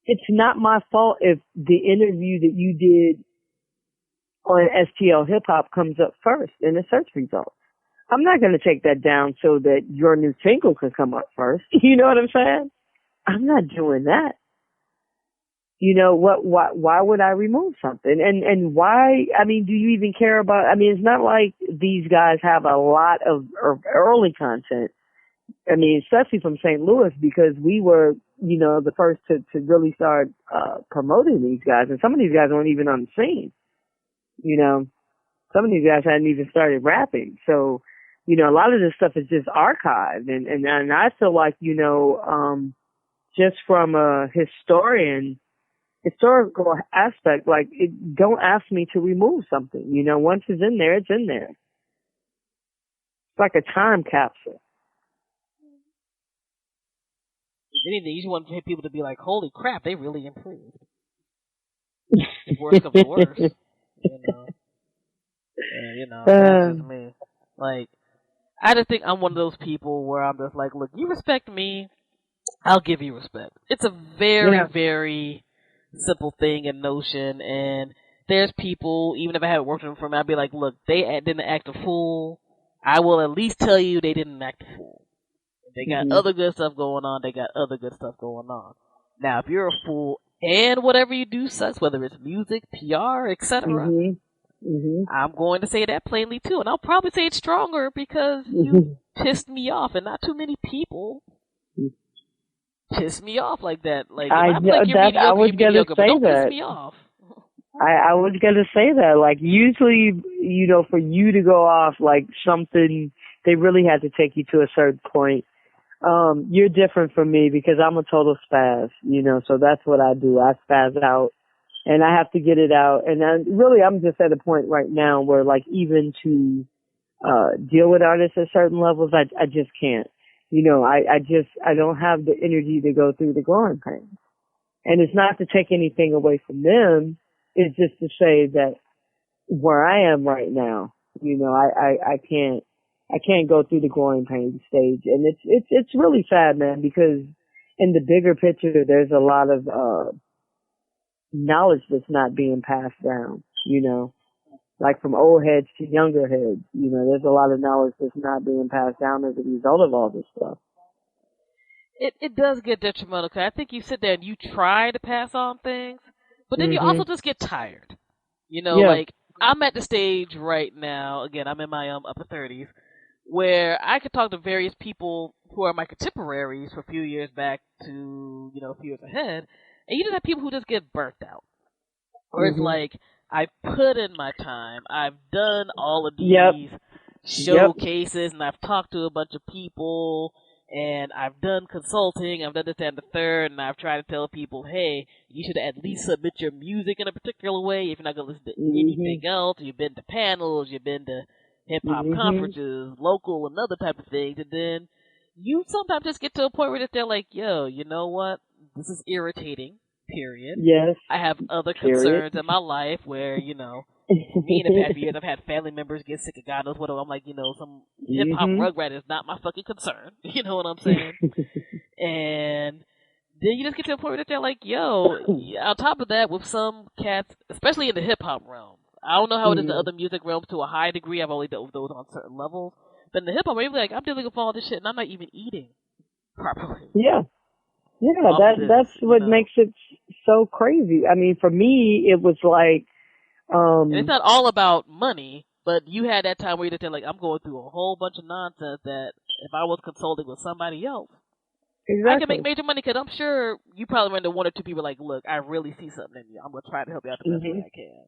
it's not my fault if the interview that you did on STL Hip Hop comes up first in the search results. I'm not going to take that down so that your new single can come up first. You know what I'm saying? I'm not doing that. You know, why would I remove something? And why, I mean, do you even care about, I mean, it's not like these guys have a lot of early content. I mean, especially from St. Louis, because we were, you know, the first to really start promoting these guys. And some of these guys weren't even on the scene. You know, some of these guys hadn't even started rapping. So, you know, a lot of this stuff is just archived. And I feel like, you know, just from a historical aspect, like, don't ask me to remove something. You know, once it's in there, it's in there. It's like a time capsule. If anything, you just want people to be like, holy crap, they really improved. If worse comes to worse. You know, that's just me. Like, I just think I'm one of those people where I'm just like, look, you respect me, I'll give you respect. It's a very, very simple thing and notion, and there's people, even if I haven't worked with them for me, I'd be like, look, they didn't act a fool. I will at least tell you they didn't act a fool. If they got other good stuff going on, they got other good stuff going on. Now, if you're a fool and whatever you do sucks, whether it's music, PR, etc., I'm going to say that plainly too, and I'll probably say it stronger because you pissed me off, and not too many people piss me off like that. Like, I was gonna say that. Piss me off. I was gonna say that. Like, usually, you know, for you to go off like something, they really had to take you to a certain point. You're different from me because I'm a total spaz, you know, so that's what I do. I spaz out and I have to get it out. And I'm just at a point right now where, like, even to deal with artists at certain levels, I just can't. I don't have the energy to go through the growing pains. And it's not to take anything away from them. It's just to say that where I am right now, I can't go through the growing pains stage. And it's really sad, man, because in the bigger picture, there's a lot of, knowledge that's not being passed down, like from old heads to younger heads. There's a lot of knowledge that's not being passed down as a result of all this stuff. It does get detrimental, because I think you sit there and you try to pass on things, but then you also just get tired. Like, I'm at the stage right now, again, I'm in my upper 30s, where I could talk to various people who are my contemporaries for a few years back to, a few years ahead, and you just have people who just get burnt out. Or it's like, I put in my time, I've done all of these showcases, and I've talked to a bunch of people, and I've done consulting, I've done this, that, and the third, and I've tried to tell people, hey, you should at least submit your music in a particular way if you're not going to listen to anything else. You've been to panels, you've been to hip-hop conferences, local and other type of things, and then you sometimes just get to a point where they're like, yo, you know what? This is irritating, period. Yes. I have other concerns in my life where, me in the past few years, I've had family members get sick of God knows what. I'm like, some hip-hop rugrat is not my fucking concern. You know what I'm saying? And then you just get to a point where they're like, yo, on top of that, with some cats, especially in the hip-hop realm, I don't know how it is in the other music realms to a high degree. I've only dealt with those on certain levels. But in the hip-hop, I'm dealing with all this shit, and I'm not even eating properly. Yeah, that's what makes it so crazy. I mean, for me, it was like, and it's not all about money, but you had that time where you're like, I'm going through a whole bunch of nonsense that if I was consulting with somebody else, I can make major money, because I'm sure you probably run into one or two people like, look, I really see something in you. I'm going to try to help you out the best way I can.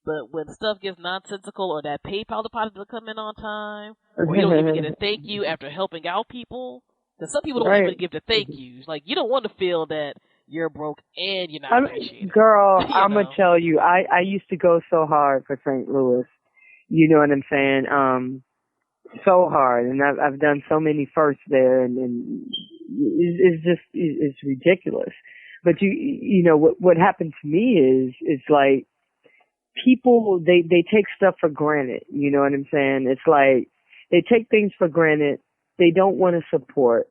But when stuff gets nonsensical, or that PayPal deposit doesn't come in on time, or you don't even get a thank you after helping out people, because some people don't even give the thank yous. Like, you don't want to feel that you're broke and you're not appreciated. Girl, I'm going to tell you, I used to go so hard for St. Louis. You know what I'm saying? So hard. And I've done so many firsts there, and it's ridiculous. But what happened to me is, it's like, people, they take stuff for granted. You know what I'm saying? It's like, they take things for granted. They don't want to support.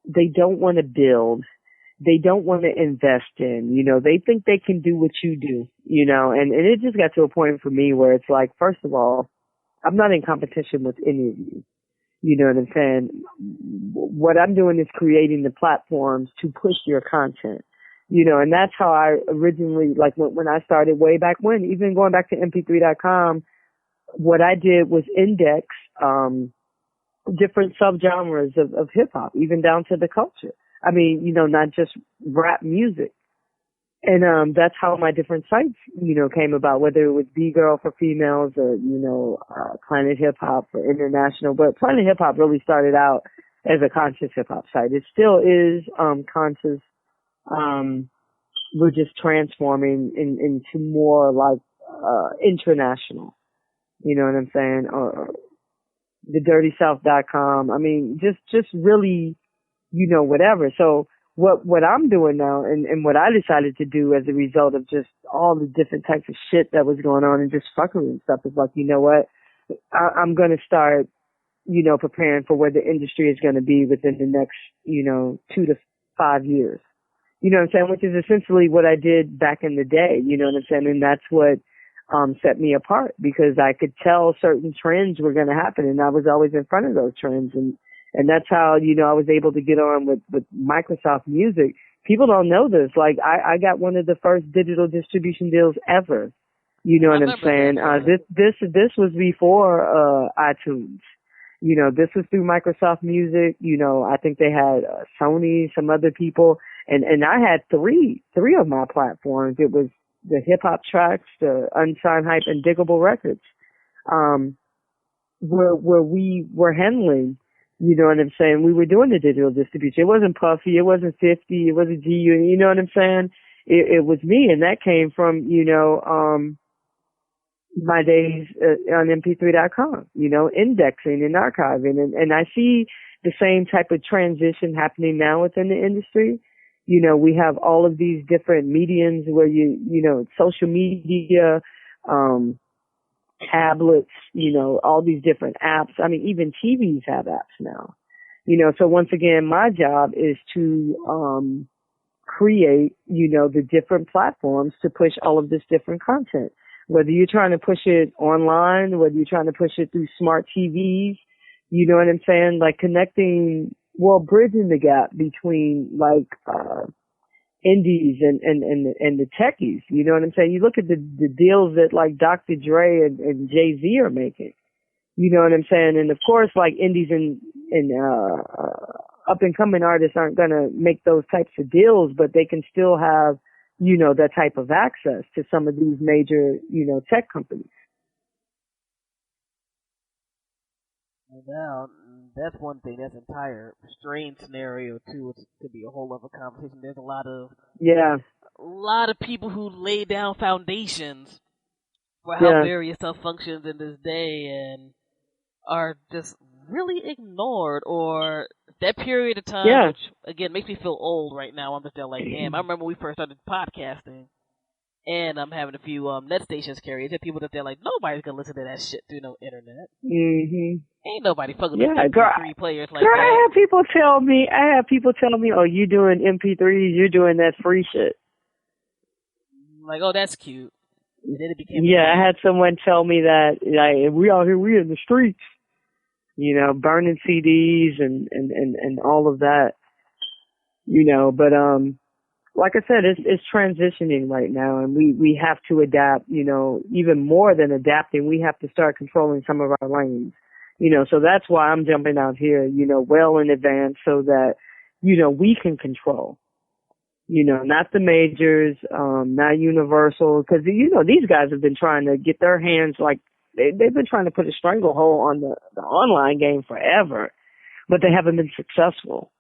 They don't want to build. They don't want to invest in. They think they can do what you do, and it just got to a point for me where it's like, first of all, I'm not in competition with any of you. You know what I'm saying? What I'm doing is creating the platforms to push your content. And that's how I originally, like when I started way back when, even going back to mp3.com, what I did was index, different subgenres of hip hop, even down to the culture. I mean, not just rap music. And, that's how my different sites, came about, whether it was B-Gyrl for females or, Planet Hip Hop for international. But Planet Hip Hop really started out as a conscious hip hop site. It still is, conscious. We're just transforming into more like, international. You know what I'm saying? Or thedirtysouth.com. I mean, just really, whatever. So what I'm doing now and what I decided to do as a result of just all the different types of shit that was going on and just fucking and stuff is like, you know what? I'm going to start, preparing for where the industry is going to be within the next, 2 to 5 years. You know what I'm saying? Which is essentially what I did back in the day. You know what I'm saying? And that's what set me apart, because I could tell certain trends were going to happen, and I was always in front of those trends. And that's how, I was able to get on with Microsoft Music. People don't know this. Like, I got one of the first digital distribution deals ever. You know what I'm saying? This was before iTunes. This was through Microsoft Music. I think they had Sony, some other people. And I had three of my platforms. It was the Hip Hop Tracks, the Unsigned Hype, and Diggable Records, where we were handling, you know what I'm saying? We were doing the digital distribution. It wasn't Puffy. It wasn't 50. It wasn't GU. You know what I'm saying? It was me, and that came from, my days on mp3.com, indexing and archiving. And I see the same type of transition happening now within the industry. You know, we have all of these different mediums where you know, social media, tablets, you know, all these different apps. I mean, even TVs have apps now. You know, so once again, my job is to create, you know, the different platforms to push all of this different content. Whether you're trying to push it online, whether you're trying to push it through smart TVs, you know what I'm saying? Like connecting, well, bridging the gap between like indies and the techies. You know what I'm saying? You look at the deals that like Dr. Dre and Jay-Z are making. You know what I'm saying? And of course, like indies and up and coming artists aren't going to make those types of deals, but they can still have, you know, that type of access to some of these major, you know, tech companies. Now, that's one thing. That's entire strain scenario too. It could be a whole other conversation. There's a lot of people who lay down foundations for how various stuff functions in this day and are just really ignored, or that period of time, which again makes me feel old right now. I'm just there like, damn. I remember when we first started podcasting, and I'm having a few net stations carry it. People that they're like, nobody's gonna listen to that shit through no internet. Mm-hmm. Ain't nobody fucking with MP3 players like that. I have people tell me, oh, you doing MP3s, you're doing that free shit. Like, oh, that's cute. And then it became I had someone tell me that, like, we out here, we in the streets. You know, burning CDs and all of that, you know, but, like I said, it's transitioning right now, and we have to adapt, you know, even more than adapting, we have to start controlling some of our lanes, you know, so that's why I'm jumping out here, you know, well in advance so that, you know, we can control, you know, not the majors, not Universal, because, you know, these guys have been trying to get their hands like, they've been trying to put a stranglehold on the online game forever, but they haven't been successful.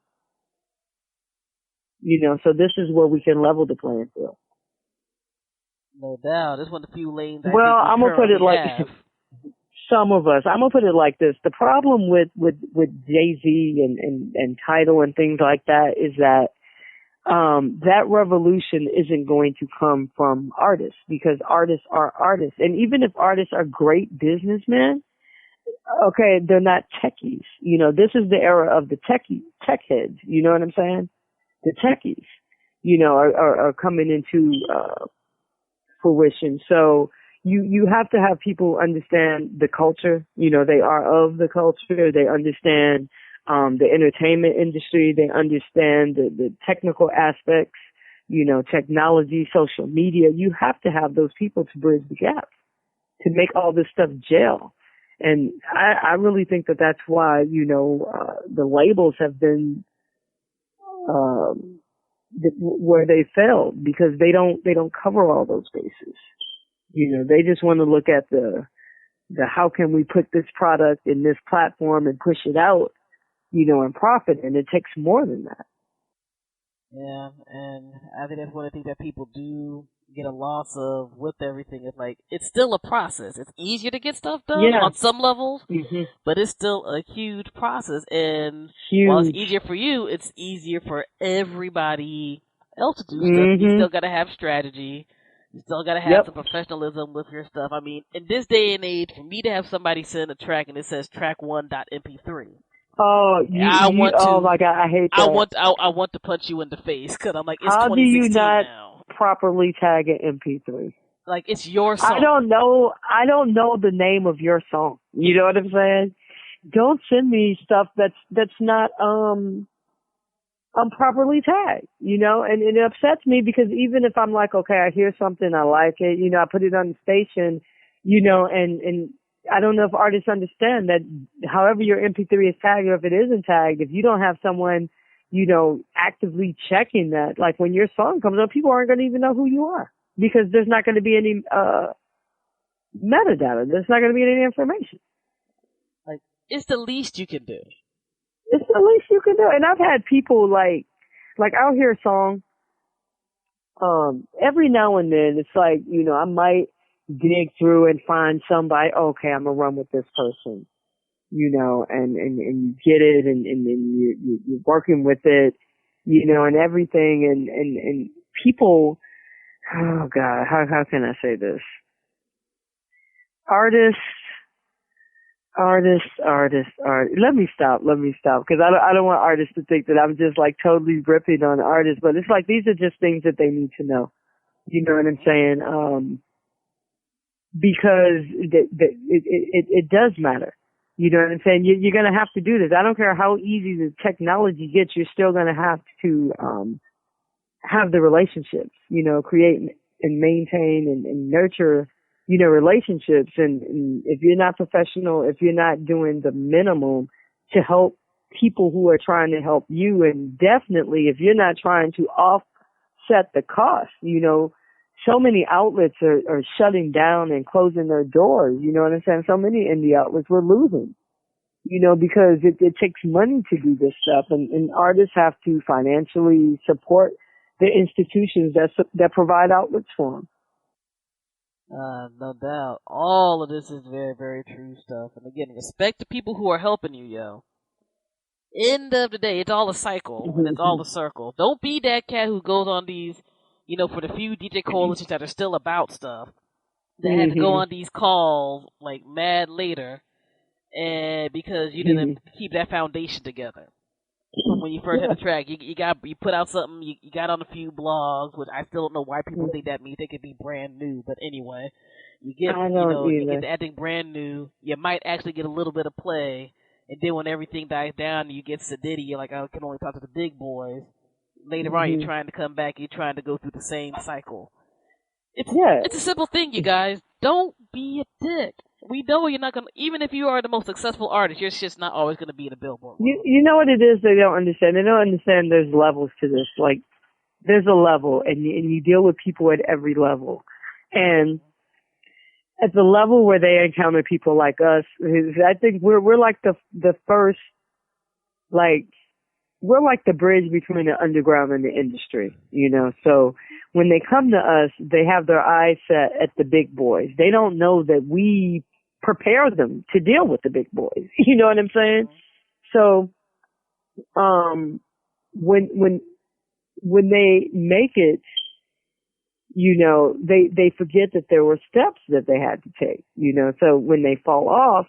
You know, so this is where we can level the playing field. No doubt. This one of the few lanes I'm going to put it like some of us. I'm going to put it like this. The problem with Jay-Z and Tidal and things like that is that that revolution isn't going to come from artists, because artists are artists. And even if artists are great businessmen, okay, they're not techies. You know, this is the era of the tech heads. You know what I'm saying? The techies, you know, are coming into fruition. So you have to have people understand the culture. You know, they are of the culture. They understand the entertainment industry. They understand the technical aspects, you know, technology, social media. You have to have those people to bridge the gap, to make all this stuff gel. And I really think that that's why, you know, the labels have been where they failed, because they don't cover all those bases. You know, they just want to look at the how can we put this product in this platform and push it out, you know, and profit, and it takes more than that. Yeah, and I think that's one of the things that people do get a loss of with everything. It's like, it's still a process. It's easier to get stuff done on some levels, but it's still a huge process. And while it's easier for you, it's easier for everybody else to do stuff. You still got to have strategy. You still got to have some professionalism with your stuff. I mean, in this day and age, for me to have somebody send a track and it says track1.mp3. Oh, oh my God, I hate that. I want to punch you in the face, because I'm like, it's how 2016 do you not now. Properly tag an MP3? Like, it's your song. I don't know the name of your song. You know what I'm saying? Don't send me stuff that's not properly tagged, you know, and it upsets me, because even if I'm like, okay, I hear something, I like it, you know, I put it on the station, you know, and I don't know if artists understand that however your MP3 is tagged, or if it isn't tagged, if you don't have someone, you know, actively checking that, like when your song comes up, people aren't going to even know who you are, because there's not going to be any metadata. There's not going to be any information. Like, it's the least you can do. It's the least you can do. And I've had people like I'll hear a song, every now and then, it's like, you know, I might dig through and find somebody, okay, I'm gonna run with this person. and you get it, and you're working with it, and everything, and people, oh God, how can I say this? Artists. Let me stop, because I don't want artists to think that I'm just like totally ripping on artists, but it's like these are just things that they need to know. You know what I'm saying? Because it does matter. You know what I'm saying? You're going to have to do this. I don't care how easy the technology gets, you're still going to have to have the relationships, create and maintain and nurture, relationships. And if you're not professional, if you're not doing the minimum to help people who are trying to help you, and definitely if you're not trying to offset the cost, so many outlets are shutting down and closing their doors. You know what I'm saying? So many indie outlets we're losing, because it takes money to do this stuff, and artists have to financially support the institutions that provide outlets for them. No doubt. All of this is very, very true stuff. And again, respect the people who are helping you, yo. End of the day, it's all a cycle, and it's all a circle. Don't be that cat who goes on these, for the few DJ coalitions that are still about stuff, that had to go on these calls, like, mad later, and because you didn't keep that foundation together. When you first hit the track, you put out something, you got on a few blogs, which I still don't know why people think that means they could be brand new, but anyway, you get the acting brand new, you might actually get a little bit of play, and then when everything dies down, you get sedity, you're like, I can only talk to the big boys. Later on, you're trying to come back, you're trying to go through the same cycle. It's a simple thing, you guys. Don't be a dick. We know you're not going to, even if you are the most successful artist, your shit's not always going to be in the Billboard. You know what it is they don't understand? They don't understand there's levels to this. Like, there's a level, and you deal with people at every level. And at the level where they encounter people like us, I think we're like the first, like, we're like the bridge between the underground and the industry, So when they come to us, they have their eyes set at the big boys. They don't know that we prepare them to deal with the big boys. You know what I'm saying? So, when they make it, they forget that there were steps that they had to take, So when they fall off,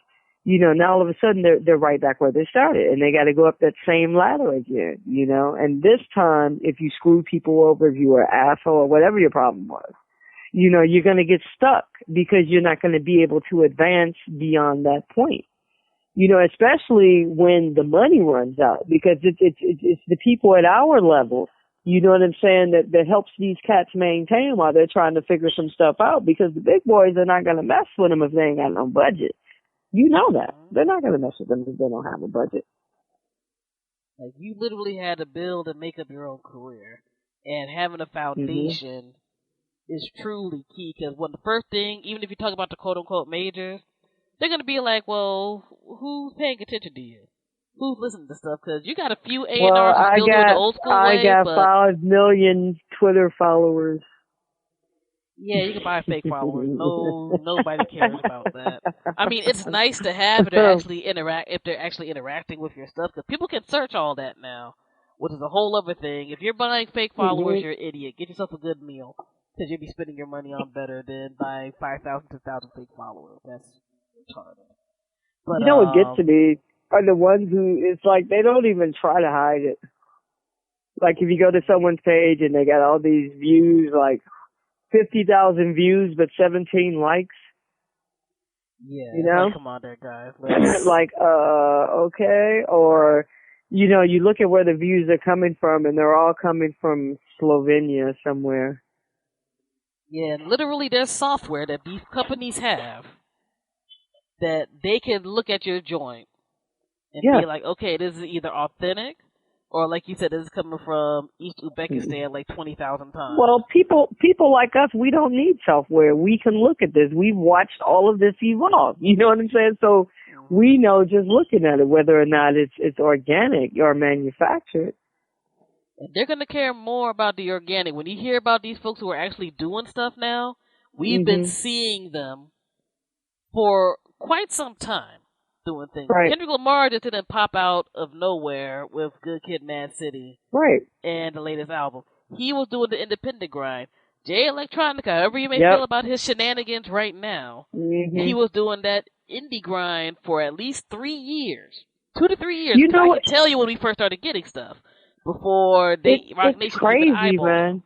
now all of a sudden they're right back where they started, and they got to go up that same ladder again, And this time, if you screw people over, if you were an asshole or whatever your problem was, you're going to get stuck because you're not going to be able to advance beyond that point. Especially when the money runs out, because it's the people at our level, you know what I'm saying, that helps these cats maintain while they're trying to figure some stuff out, because the big boys are not going to mess with them if they ain't got no budget. You know that. They're not going to mess with them if they don't have a budget. Like, you literally had to build and make up your own career. And having a foundation is truly key. Because the first thing, even if you talk about the quote-unquote majors, they're going to be like, well, who's paying attention to you? Who's listening to stuff? Because you got a few A&Rs who still do it the old school way. I got 5 million Twitter followers. Yeah, you can buy fake followers. Nobody cares about that. I mean, it's nice to have if they're actually interacting with your stuff, because people can search all that now, which is a whole other thing. If you're buying fake followers, you're an idiot. Get yourself a good meal, because you'll be spending your money on better than buying 5,000 to 1,000 fake followers. That's retarded. But what gets to me are the ones who, it's like they don't even try to hide it. Like, if you go to someone's page and they got all these views, like 50,000 views, but 17 likes. Yeah, come on there, guys. Like, okay. Or, you look at where the views are coming from, and they're all coming from Slovenia somewhere. Yeah, literally there's software that these companies have that they can look at your joint and be like, okay, this is either authentic, or like you said, this is coming from East Uzbekistan like 20,000 times. Well, people like us, we don't need software. We can look at this. We've watched all of this evolve. You know what I'm saying? So we know just looking at it whether or not it's organic or manufactured. And they're going to care more about the organic. When you hear about these folks who are actually doing stuff now, we've been seeing them for quite some time. doing things. Right. Kendrick Lamar just didn't pop out of nowhere with Good Kid, Mad City, right, and the latest album. He was doing the independent grind. Jay Electronica, however you may feel about his shenanigans right now, he was doing that indie grind for at least 3 years. 2 to 3 years. You know I can tell you when we first started getting stuff. Before Rock it's Nation crazy, even eyeballed man. him.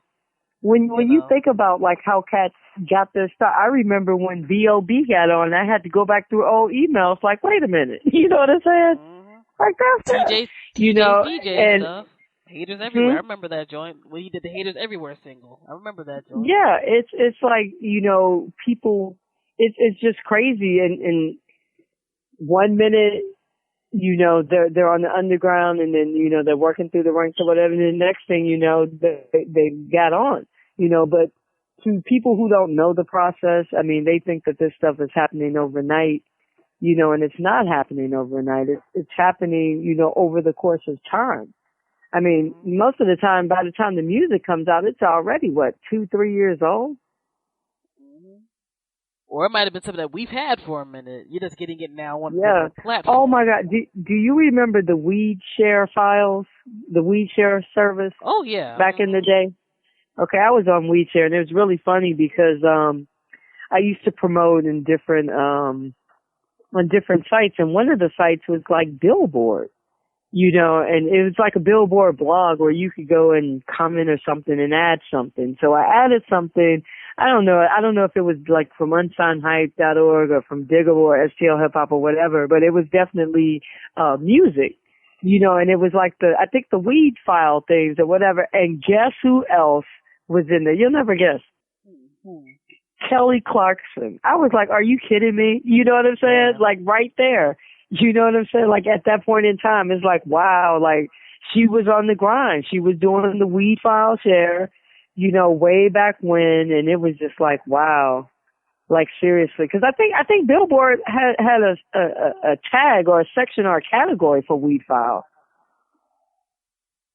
When you think about like how cats got their start, I remember when B.O.B. got on, I had to go back through old emails. Like, wait a minute, you know what I'm saying? Like that's DJ and stuff. Haters Everywhere. I remember that joint when he did the Haters Everywhere single. I remember that joint. Yeah, it's like people. It's just crazy. And 1 minute, they're on the underground, and then they're working through the ranks or whatever. And the next thing they got on. But to people who don't know the process, I mean, they think that this stuff is happening overnight, and it's not happening overnight. It's happening, over the course of time. I mean, most of the time, by the time the music comes out, it's already, 2-3 years old? Or it might have been something that we've had for a minute. You're just getting it now on the platform. Oh my God. Do you remember the Weed Share files? The Weed Share service? Oh yeah. Back in the day? Okay, I was on Weed Share, and it was really funny because I used to promote in different on different sites, and one of the sites was like Billboard. And it was like a Billboard blog where you could go and comment or something and add something. So I added something. I don't know if it was like from unsignedhype.org or from Digable or STL Hip Hop or whatever, but it was definitely music. And it was like I think the weed file things or whatever. And guess who else was in there? You'll never guess. Kelly Clarkson. I was like, are you kidding me? You know what I'm saying? Like right there. You know what I'm saying? Like at that point in time, it's like, wow, like she was on the grind. She was doing the weed file share, way back when. And it was just like, wow, like seriously. Cause I think Billboard had a tag or a section or a category for weed file.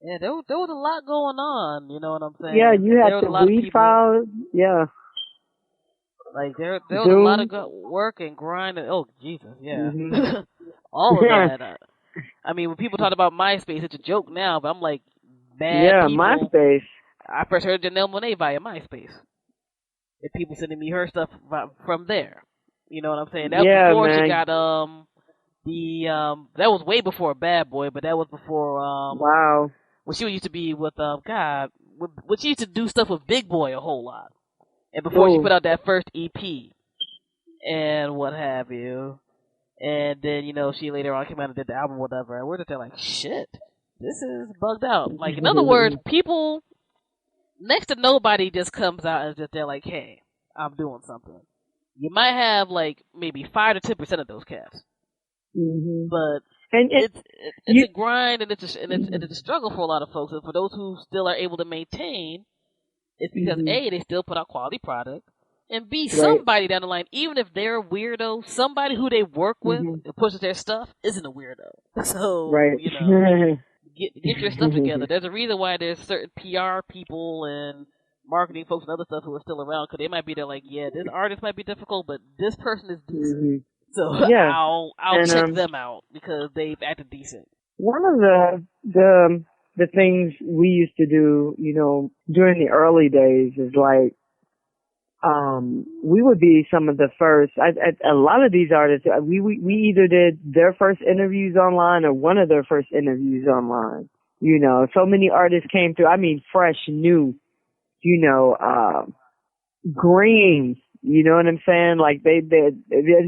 Yeah, there was a lot going on. You know what I'm saying? Yeah, you had the weed file. Yeah. Like there was a lot of good work and grind. Oh Jesus, yeah. All of that. I mean, when people talk about MySpace, it's a joke now, but I'm like, bad people. MySpace. I first heard Janelle Monáe via MySpace. And people sending me her stuff from there. You know what I'm saying? That was before she got that was way before Bad Boy, but that was before wow. When she used to be with when she used to do stuff with Big Boy a whole lot. And before she put out that first EP and what have you. And then, she later on came out and did the album, whatever. And we're just there like, shit, this is bugged out. Like, in other words, people, next to nobody just comes out and is just there like, hey, I'm doing something. You might have, like, maybe 5 to 10% of those cats. But it's a grind, and it's a struggle for a lot of folks. And for those who still are able to maintain, it's because, A, they still put out quality product. And B, somebody down the line, even if they're a weirdo, somebody who they work with and pushes their stuff isn't a weirdo. So, get your stuff together. There's a reason why there's certain PR people and marketing folks and other stuff who are still around, because they might be there like, yeah, this artist might be difficult, but this person is decent. So I'll check them out because they've acted decent. One of the things we used to do, during the early days is like, we would be some of the first. A lot of these artists, we either did their first interviews online or one of their first interviews online. So many artists came through. I mean, fresh, new. Green. You know what I'm saying? Like they're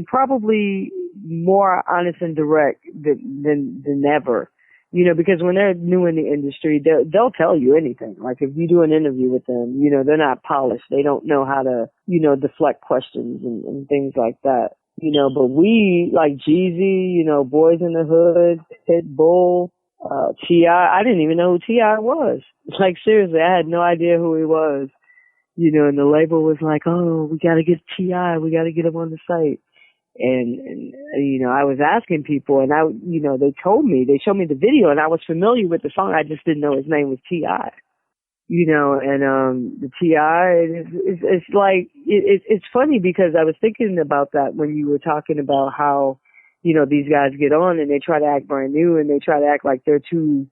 probably more honest and direct than ever. Because when they're new in the industry, they'll tell you anything. Like if you do an interview with them, they're not polished. They don't know how to, deflect questions and things like that. But we, like Jeezy, Boys in the Hood, Pitbull, T.I. I didn't even know who T.I. was. Like seriously, I had no idea who he was. And the label was like, oh, we gotta get T.I., we gotta get him on the site. And I was asking people, and they showed me the video, and I was familiar with the song. I just didn't know his name was T.I. And the T.I., it's like, it's funny because I was thinking about that when you were talking about how, these guys get on and they try to act brand new and they try to act like they're too,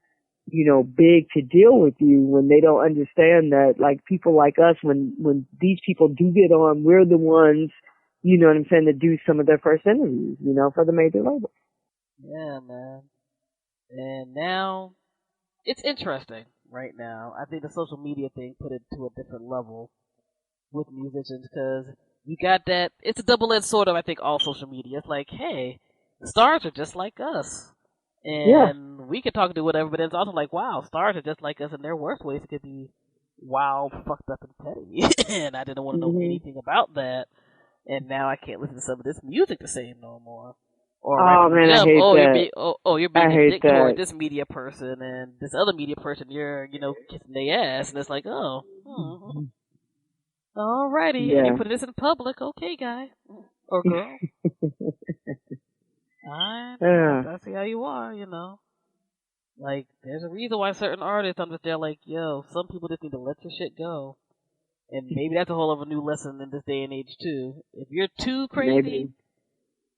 big to deal with you when they don't understand that, like, people like us, when these people do get on, we're the ones, you know what I'm saying, to do some of their first interviews, for the major labels. Yeah, man. And now, it's interesting right now. I think the social media thing put it to a different level with musicians, because you got that, it's a double-edged sword of, I think, all social media. It's like, hey, stars are just like us. And we can talk and do whatever, but it's also like, wow, stars are just like us, and their worst ways could be wild, fucked up, and petty. And I didn't want to know anything about that. And now I can't listen to some of this music the same no more. Or oh man, I hate that. You're being a dick toward this media person, and this other media person, you're, kissing their ass, and it's like, oh, alrighty, and you're putting this in public, okay, guy or girl. I see how you are, Like, there's a reason why certain artists, I'm just there like, yo, some people just need to let your shit go. And maybe that's a whole other new lesson in this day and age, too. If you're too crazy,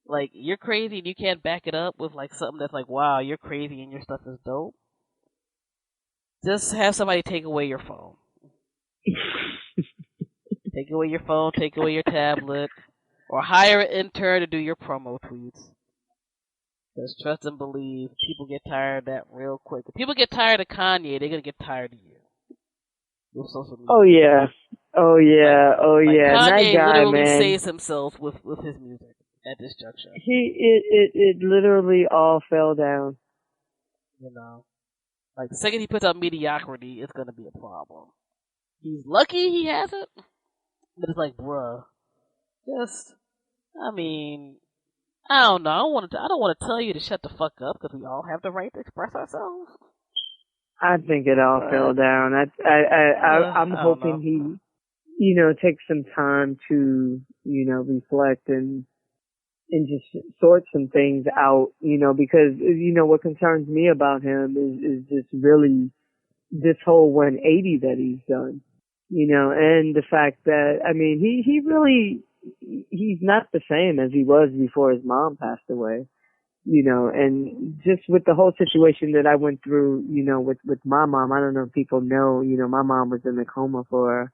like, you're crazy and you can't back it up with, like, something that's like, wow, you're crazy and your stuff is dope, just have somebody take away your phone. Take away your phone, take away your tablet, or hire an intern to do your promo tweets. Because trust and believe, people get tired of that real quick. If people get tired of Kanye, they're going to get tired of you. With social media. Oh, yeah. Kanye that guy, literally man, saves himself with his music at this juncture. It literally all fell down. Like, the second he puts out Mediocrity, it's going to be a problem. He's lucky he has it, but it's like, bruh, I don't know. I don't want to tell you to shut the fuck up, because we all have the right to express ourselves. I think it all fell down. I'm hoping he, takes some time to, reflect and just sort some things out, because, what concerns me about him is just really this whole 180 that he's done, and the fact that, he really, he's not the same as he was before his mom passed away, and just with the whole situation that I went through, with my mom. I don't know if people know, my mom was in a coma for,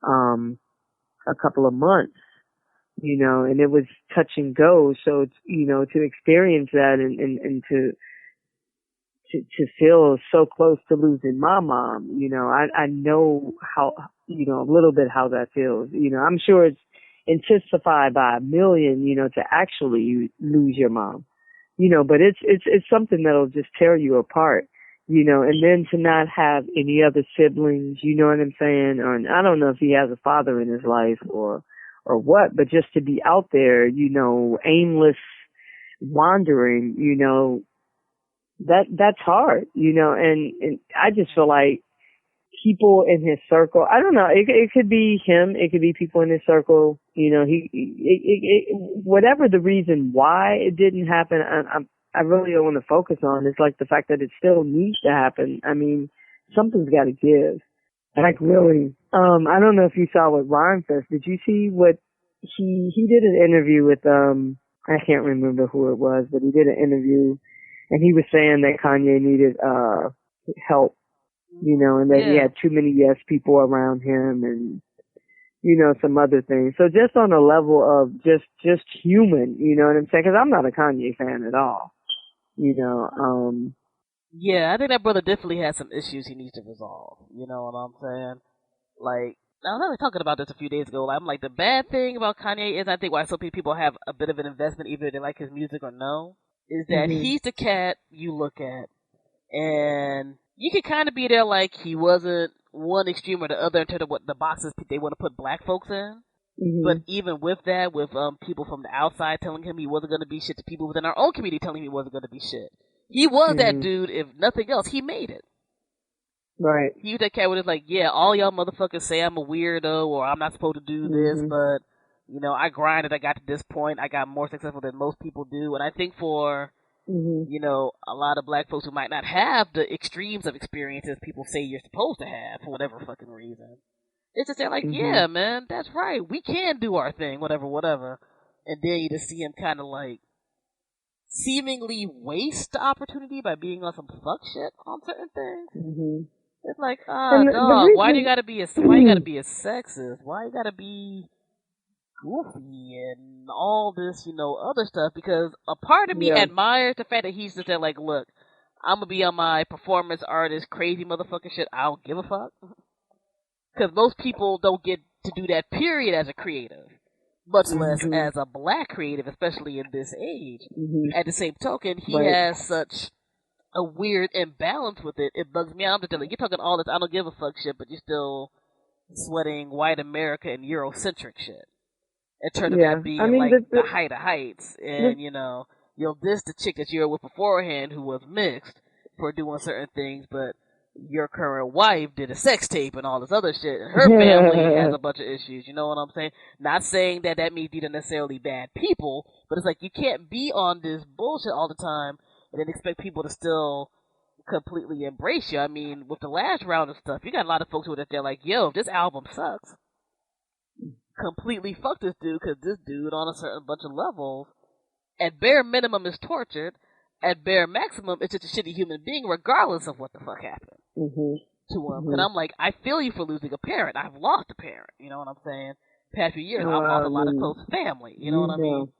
a couple of months, and it was touch and go. So it's, to experience that and to feel so close to losing my mom, I know how, a little bit how that feels. I'm sure it's intensified by a million, to actually lose your mom, but it's something that'll just tear you apart, and then to not have any other siblings, you know what I'm saying? Or I don't know if he has a father in his life or what, but just to be out there, aimless wandering, that's hard, and I just feel like people in his circle, I don't know, it could be him, it could be people in his circle, whatever the reason why it didn't happen, I really don't want to focus on. It's like the fact that it still needs to happen. Something's got to give. Like, really, I don't know if you saw what Rhyme Fest, did you see what he did an interview with, I can't remember who it was, but he did an interview and he was saying that Kanye needed, help, and that he had too many yes people around him and, some other things. So just on a level of just human, you know what I'm saying? Cause I'm not a Kanye fan at all, Yeah, I think that brother definitely has some issues he needs to resolve. You know what I'm saying? Like, I was talking about this a few days ago. I'm like, the bad thing about Kanye is, I think why so many people have a bit of an investment, either they like his music or no, is that he's the cat you look at, and you can kind of be there like he wasn't one extreme or the other in terms of what the boxes they want to put black folks in. But even with that, with people from the outside telling him he wasn't going to be shit, to people within our own community telling him he wasn't going to be shit, he was that dude. If nothing else, he made it. Right. He was that cat where it's like, yeah, all y'all motherfuckers say I'm a weirdo or I'm not supposed to do this, but, I grinded, I got to this point, I got more successful than most people do. And I think for, a lot of black folks who might not have the extremes of experiences people say you're supposed to have for whatever fucking reason, it's just they're like, yeah, man, that's right, we can do our thing, whatever. And then you just see him kind of like seemingly waste the opportunity by being on some fuck shit on certain things. Mm-hmm. It's like, And dog, why you gotta be a sexist? Why you gotta be goofy and all this, other stuff? Because a part of me admires the fact that he's just there like, look, I'm gonna be on my performance artist crazy motherfucking shit. I don't give a fuck. Because most people don't get to do that, period, as a creative. Much less as a black creative, especially in this age. Mm-hmm. At the same token, he has such a weird imbalance with it. It bugs me out. I'm just like, you're talking all this I don't give a fuck shit, but you're still sweating white America and Eurocentric shit. It turned out to be the height of heights. And, you'll diss the chick that you were with beforehand who was mixed for doing certain things, but your current wife did a sex tape and all this other shit, and her family has a bunch of issues, you know what I'm saying? Not saying that means these are necessarily bad people, but it's like you can't be on this bullshit all the time and then expect people to still completely embrace you. I mean, with the last round of stuff, you got a lot of folks who are there like, yo, this album sucks. Completely fuck this dude, because this dude on a certain bunch of levels, at bare minimum, is tortured. At bare maximum, it's just a shitty human being, regardless of what the fuck happened to him. And I'm like, I feel you for losing a parent. I've lost a parent. You know what I'm saying? Past few years, I've lost a lot of close family. You know what I mean?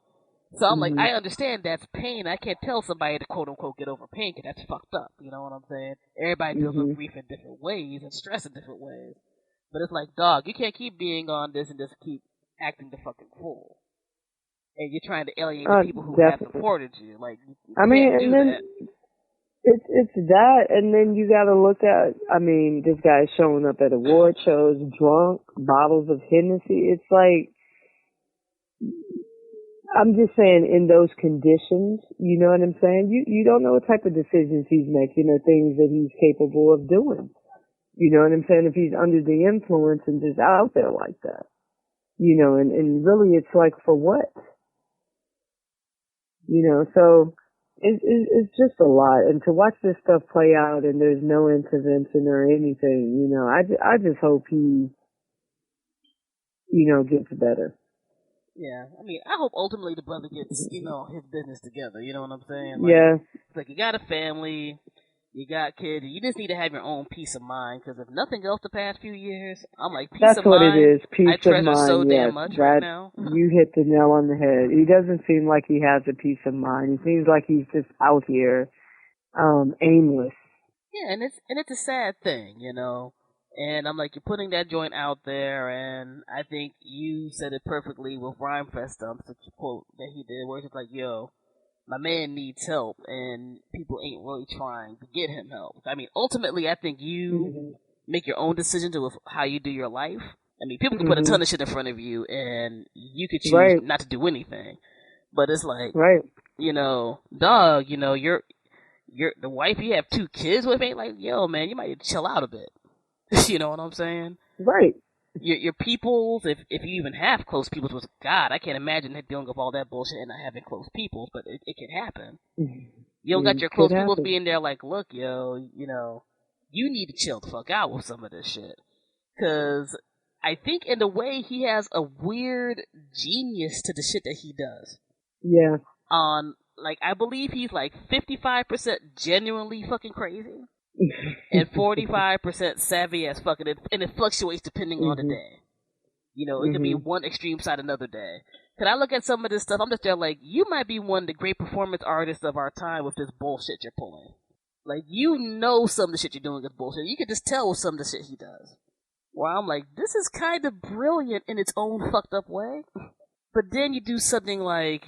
So I'm like, I understand that's pain. I can't tell somebody to quote unquote get over pain, because that's fucked up. You know what I'm saying? Everybody deals with grief in different ways and stress in different ways. But it's like, dog, you can't keep being on this and just keep acting the fucking fool. And you're trying to alienate the people who have supported you. Like, you can't do that. It's that, and then you gotta look at, this guy's showing up at award shows drunk, bottles of Hennessy. It's like, I'm just saying, in those conditions, you know what I'm saying? You don't know what type of decisions he's making or things that he's capable of doing. You know what I'm saying? If he's under the influence and just out there like that. And really it's like, for what? So it's just a lot. And to watch this stuff play out and there's no intervention or anything, I just hope he, gets better. Yeah, I hope ultimately the brother gets, his business together, you know what I'm saying? It's like, you got a family, you got kids, you just need to have your own peace of mind, because if nothing else the past few years, I'm like, peace That's of what mind, it is, peace I treasure of mind, so damn yes, much right now. You hit the nail on the head. He doesn't seem like he has a peace of mind. He seems like he's just out here, aimless. Yeah, and it's a sad thing, And I'm like, you're putting that joint out there, and I think you said it perfectly with Rhymefest stuff, such a quote that he did, where it's just like, yo, my man needs help, and people ain't really trying to get him help. Ultimately, I think you make your own decisions with how you do your life. People can put a ton of shit in front of you, and you could choose not to do anything. But it's like, dog, you're the wife you have 2 kids with ain't like, yo, man, you might need to chill out a bit. You know what I'm saying? Right. Your peoples, if you even have close peoples with God, I can't imagine dealing with all that bullshit and not having close peoples, but it can happen. You don't got your close peoples being there like, look, yo, you need to chill the fuck out with some of this shit. Because I think in a way he has a weird genius to the shit that he does. Yeah. I believe he's like 55% genuinely fucking crazy. And 45% savvy as fucking, and it fluctuates depending on the day. It could be one extreme side another day. Can I look at some of this stuff? I'm just there like, you might be one of the great performance artists of our time with this bullshit you're pulling. Like, some of the shit you're doing is bullshit. You can just tell with some of the shit he does. Where I'm like, this is kind of brilliant in its own fucked up way. But then you do something like,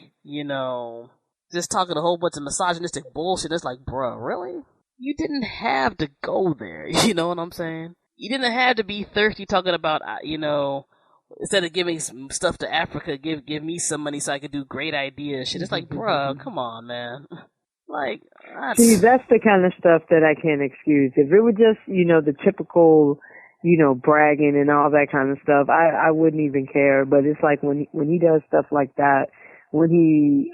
just talking a whole bunch of misogynistic bullshit. It's like, bruh, really? You didn't have to go there, you know what I'm saying? You didn't have to be thirsty talking about, instead of giving stuff to Africa, give me some money so I could do great ideas. Shit, it's like, bruh, come on, man. Like, see, that's the kind of stuff that I can't excuse. If it were just, the typical, bragging and all that kind of stuff, I wouldn't even care. But it's like when he does stuff like that, when he,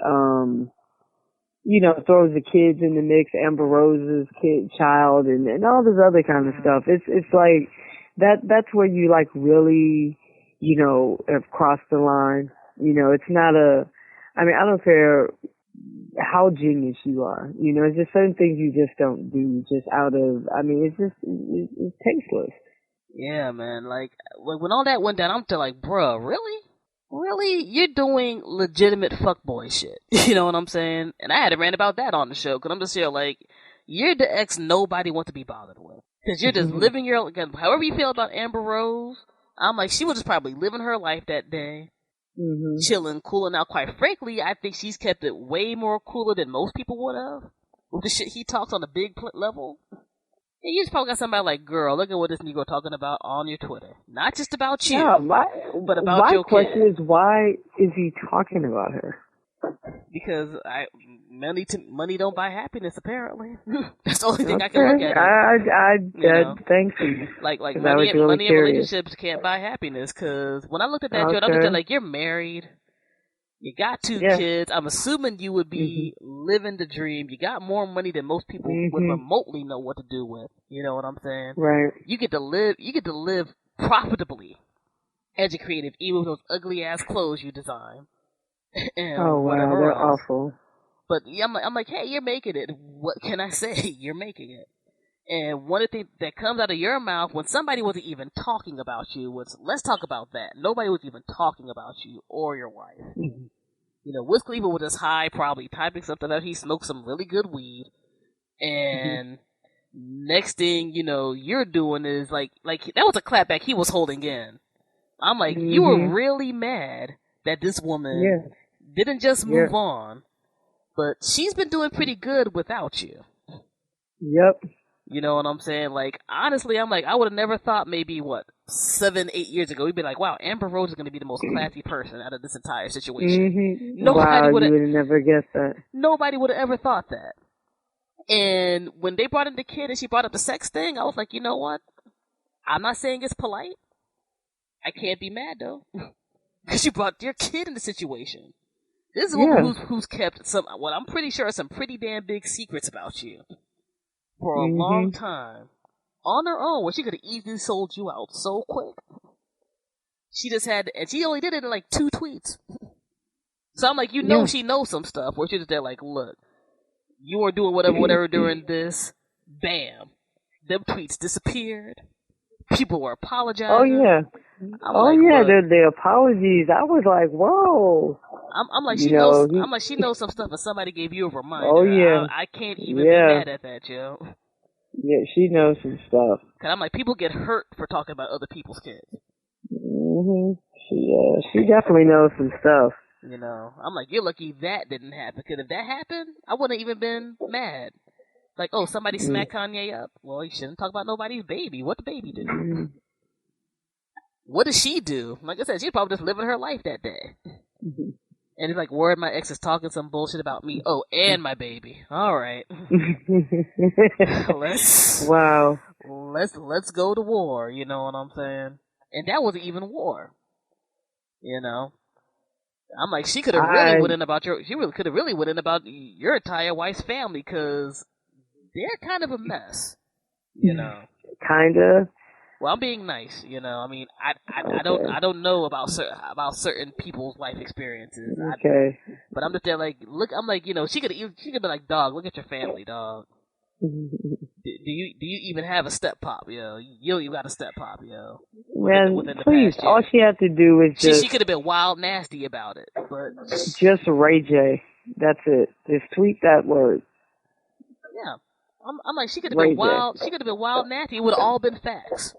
throws the kids in the mix, Amber Rose's child, and all this other kind of stuff. It's like that's where you like really, have crossed the line. It's not I don't care how genius you are. You know, it's just certain things you just don't do just out of, I mean, it's tasteless. Yeah, man. Like when all that went down, I'm still like, bruh, really? Really? You're doing legitimate fuckboy shit. You know what I'm saying? And I had to rant about that on the show, because I'm just here like, you're the ex nobody wants to be bothered with. Because you're just living your, again, however you feel about Amber Rose, I'm like, she was just probably living her life that day. Chilling, cooling out. Quite frankly, I think she's kept it way more cooler than most people would have. With the shit he talks on a big level. And you just probably got somebody like, girl, look at what this Negro talking about on your Twitter. Not just about you, but about your kid. My question is, why is he talking about her? Because money don't buy happiness, apparently. That's the only thing I can look at. Thank you. Like money and relationships can't buy happiness. Because when I looked at that, I'm just like, you're married. You got 2 kids. I'm assuming you would be living the dream. You got more money than most people would remotely know what to do with. You know what I'm saying? Right. You get to live profitably as a creative, even with those ugly ass clothes you design. And whatever they're else. awful. But yeah, I'm like, hey, you're making it. What can I say? You're making it. And one of the things that comes out of your mouth when somebody wasn't even talking about you was, let's talk about that. Nobody was even talking about you or your wife. You know, Wiz Khalifa was just high, probably typing something out. He smoked some really good weed. And next thing, you know, you're doing is like that was a clapback he was holding in. I'm like, you were really mad that this woman didn't just move on, but she's been doing pretty good without you. Yep. You know what I'm saying? Like, honestly, I'm like, I would have never thought maybe, 7-8 years ago, we'd be like, wow, Amber Rose is going to be the most classy person out of this entire situation. Nobody you would have never guessed that. Nobody would have ever thought that. And when they brought in the kid and she brought up the sex thing, I was like, you know what? I'm not saying it's polite. I can't be mad, though. Because you brought your kid in the situation. This is a woman who's kept I'm pretty sure some pretty damn big secrets about you. For a long time, on her own, where she could have easily sold you out so quick. She just had, and she only did it in like 2 tweets. So I'm like, she knows some stuff, where she's just there like, look, you were doing whatever during this, bam, them tweets disappeared. People were apologizing. Oh yeah. The apologies. I was like, whoa. I'm like, she knows some stuff, and somebody gave you a reminder. Oh yeah. I can't even be mad at that, yo. Yeah, she knows some stuff. Cause I'm like, people get hurt for talking about other people's kids. She definitely knows some stuff. You know, I'm like, you're lucky that didn't happen. Cause if that happened, I wouldn't have even been mad. Like, oh, somebody smacked Kanye up. Well, you shouldn't talk about nobody's baby. What the baby do? What did she do? Like I said, she's probably just living her life that day. And it's like, word, my ex is talking some bullshit about me. Oh, and my baby. All right. Let's go to war. You know what I'm saying? And that wasn't even war. You know? I'm like, she could have really went in about your entire wife's family, because they're kind of a mess. You know? Kinda. Well, I'm being nice, you know. I mean, I don't know about certain people's life experiences. Okay. But I'm just there like, look. I'm like, you know, she could be like, dog, look at your family, dog. Do you even have a step pop, yo? You don't even got a step pop, yo. Man, please, all she had to do was she could have been wild nasty about it, but just Ray J. That's it. Just tweet that word. Yeah. I'm like, she could have been wild. She could have been wild nasty. It would have all been facts.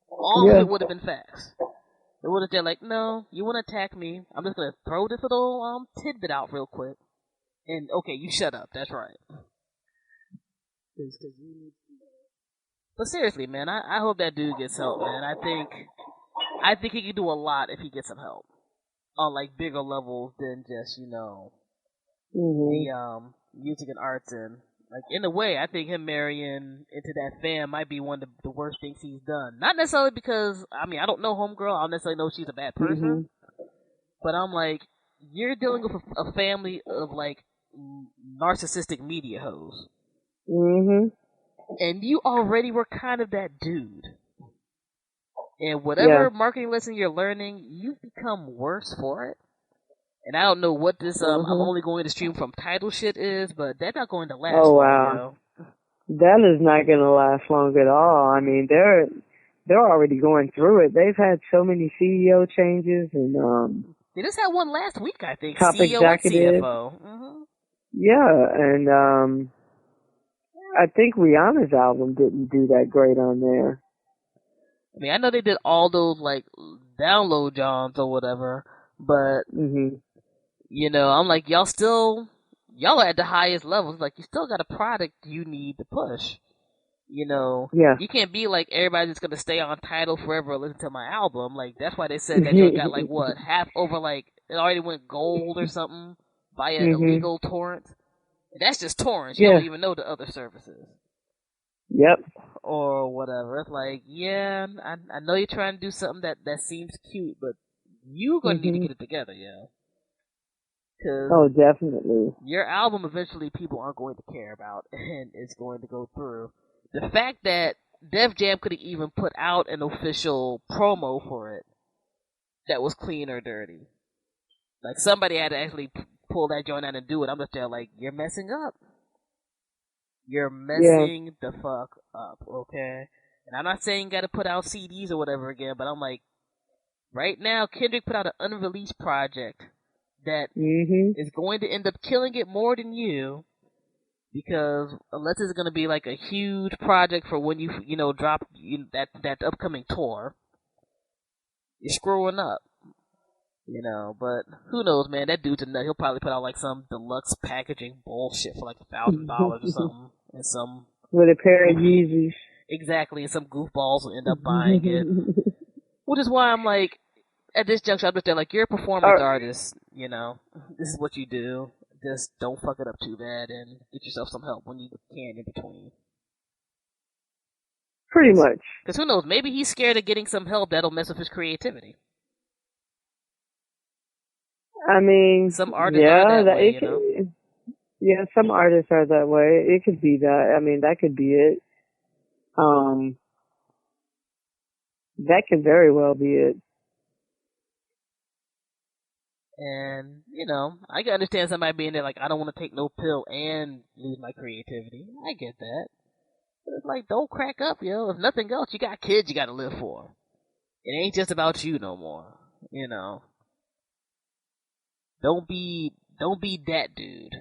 All of it would have been facts. It would have been like, no, you want to attack me? I'm just gonna throw this little tidbit out real quick, and okay, you shut up. That's right. But seriously, man, I hope that dude gets help, man. I think he can do a lot if he gets some help on like bigger levels than just, you know, the music and arts. And like, in a way, I think him marrying into that fam might be one of the worst things he's done. Not necessarily because, I mean, I don't know homegirl. I don't necessarily know she's a bad person. But I'm like, you're dealing with a family of like narcissistic media hoes. And you already were kind of that dude. And whatever marketing lesson you're learning, you've become worse for it. And I don't know what this I'm only going to stream from Tidal shit is, but that's not going to last long, yo. That is not going to last long at all. I mean, they're already going through it. They've had so many CEO changes and they just had one last week, I think. top CEO executive. and CFO. Yeah, and I think Rihanna's album didn't do that great on there. I mean, I know they did all those like download johns or whatever, but you know, I'm like, y'all are at the highest levels. Like, you still got a product you need to push. You know, you can't be like everybody's just gonna stay on Tidal forever and listen to my album. Like, that's why they said that you got like what, half over, like it already went gold or something via illegal torrent. That's just torrents. You don't even know the other services. Yep. Or whatever. It's like, yeah, I know you're trying to do something that seems cute, but you're gonna need to get it together, yeah. Oh, definitely. Your album eventually people aren't going to care about, and it's going to go through. The fact that Def Jam could have even put out an official promo for it that was clean or dirty. Like, somebody had to actually pull that joint out and do it. I'm just there like, you're messing up. You're messing the fuck up, okay? And I'm not saying you gotta put out CDs or whatever again, but I'm like, right now, Kendrick put out an unreleased project that is going to end up killing it more than you, because unless it's going to be like a huge project for when you know drop that upcoming tour, you're screwing up, you know. But who knows, man? That dude's a nut. He'll probably put out like some deluxe packaging bullshit for like $1,000 or something, and some with a pair of Yeezys. Exactly, and some goofballs will end up buying it, which is why I'm like, at this juncture, I'm just there like, you're a performance artist, you know. This is what you do. Just don't fuck it up too bad and get yourself some help when you can in between. Pretty much. Because who knows, maybe he's scared of getting some help that'll mess with his creativity. I mean, some artists are that way, you know? Yeah, some artists are that way. It could be that. I mean, that could be it. That could very well be it. And, you know, I can understand somebody being there like, I don't want to take no pill and lose my creativity. I get that. But it's like, don't crack up, yo. If nothing else, you got kids you got to live for. It ain't just about you no more, you know. Don't be that dude.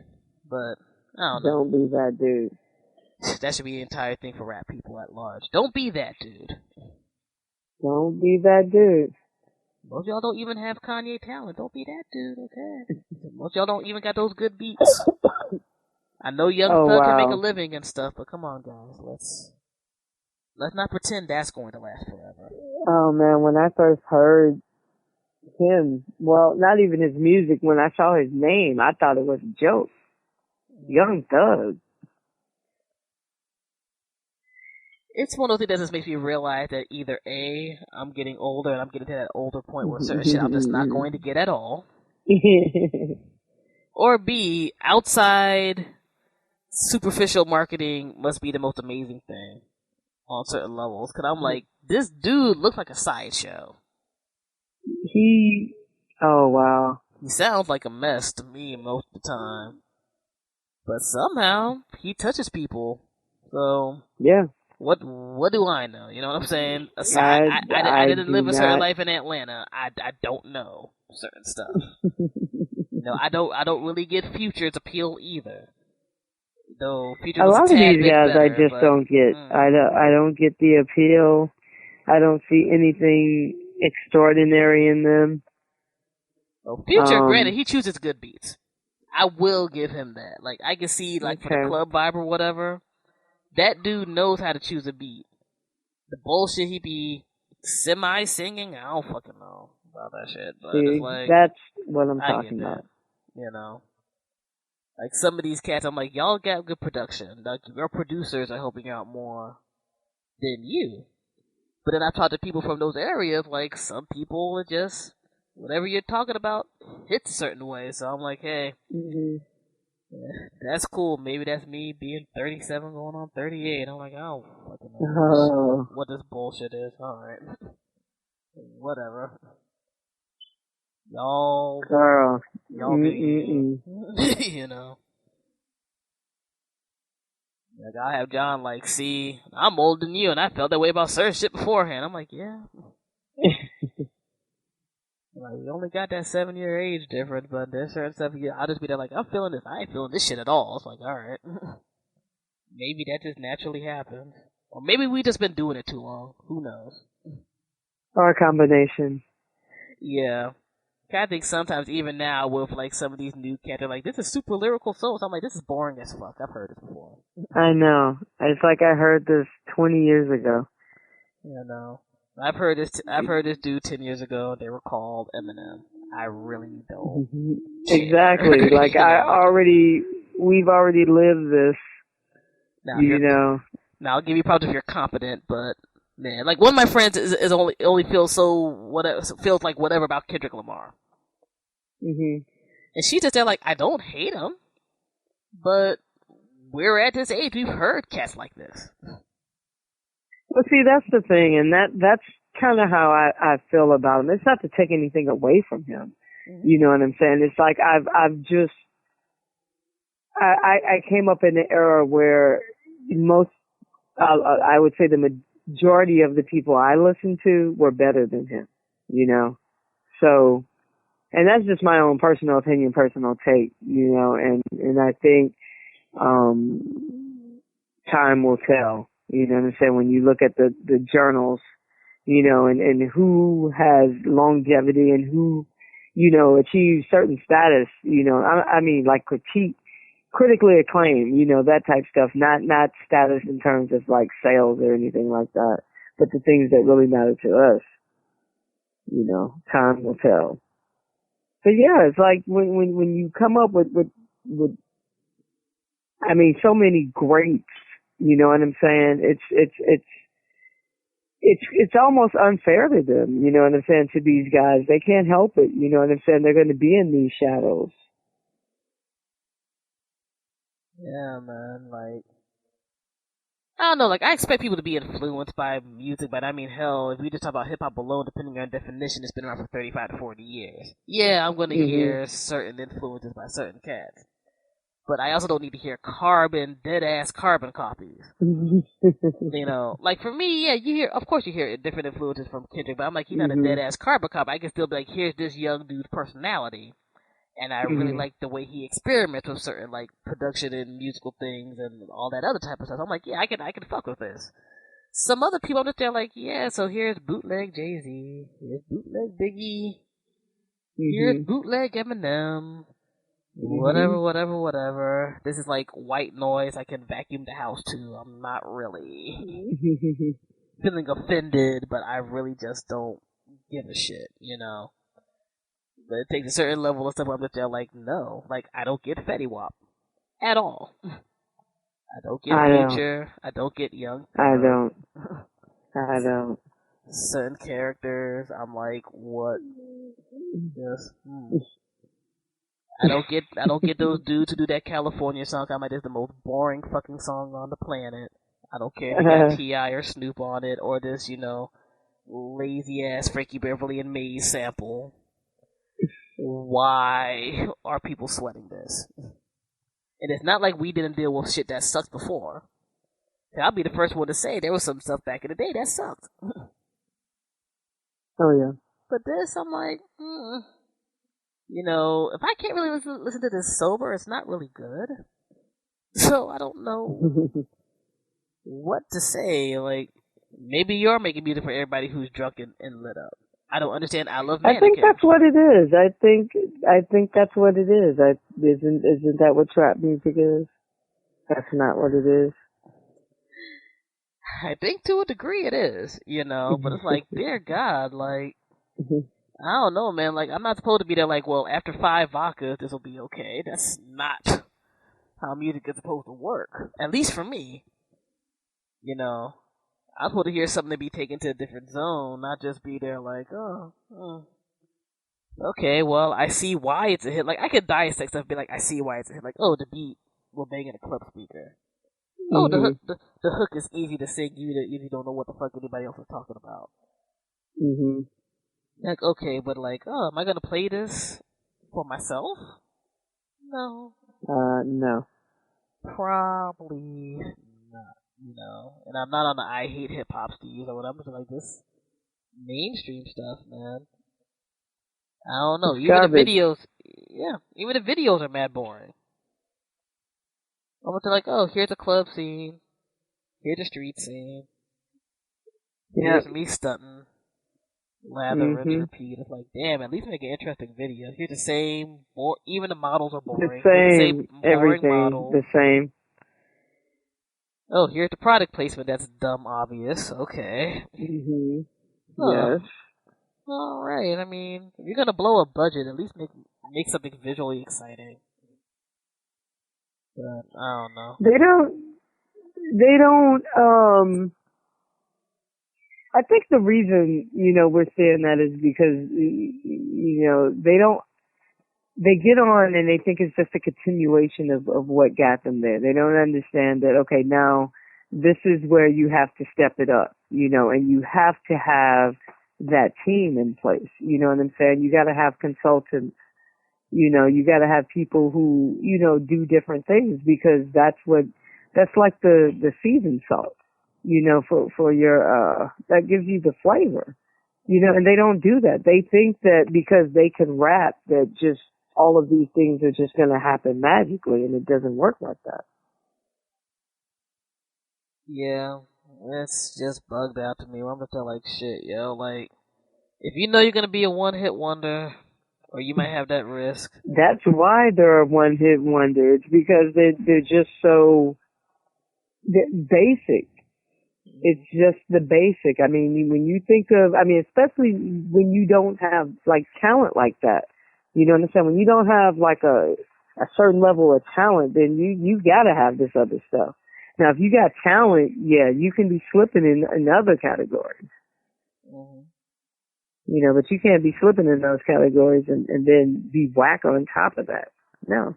But, I don't know. Don't be that dude. That should be the entire thing for rap people at large. Don't be that dude. Don't be that dude. Most y'all don't even have Kanye talent. Don't be that dude, okay? Most y'all don't even got those good beats. I know Young Thug can make a living and stuff, but come on, guys. Let's not pretend that's going to last forever. Oh, man, when I first heard him, well, not even his music, when I saw his name, I thought it was a joke. Young Thug. It's one of those things that just makes me realize that either A, I'm getting older and I'm getting to that older point where certain shit I'm just not going to get at all. Or B, outside superficial marketing must be the most amazing thing on certain levels. Because I'm like, this dude looks like a sideshow. Oh, wow. He sounds like a mess to me most of the time. But somehow, he touches people. So, yeah. What do I know? You know what I'm saying? Aside, I didn't live a certain life in Atlanta. I don't know certain stuff. You know, I don't really get Future's appeal either. Though Future a was lot a of tad these bit guys better, I just don't get. I don't get the appeal. I don't see anything extraordinary in them. Well, Future, granted, he chooses good beats. I will give him that. Like, I can see, like, for the club vibe or whatever, that dude knows how to choose a beat. The bullshit he be semi-singing, I don't fucking know about that shit. But see, it's like, that's what I'm talking about. You know? Like, some of these cats, I'm like, y'all got good production. Like, your producers are helping out more than you. But then I talk to people from those areas, like, some people are just, whatever you're talking about hits a certain way. So I'm like, hey, that's cool. Maybe that's me being 37 going on 38. I'm like, I don't fucking know what this bullshit is. Alright. Whatever. y'all be, you know. Like, I have John like, see, I'm older than you, and I felt that way about certain shit beforehand. I'm like, yeah. Like, we only got that 7-year age difference, but there's certain stuff, I'll just be there like, I'm feeling this. I ain't feeling this shit at all. It's like, alright. Maybe that just naturally happens. Or maybe we just been doing it too long. Who knows? Or a combination. Yeah. I think sometimes, even now, with like some of these new cats, they're like, this is super lyrical soul. So I'm like, this is boring as fuck. I've heard this before. I know. It's like I heard this 20 years ago. Yeah, no. I've heard this dude 10 years ago. They were called Eminem. I really don't. Exactly. Like, we've already lived this. Now, you know. Now, I'll give you props if you're competent, but man, like one of my friends is only feels like whatever about Kendrick Lamar. And she's just there like, I don't hate him, but we're at this age, we've heard cats like this. Well, see, that's the thing, and that's kind of how I feel about him. It's not to take anything away from him. You know what I'm saying? It's like I came up in an era where I would say the majority of the people I listened to were better than him, you know? So, and that's just my own personal opinion, personal take, you know, and I think, time will tell, you know what I'm saying? When you look at the journals, you know, and who has longevity and who, you know, achieves certain status, you know, I mean, like critically acclaimed, you know, that type stuff, not status in terms of like sales or anything like that, but the things that really matter to us, you know, time will tell. But yeah, it's like when you come up with I mean, so many greats, you know what I'm saying? It's almost unfair to them, you know what I'm saying, to these guys. They can't help it, you know what I'm saying? They're going to be in these shadows. Yeah, man, like, I don't know, like, I expect people to be influenced by music, but I mean, hell, if we just talk about hip-hop alone, depending on definition, it's been around for 35 to 40 years. Yeah, I'm gonna hear certain influences by certain cats. But I also don't need to hear dead-ass carbon copies. You know, like, for me, yeah, of course you hear different influences from Kendrick, but I'm like, he's not a dead-ass carbon copy. I can still be like, here's this young dude's personality. And I really like the way he experiments with certain, like, production and musical things and all that other type of stuff. I'm like, yeah, I can fuck with this. Some other people, I'm just there like, yeah, so here's bootleg Jay-Z, here's bootleg Biggie, here's bootleg Eminem, whatever. This is like white noise I can vacuum the house to. I'm not really feeling offended, but I really just don't give a shit, you know? But it takes a certain level of stuff where I'm just there like, no. Like, I don't get Fetty Wap. At all. I don't get Future. I don't get Young. I don't. Certain characters, I'm like, what? Just, I don't get those dudes who do that California song. I'm like, it's the most boring fucking song on the planet. I don't care if you got T.I. or Snoop on it, or this, you know, lazy-ass Frankie Beverly and Maze sample. Why are people sweating this? And it's not like we didn't deal with shit that sucked before. I'll be the first one to say there was some stuff back in the day that sucked. Oh, yeah. But this, I'm like, you know, if I can't really listen to this sober, it's not really good. So I don't know what to say. Like, maybe you're making music for everybody who's drunk and lit up. I don't understand. I love mannequins. I think that's what it is. I think that's what it is. Isn't that what trap music is? That's not what it is. I think to a degree it is, you know, but it's like, dear God, like, I don't know, man. Like, I'm not supposed to be there like, well, after 5 vodkas, this will be okay. That's not how music is supposed to work. At least for me. You know, I'm supposed to hear something to be taken to a different zone, not just be there like, okay, well, I see why it's a hit. Like, I could dissect stuff and be like, I see why it's a hit. Like, oh, the beat will bang in a club speaker. Oh, the hook is easy to sing even if you don't know what the fuck anybody else is talking about. Like, okay, but like, oh, am I gonna play this for myself? No. No. Probably not, And I'm not on the I hate hip hop Steve's or whatever. I'm just like this mainstream stuff, man. I don't know. It's Even the garbage. videos, even the videos are mad boring. Almost like, oh, here's a club scene, here's a street scene, here's me stunting, lather, rinse, repeat. It's like, damn, at least make an interesting video. Here's the same, even the models are boring. The Here's the same, same boring everything, models. the same. Oh, here's the product placement. That's dumb obvious. Okay. Yes. All right. I mean, if you're gonna blow a budget, at least make something visually exciting. But I don't know. They don't, I think the reason, we're saying that is because, they get on and they think it's just a continuation of what got them there. They don't understand that, okay, now this is where you have to step it up, and you have to have that team in place. You know what I'm saying? You got to have consultants. You got to have people who, do different things, because that's like the seasoned salt, for your, that gives you the flavor, and they don't do that. They think that because they can rap that just all of these things are just going to happen magically, and it doesn't work like that. Yeah, it's just bugged out to me. I'm just like, shit, yo, like, if you know you're going to be a one-hit wonder, or you might have that risk. That's why they're a one-hit wonder. It's because they're just so basic. It's just the basic. I mean, when you think of, especially when you don't have, like, talent like that, understand? When you don't have, like, a certain level of talent, then you gotta have this other stuff. Now, if you got talent, yeah, you can be slipping in other categories. Mm-hmm. But you can't be slipping in those categories and then be whack on top of that. No.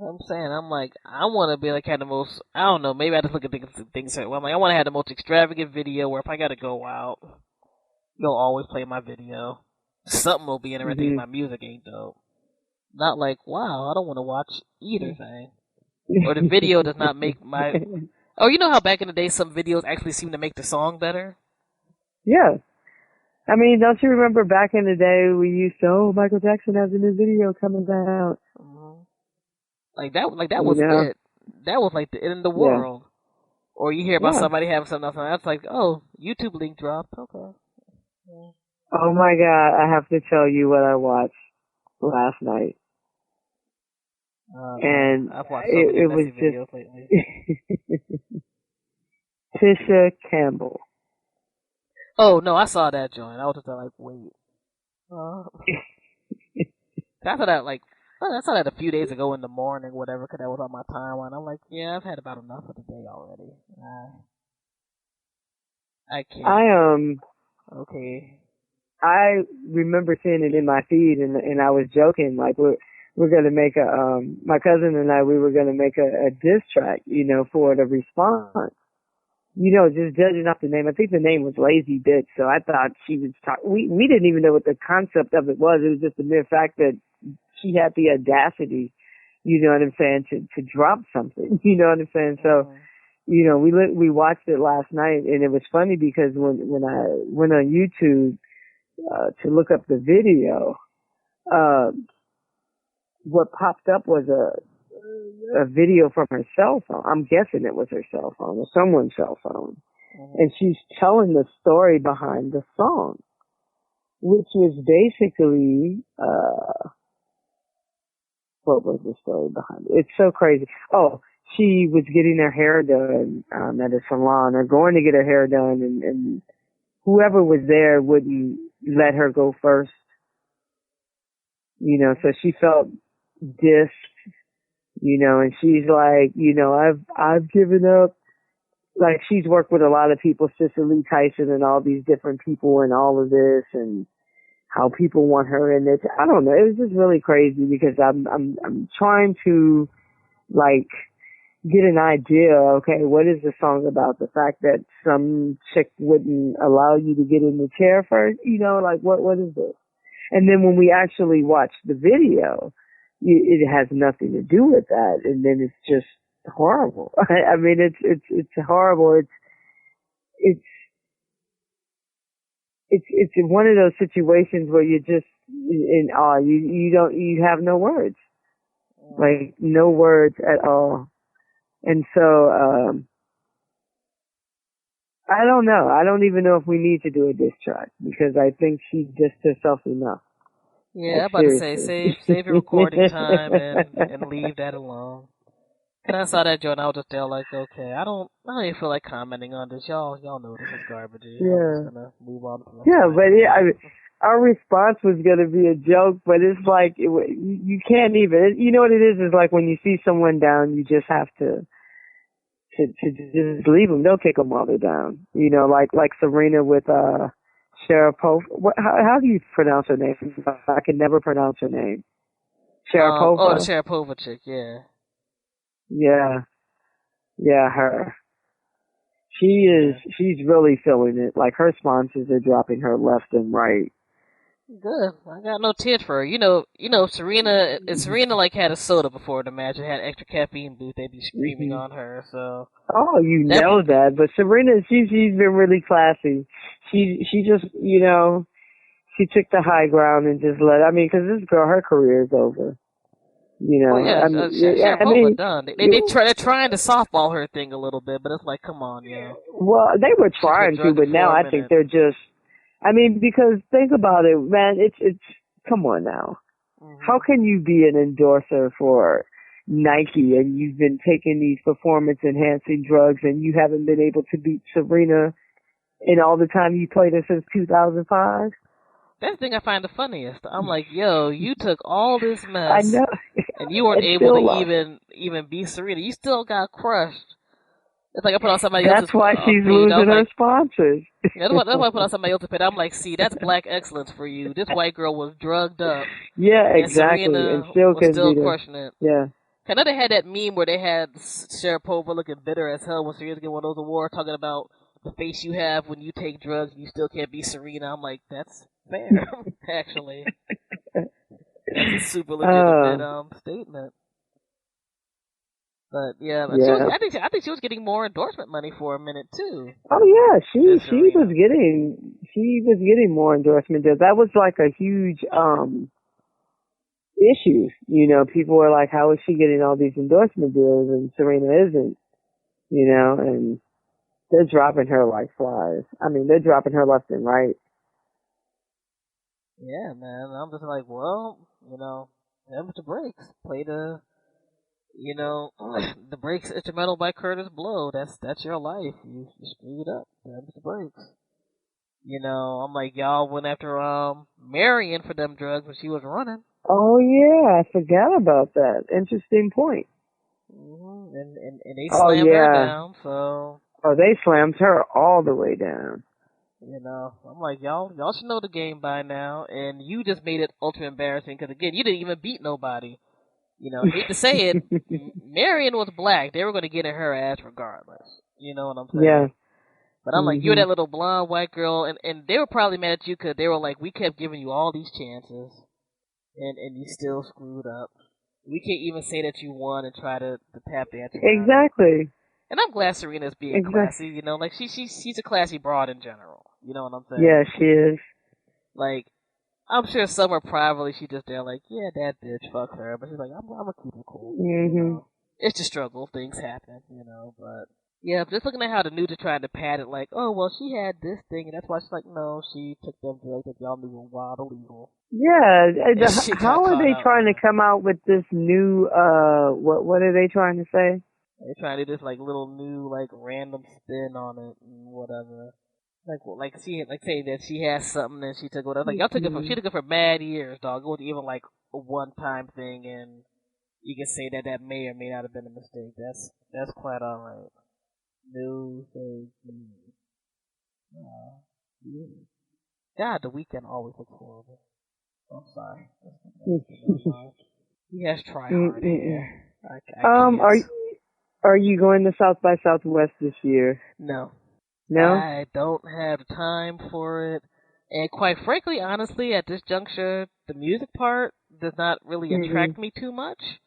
I'm saying, I'm like, I want to be like, have the most, I don't know, maybe I just look at things, well, I'm like, I want to have the most extravagant video where if I got to go out, you'll always play my video. Something will be interesting if my music ain't dope. Not like, wow, I don't want to watch either thing. Or the video does not make my... Oh, you know how back in the day some videos actually seem to make the song better? Yeah. Don't you remember back in the day we used to, Michael Jackson has a new video coming out. Mm-hmm. Like that was it. That was like the end of the world. Yeah. Or you hear about somebody having something else, and that's like, oh, YouTube link dropped. Okay. Yeah. Oh my God, I have to tell you what I watched last night. And I've watched so many it was videos lately. Tisha Campbell. Oh no, I saw that joint. I was just like, wait. I saw that a few days ago in the morning, whatever, because that was on my timeline. I'm like, yeah, I've had about enough of the day already. I can't. Okay. I remember seeing it in my feed, and I was joking, like we're gonna make my cousin and I, we were gonna make a diss track, for the response. Just judging off the name. I think the name was Lazy Bitch, so I thought she was we didn't even know what the concept of it was. It was just the mere fact that she had the audacity, you know what I'm saying, to drop something, you know what I'm saying? So, we watched it last night, and it was funny because when I went on YouTube to look up the video, what popped up was a video from her cell phone. I'm guessing it was her cell phone or someone's cell phone. Mm-hmm. And she's telling the story behind the song, which was basically, what was the story behind it? It's so crazy. Oh, she was getting her hair done at a salon, or going to get her hair done, and whoever was there wouldn't let her go first. So she felt dissed, and she's like, I've given up. Like, she's worked with a lot of people, Cicely Tyson and all these different people, and all of this, and how people want her in it. I don't know. It was just really crazy because I'm trying to, like, get an idea, okay, what is the song about? The fact that some chick wouldn't allow you to get in the chair first, like what is this? And then when we actually watch the video, it has nothing to do with that, and then it's just horrible. I mean, it's horrible. It's one of those situations where you're just in awe. You have no words, like no words at all. And so, I don't know. I don't even know if we need to do a diss track because I think she dissed herself enough. Yeah, I'm about to say, save your recording time and leave that alone. And I saw that joint, I was just there like, okay, I don't even feel like commenting on this. Y'all know this is garbage. Yeah. I'm just gonna move on. Our response was gonna be a joke, but it's like you can't even. You know what it is? Is like when you see someone down, you just have to just leave them. Don't kick them while they're down. Like Serena with Sharapova. How do you pronounce her name? I can never pronounce her name. Sharapova. The Sharapova chick, yeah. Yeah, her. She's really feeling it. Like her sponsors are dropping her left and right. Good. I got no tears for her. Serena. If Serena had a soda before the match, it had extra caffeine boost. They'd be screaming on her. So. Oh, know that. But Serena, she's been really classy. She just she took the high ground and just because this girl, her career is over. Sharapova done. They're trying to softball her thing a little bit, but it's like, come on, Well, they were trying to, but now I think they're just. Because think about it, man. It's come on now. Mm-hmm. How can you be an endorser for Nike and you've been taking these performance enhancing drugs and you haven't been able to beat Serena in all the time you played her since 2005? That's the thing I find the funniest. I'm like, yo, you took all this mess. I know. And you weren't able to even beat Serena. You still got crushed. It's like I put on somebody else's. That's why she's losing her sponsors. That's why I put on somebody else's pay. I'm like, see, that's black excellence for you. This white girl was drugged up. Yeah, exactly. And still was crushing it. Yeah. I know they had that meme where they had Sharapova looking bitter as hell when Serena's getting one of those awards, talking about the face you have when you take drugs and you still can't beat Serena. I'm like, that's fair, actually. That's a super legitimate statement. But yeah, I think she was getting more endorsement money for a minute too. Oh yeah, she was getting more endorsement deals. That was like a huge issue. People were like, how is she getting all these endorsement deals and Serena isn't? And they're dropping her like flies. They're dropping her left and right. Yeah, man. I'm just like, well, them the breaks. Play the the breaks instrumental by Curtis Blow. That's your life. You screwed up. Them the breaks. I'm like, y'all went after Marion for them drugs when she was running. Oh yeah, I forgot about that. Interesting point. Mm-hmm. And they slammed her down. So. Oh, they slammed her all the way down. I'm like, y'all should know the game by now, and you just made it ultra embarrassing because again, you didn't even beat nobody. Hate to say it, Marion was black. They were going to get in her ass regardless. You know what I'm saying? Yeah. But I'm like, you're that little blonde white girl, and they were probably mad at you because they were like, we kept giving you all these chances, and you still screwed up. We can't even say that you won and try to tap dance. Exactly. And I'm glad Serena's being classy. She's a classy broad in general. You know what I'm saying? Yeah, she is. Like, I'm sure somewhere privately she's just there like, yeah, that bitch, fuck her. But she's like, I'm gonna keep it cool. Mm-hmm. It's just struggle. Things happen, but yeah, just looking at how the news is trying to pad it like, oh, well, she had this thing, and that's why she's like, no, she took them drugs that y'all knew were wild illegal. Yeah, how are they trying to come out with this new, what are they trying to say? They're trying to do this, little new, random spin on it and whatever. Saying that she has something and she took it. Like, y'all she took it for mad years, dog. It was even, a one-time thing, and you can say that may or may not have been a mistake. That's quite alright. No, thank you. God, the weekend always looks horrible. I'm sorry. He has tried hard here. Are you going to South by Southwest this year? No. No? I don't have time for it. And quite frankly, honestly, at this juncture, the music part does not really attract me too much.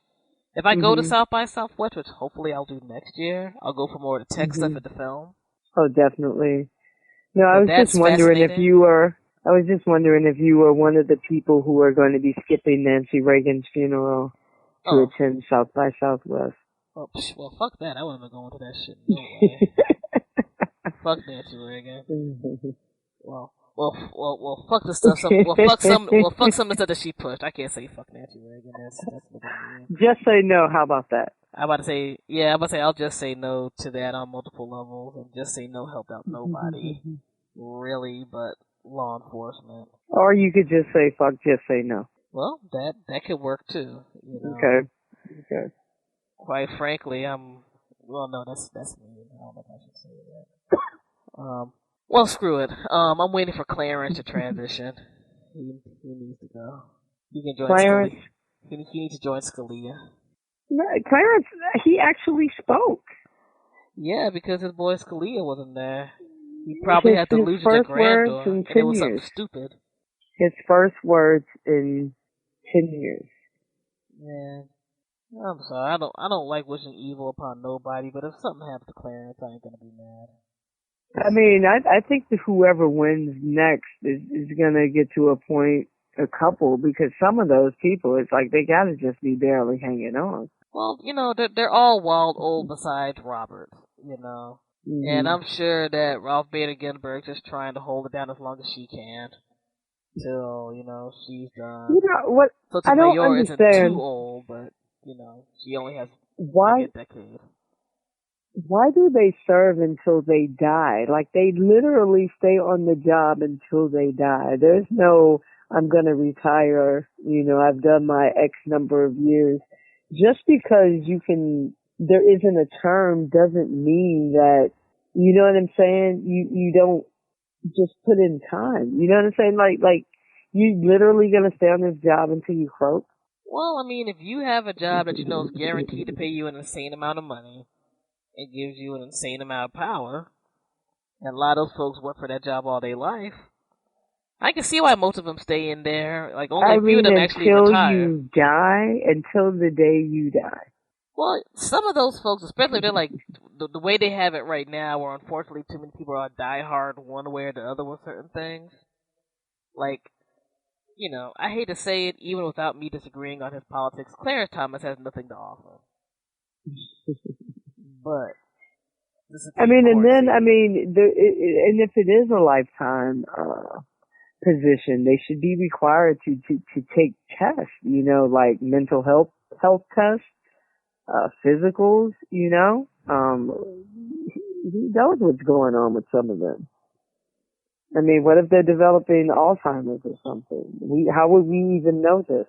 If I go to South by Southwest, which hopefully I'll do next year, I'll go for more of the tech stuff at the film. Oh, definitely. No, I But was that's just wondering if fascinating. you were. I was just wondering if you were one of the people who are going to be skipping Nancy Reagan's funeral to attend South by Southwest. Oh, well, fuck that. I wouldn't be going to that shit. No way. Fuck Nancy Reagan. Well, fuck the stuff. Fuck some of the stuff that she pushed. I can't say fuck Nancy Reagan. That's just say no. How about that? I'm about to say I'll just say no to that on multiple levels, and just say no helped out nobody, really, but law enforcement. Or you could just say fuck. Just say no. Well, that could work too. You know? Okay. Quite frankly, that's me. I don't know if I should say that. Well, screw it. I'm waiting for Clarence to transition. He needs to go. He can join Clarence. Scalia. He needs to join Scalia. No, Clarence, he actually spoke. Yeah, because his boy Scalia wasn't there. He probably had delusions of grandeur, and it was something stupid. His first words in 10 years. Man, I'm sorry. I don't like wishing evil upon nobody, but if something happens to Clarence, I ain't gonna be mad. I mean, I think that whoever wins next is going to get to a point, a couple, because some of those people, it's like they got to just be barely hanging on. Well, you know, they're all wild old besides Robert, you know. And I'm sure that Ralph Bader Ginsburg's just trying to hold it down as long as she can. Till, you know, she's done. You know, what I don't understand. Isn't too old, but, you know, she only has a decade. Why do they serve until they die? Like, they literally stay on the job until they die. There's no, I'm going to retire, you know, I've done my X number of years. Just because there isn't a term doesn't mean that, you know what I'm saying? You don't just put in time. You know what I'm saying? Like, you literally going to stay on this job until you croak? Well, I mean, if you have a job that you know is guaranteed to pay you an insane amount of money, it gives you an insane amount of power, and a lot of those folks work for that job all their life. I can see why most of them stay in there. Like, only a few of them actually retire. Until the day you die. Well, some of those folks, especially if they're like, the way they have it right now, where unfortunately too many people are diehard one way or the other with certain things. Like, you know, I hate to say it, even without me disagreeing on his politics, Clarence Thomas has nothing to offer. But and if it is a lifetime position, they should be required to take tests, you know, like mental health tests, physicals, you know. Who knows what's going on with some of them? I mean, what if they're developing Alzheimer's or something? How would we even know this?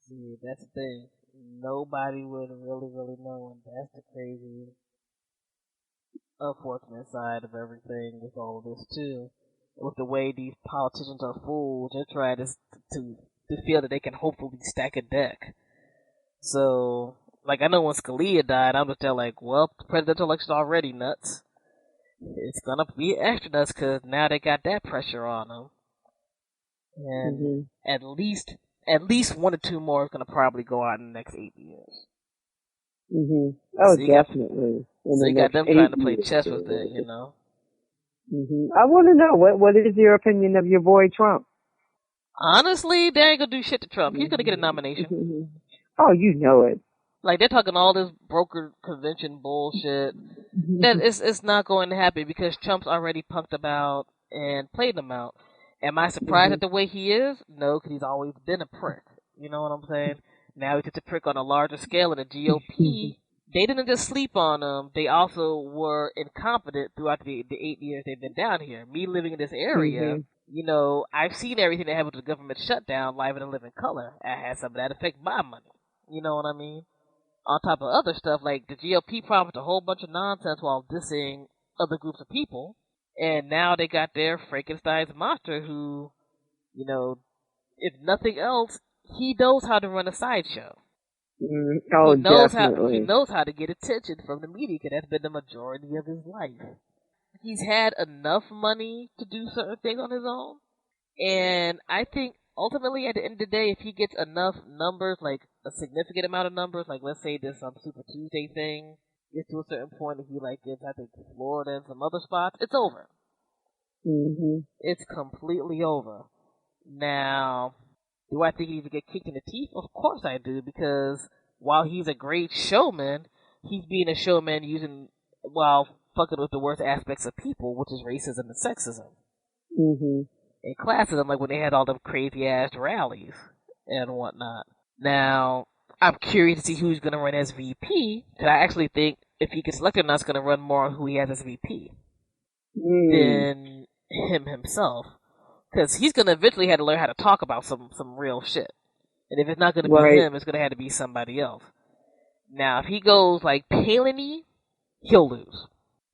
See, that's the thing. Nobody would really know, and that's the crazy, unfortunate side of everything with all of this too. With the way these politicians are fooled, they're trying to feel that they can hopefully stack a deck. So, like, I know when Scalia died, I'm just there like, well, the presidential election's already nuts. It's gonna be extra nuts because now they got that pressure on them, and at least 1 or 2 more is going to probably go out in the next 8 years. Oh, so definitely. So you got them trying to play chess with it, you know. I want to know, what is your opinion of your boy Trump? Honestly, they ain't going to do shit to Trump. He's going to get a nomination. Oh, you know it. Like, they're talking all this broker convention bullshit. That it's not going to happen because Trump's already punked about and played them out. Am I surprised at the way he is? No, because he's always been a prick. You know what I'm saying? Now he's just a prick on a larger scale, and the G.O.P., they didn't just sleep on him. They also were incompetent throughout the 8 years they've been down here. Me living in this area, you know, I've seen everything that happened with the government shutdown live in a living color. I had some of that affect my money. You know what I mean? On top of other stuff, like the G.O.P. promised a whole bunch of nonsense while dissing other groups of people. And now they got their Frankenstein's monster who, you know, if nothing else, he knows how to run a sideshow. Oh, he knows definitely. he knows how to get attention from the media, because that's been the majority of his life. He's had enough money to do certain things on his own, and I think ultimately at the end of the day, if he gets enough numbers, like a significant amount of numbers, like let's say this Super Tuesday thing gets to a certain point, and he like gets, I think, Florida and some other spots, it's over. It's completely over. Now, do I think he needs to get kicked in the teeth? Of course I do, because while he's a great showman, he's being a showman while fucking with the worst aspects of people, which is racism and sexism. And classism, like when they had all them crazy-ass rallies and whatnot. Now, I'm curious to see who's going to run as VP, because I actually think if he gets elected or not, it's going to run more on who he has as VP than him himself. Because he's going to eventually have to learn how to talk about some real shit. And if it's not going to be him, it's going to have to be somebody else. Now, if he goes like Palin-y, he'll lose.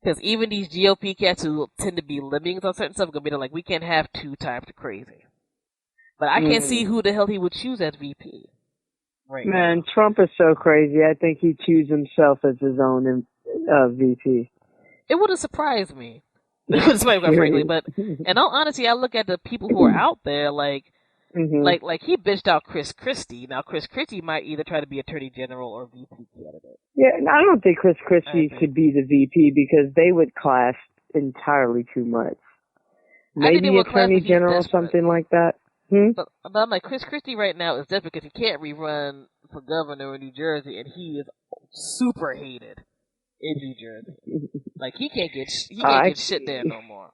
Because even these G.O.P. cats who tend to be lemmings on certain stuff are going to be like, we can't have two types of crazy. But I can't see who the hell he would choose as VP. Right now. Trump is so crazy. I think he'd choose himself as his own VP. It would have surprised me. Frankly, but in all honesty, I look at the people who are out there like he bitched out Chris Christie. Now Chris Christie might either try to be Attorney General or VP candidate. Yeah, and I don't think Chris Christie could be the VP because they would clash entirely too much. Maybe Attorney General, something like that. But I'm like, Chris Christie right now is desperate because he can't rerun for governor in New Jersey, and he is super hated in New Jersey. Like he can't get shit there no more.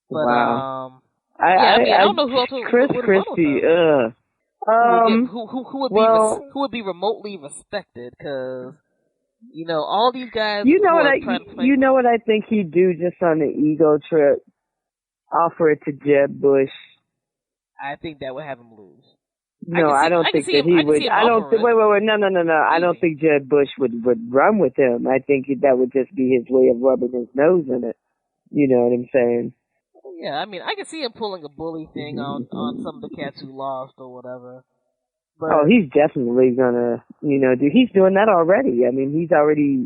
But wow. I don't know who else Chris Christie. Who would be remotely respected? Because all these guys. You know what I think he'd do just on the ego trip? Offer it to Jeb Bush. I think that would have him lose. No, I don't think that he would. I don't think. Wait. No. I don't think Jeb Bush would run with him. I think that would just be his way of rubbing his nose in it. You know what I'm saying? Yeah, I mean, I can see him pulling a bully thing on some of the cats who lost or whatever. But, he's definitely gonna, do. He's doing that already. I mean, he's already,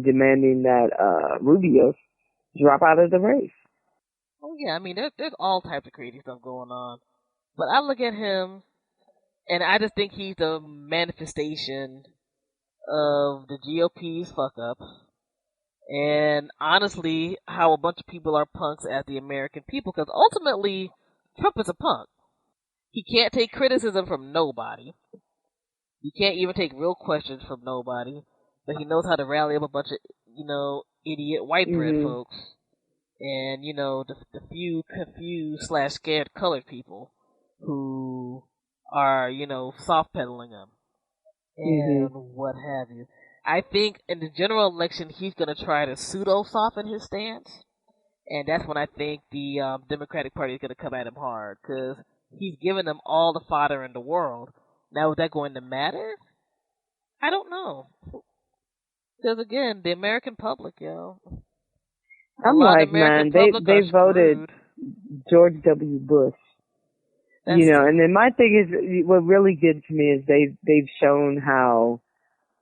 demanding that Rubio drop out of the race. Oh yeah, I mean, there's all types of crazy stuff going on. But I look at him, and I just think he's the manifestation of the GOP's fuck-ups. And honestly, how a bunch of people are punks as the American people. Because ultimately, Trump is a punk. He can't take criticism from nobody. He can't even take real questions from nobody. But he knows how to rally up a bunch of, idiot white bread folks. And, the few confused / scared colored people who are, soft pedaling him and what have you. I think in the general election he's going to try to pseudo soften his stance, and that's when I think the Democratic Party is going to come at him hard because he's given them all the fodder in the world. Now, is that going to matter? I don't know. Because again, the American public, I'm like, man, they voted George W. Bush. And then my thing is, what really gets me is they've shown how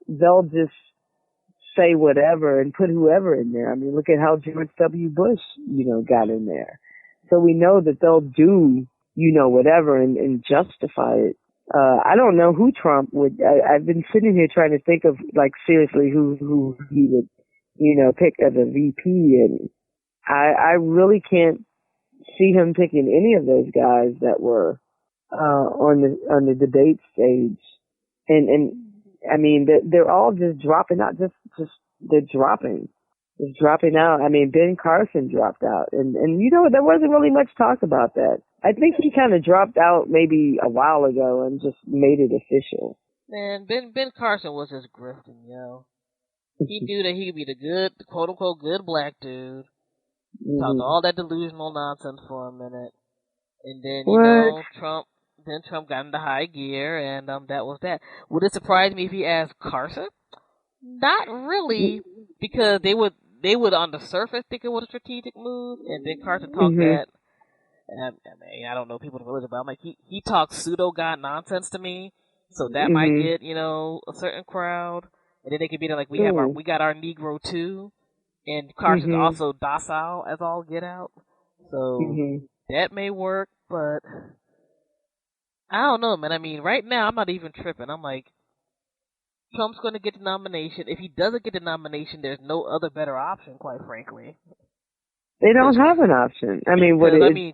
they'll just say whatever and put whoever in there. I mean, look at how George W. Bush, got in there. So we know that they'll do, whatever and justify it. I don't know who Trump would. I've been sitting here trying to think of, like, seriously who he would, pick as a VP, and I really can't see him picking any of those guys that were on the debate stage, and I mean they're all just dropping out. They're dropping out. I mean, Ben Carson dropped out, and there wasn't really much talk about that. I think he kind of dropped out maybe a while ago and just made it official. Man, Ben Carson was just grifting, He knew that he could be the good, quote unquote, good black dude. Talked all that delusional nonsense for a minute, and then Trump got into high gear, and that was that. Would it surprise me if he asked Carson? Not really, because they would on the surface think it was a strategic move, and then Carson talked that. I mean, I don't know people's religion, but I'm like, he talks pseudo god nonsense to me, So that might get, a certain crowd. And then they could be there like, we got our Negro too. And Carson's also docile as all get out. So that may work, but I don't know, man. I mean, right now I'm not even tripping. I'm like, Trump's going to get the nomination. If he doesn't get the nomination, there's no other better option, quite frankly. They don't have an option. I mean,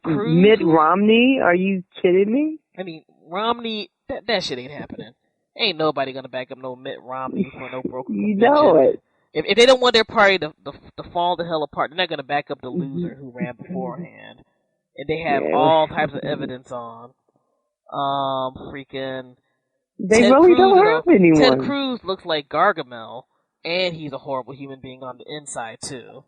Cruz, Mitt Romney? Are you kidding me? I mean, Romney, that shit ain't happening. Ain't nobody going to back up no Mitt Romney for no broken convention. You know it. If they don't want their party to fall the hell apart, they're not going to back up the loser who ran beforehand. And they have all types of evidence on. They Ted really Cruz, don't have anyone. Ted Cruz looks like Gargamel, and he's a horrible human being on the inside, too.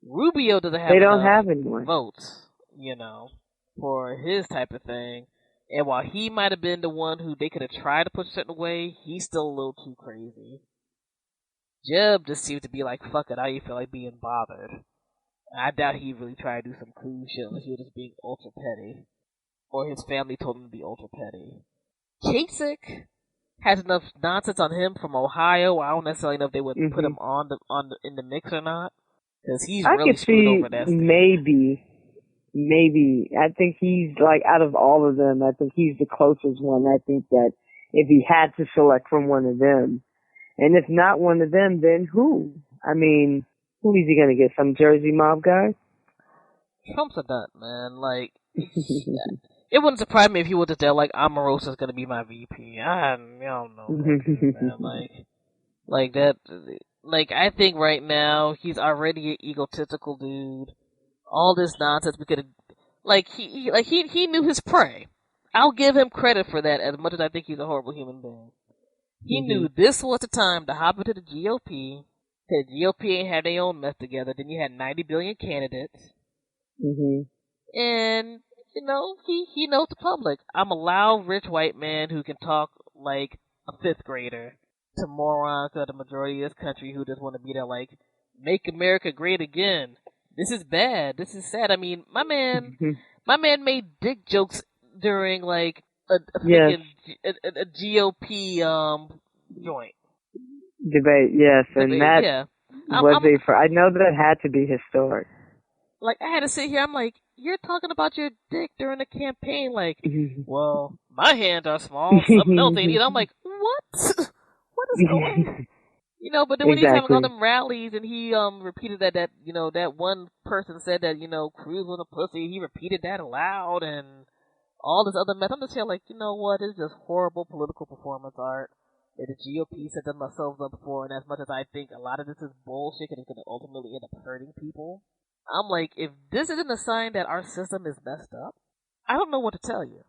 Rubio doesn't have anyone. Votes, for his type of thing. And while he might have been the one who they could have tried to push a certain way, he's still a little too crazy. Jeb just seems to be like, fuck it, I even feel like being bothered. I doubt he really tried to do some cool shit unless he was just being ultra petty. Or his family told him to be ultra petty. Kasich has enough nonsense on him from Ohio. I don't necessarily know if they would put him in the mix or not. Because he's really screwed over that state. Maybe. I think he's, like, out of all of them, I think he's the closest one. I think that if he had to select from one of them, and if not one of them, then who? I mean, who is he going to get? Some Jersey mob guy? Trump's a nut, man. Like, it wouldn't surprise me if he was just there, like, Omarosa's going to be my VP. I don't know. Man. Like that. Like, I think right now he's already an egotistical dude. All this nonsense because, he knew his prey. I'll give him credit for that as much as I think he's a horrible human being. He knew this was the time to hop into the GOP. The GOP ain't had their own mess together. Then you had 90 billion candidates. And, he knows the public. I'm a loud, rich white man who can talk like a fifth grader to morons of the majority of this country who just want to be there like, make America great again. This is bad. This is sad. I mean, my man made dick jokes during like a GOP joint debate. Yes, and that I know that had to be historic. Like, I had to sit here. I'm like, you're talking about your dick during a campaign. Like, well, my hands are small. Something else ain't either. I'm like, what? What is going on? But then when he was having all them rallies and he repeated that that one person said that, Cruz was a pussy, he repeated that aloud and all this other mess. I'm just here like, you know what, it's just horrible political performance art that the GOP set themselves up for, and as much as I think a lot of this is bullshit and it's going to ultimately end up hurting people, I'm like, if this isn't a sign that our system is messed up, I don't know what to tell you.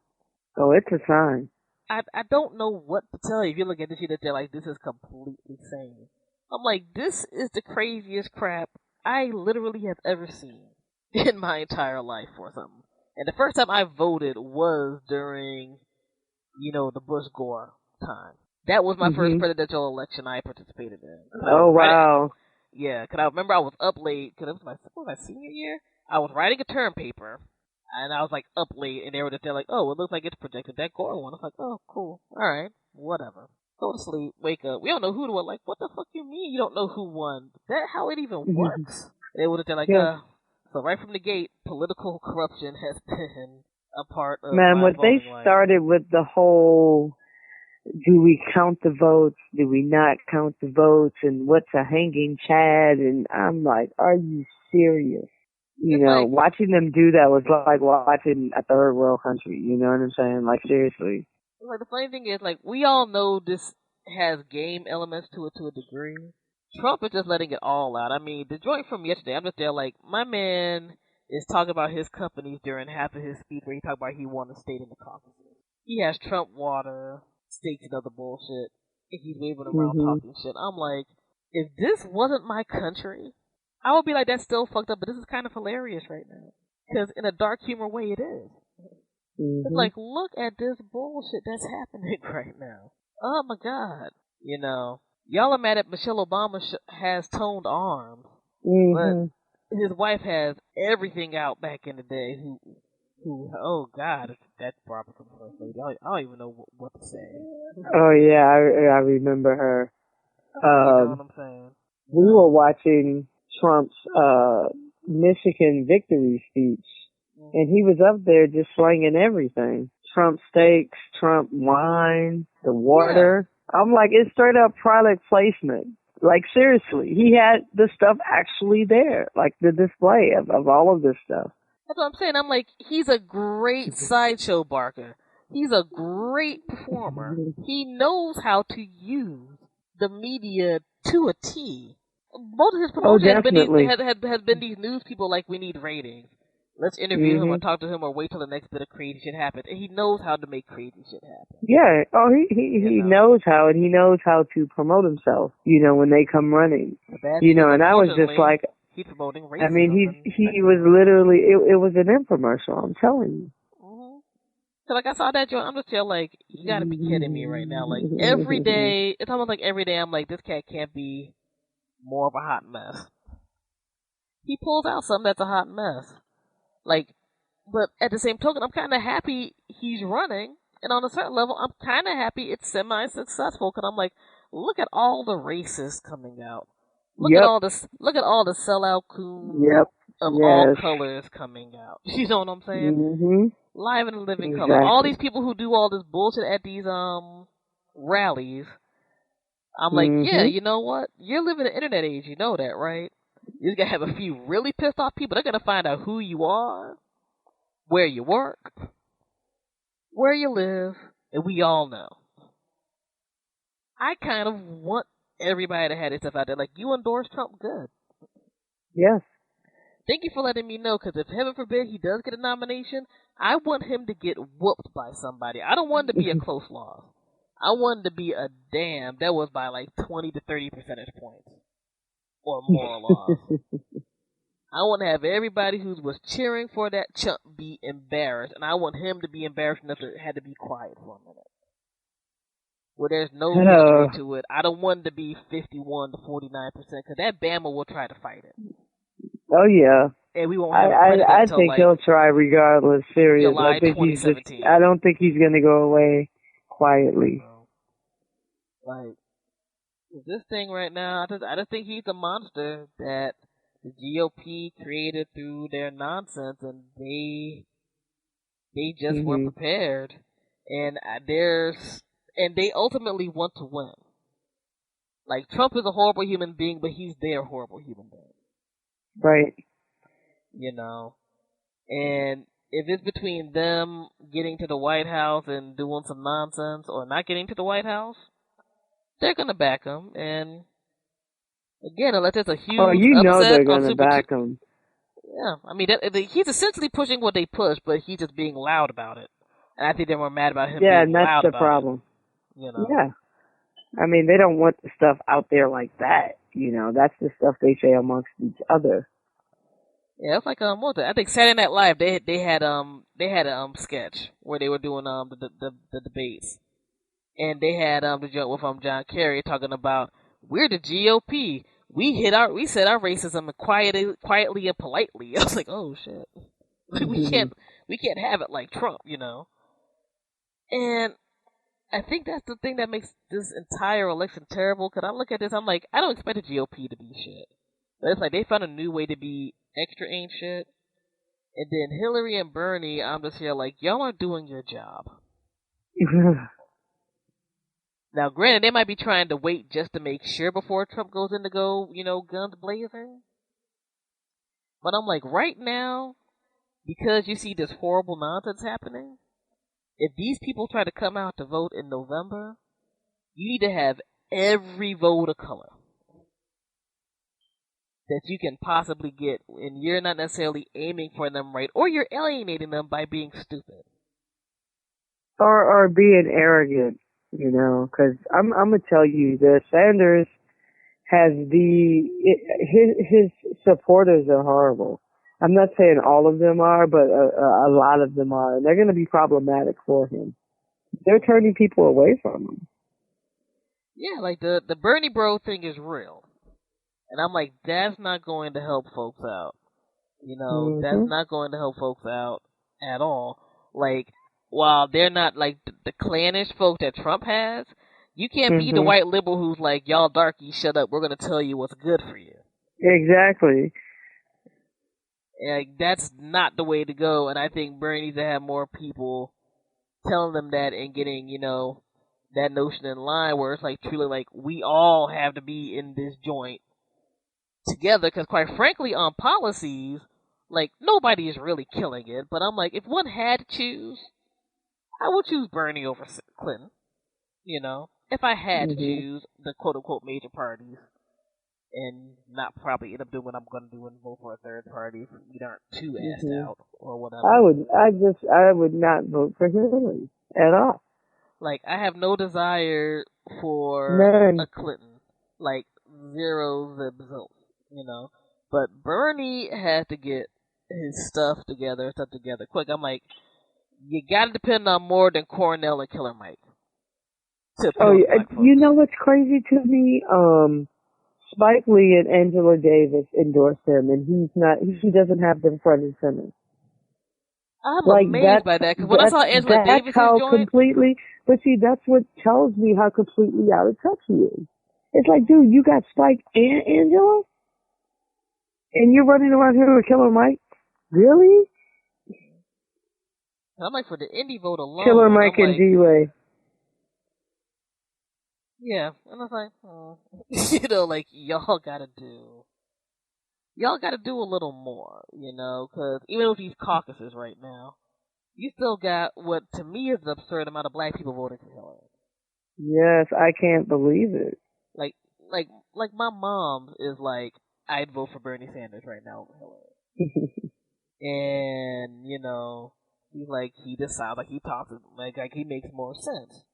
Oh, it's a sign. I don't know what to tell you. If you look at this shit, they're like, this is completely insane. I'm like, this is the craziest crap I literally have ever seen in my entire life for something. And the first time I voted was during, the Bush-Gore time. That was my first presidential election I participated in. Oh, wow. Yeah, because I remember I was up late, because it was my senior year. I was writing a term paper. And I was like up late, and they were just there like, oh, it looks like it's projected that Gore one. I was like, oh, cool, all right, whatever. Go to sleep, wake up. We don't know who won. Like, what the fuck you mean you don't know who won? That how it even works? They were just there like, So right from the gate, political corruption has been a part of my when they started with the whole, do we count the votes? Do we not count the votes? And what's a hanging Chad? And I'm like, are you serious? Watching them do that was like watching a third world country. You know what I'm saying? Like, seriously. Like, the funny thing is, like, we all know this has game elements to it to a degree. Trump is just letting it all out. I mean, the joint from yesterday, I'm just there like, my man is talking about his companies during half of his speech where he talked about he won a state in the Caucasus. He has Trump water, steaks and other bullshit, and he's waving around talking shit. I'm like, if this wasn't my country, I would be like, that's still fucked up, but this is kind of hilarious right now. Because in a dark humor way, it is. It's like, look at this bullshit that's happening right now. Oh my God. Y'all are mad at Michelle Obama has toned arms, but his wife has everything out back in the day. Who? Oh God, that Barbara from First Lady. I don't even know what to say. Oh yeah, I remember her. You know what I'm saying? We were watching Trump's Michigan victory speech, and he was up there just slinging everything. Trump steaks, Trump wine, the water. Yeah. I'm like, it's straight up product placement. Like, seriously, he had the stuff actually there, like the display of all of this stuff. That's what I'm saying. I'm like, he's a great sideshow barker. He's a great performer. He knows how to use the media to a T. Most of his promotion has been these news people like, we need ratings. Let's interview him or talk to him or wait till the next bit of crazy shit happens. And he knows how to make crazy shit happen. Yeah. Oh, he knows how, and he knows how to promote himself, you know, when they come running. You know, and I was just like, he's promoting racism. I mean, he was literally, it was an infomercial, I'm telling you. So, like, I saw that joint, I'm just still like, you gotta be kidding me right now. Like, every day, it's almost like every day I'm like, this cat can't be more of a hot mess. He pulls out something that's a hot mess. Like, but at the same token, I'm kind of happy he's running, and on a certain level, I'm kind of happy it's semi-successful, because I'm like, look at all the racists coming out. Look at all the sellout coons of all colors coming out. You know what I'm saying? Live in living color. All these people who do all this bullshit at these rallies. I'm like, yeah, you know what? You're living in the internet age, you know that, right? You're gonna have a few really pissed off people. They're gonna find out who you are, where you work, where you live, and we all know. I kind of want everybody to have their stuff out there. Like, you endorse Trump, good. Yes. Thank you for letting me know, because if heaven forbid he does get a nomination, I want him to get whooped by somebody. I don't want it to be a close loss. I want it to be a damn that was by like 20 to 30 percentage points or more loss. I want to have everybody who was cheering for that chump be embarrassed, and I want him to be embarrassed enough to had to be quiet for a minute. Where there's no history to it. I don't want it to be 51 to 49%, because that Bama will try to fight it. Oh yeah. And we won't have I think like he'll try regardless. Serious. July 2017. I don't think he's going to go away quietly. Like, this thing right now, I just think he's a monster that the G.O.P. created through their nonsense, and they just weren't prepared, and they ultimately want to win. Like, Trump is a horrible human being, but he's their horrible human being. Right. You know, and if it's between them getting to the White House and doing some nonsense or not getting to the White House, they're gonna back him. And again, unless it's a huge upset, they're gonna back him. Yeah, I mean, he's essentially pushing what they push, but he's just being loud about it. And I think they're more mad about him being loud about it. Yeah, and that's the problem. You know? Yeah. I mean, they don't want the stuff out there like that. You know, that's the stuff they say amongst each other. Yeah, it's like what was it? I think Saturday Night Live they had a sketch where they were doing the debates, and they had the joke with John Kerry talking about, we're the GOP. We said our racism quietly and politely. I was like, oh shit, we can't have it like Trump, you know. And I think that's the thing that makes this entire election terrible. Because I look at this, I'm like, I don't expect the GOP to be shit. But it's like they found a new way to be extra ain't shit. And then Hillary and Bernie, I'm just here like, y'all aren't doing your job. Now, granted, they might be trying to wait just to make sure before Trump goes in to go, you know, guns blazing. But I'm like, right now, because you see this horrible nonsense happening, if these people try to come out to vote in November, you need to have every vote of color that you can possibly get, and you're not necessarily aiming for them right, or you're alienating them by being stupid. Or being arrogant, you know, because I'm gonna tell you, the Sanders has his supporters are horrible. I'm not saying all of them are, but a lot of them are, and they're going to be problematic for him. They're turning people away from him. Yeah, like the Bernie bro thing is real. And I'm like, that's not going to help folks out. You know, that's not going to help folks out. at all. Like, while they're not like the clannish folk that Trump has, you can't be the white liberal who's like, y'all darkies, shut up, we're gonna tell you what's good for you. Exactly. Like, that's not the way to go, and I think Bernie needs to have more people telling them that and getting, that notion in line where it's like truly like we all have to be in this joint together, because quite frankly on policies, like, nobody is really killing it, but I'm like, if one had to choose, I would choose Bernie over Clinton, if I had to choose the quote-unquote major parties and not probably end up doing what I'm going to do and vote for a third party if we aren't too assed out or whatever. I would not vote for Hillary at all. Like, I have no desire for a Clinton. Like, zero zilch, But Bernie has to get his stuff together quick. I'm like, you gotta depend on more than Cornell and Killer Mike. You know what's crazy to me? Spike Lee and Angela Davis endorsed him, and he doesn't have them front and center. I'm amazed by that, because when I saw Angela Davis completely, but see, that's what tells me how completely out of touch he is. It's like, dude, you got Spike and Angela? And you're running around here with Killer Mike? Really? I'm like, for the indie vote alone. Killer Mike and D-Way. Yeah, and I was like, like, y'all gotta do a little more, because even with these caucuses right now, you still got what to me is an absurd amount of black people voting for Hillary. Yes, I can't believe it. Like my mom is like, I'd vote for Bernie Sanders right now over Hillary. And, he's like, he just sounds like he talks, like he makes more sense.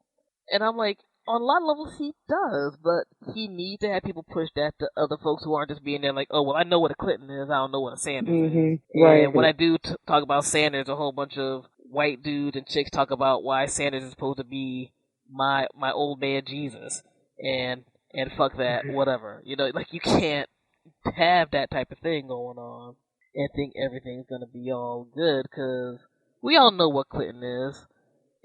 And I'm like, on a lot of levels he does, but he needs to have people push that to other folks who aren't just being there like, oh, well, I know what a Clinton is, I don't know what a Sanders is. Right. And when I do talk about Sanders, a whole bunch of white dudes and chicks talk about why Sanders is supposed to be my old man Jesus. And fuck that, whatever. Like, you can't have that type of thing going on and think everything's gonna be all good, because we all know what Clinton is.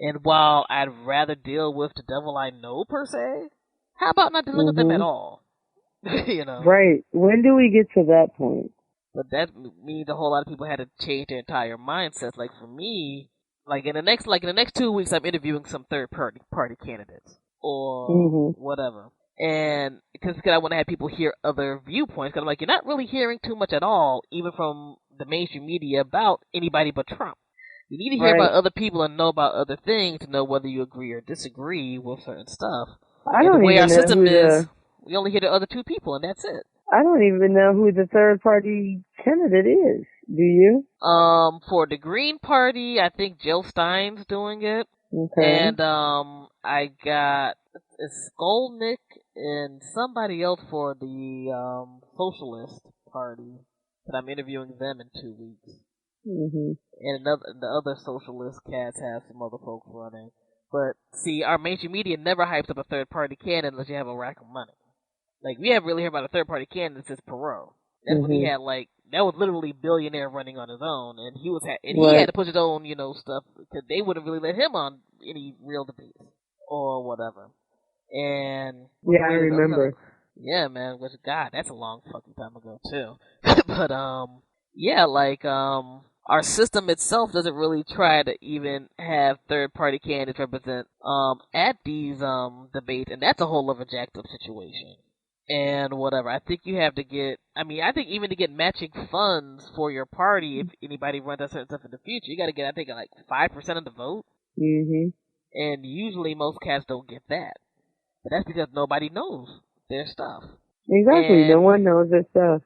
And while I'd rather deal with the devil I know, per se, how about not dealing with them at all? Right. When do we get to that point? But that means a whole lot of people had to change their entire mindsets. Like, for me, like in the next 2 weeks, I'm interviewing some third party candidates or whatever. And because I want to have people hear other viewpoints, because I'm like, you're not really hearing too much at all, even from the mainstream media, about anybody but Trump. You need to hear about other people and know about other things to know whether you agree or disagree with certain stuff. The way our system is, we only hear the other two people, and that's it. I don't even know who the third party candidate is. Do you? For the Green Party, I think Jill Stein's doing it. Okay. And I got Skolnick and somebody else for the Socialist Party, but I'm interviewing them in 2 weeks. And the other socialist cats have some other folks running. But see, our mainstream media never hypes up a third party candidate unless you have a rack of money. Like, we haven't really heard about a third party candidate since Perot. That's when he had that was literally billionaire running on his own, and he had to push his own stuff, because they wouldn't really let him on any real debates or whatever. And yeah, I remember. Yeah, man. Which, God, that's a long fucking time ago too. But yeah, like our system itself doesn't really try to even have third-party candidates represent at these debates, and that's a whole other jacked-up situation. And whatever, I think you have to get. I think even to get matching funds for your party, if anybody runs that certain stuff in the future, you got to get, I think, like 5% of the vote. And usually most cats don't get that, but that's because nobody knows their stuff. Exactly, no one knows their stuff.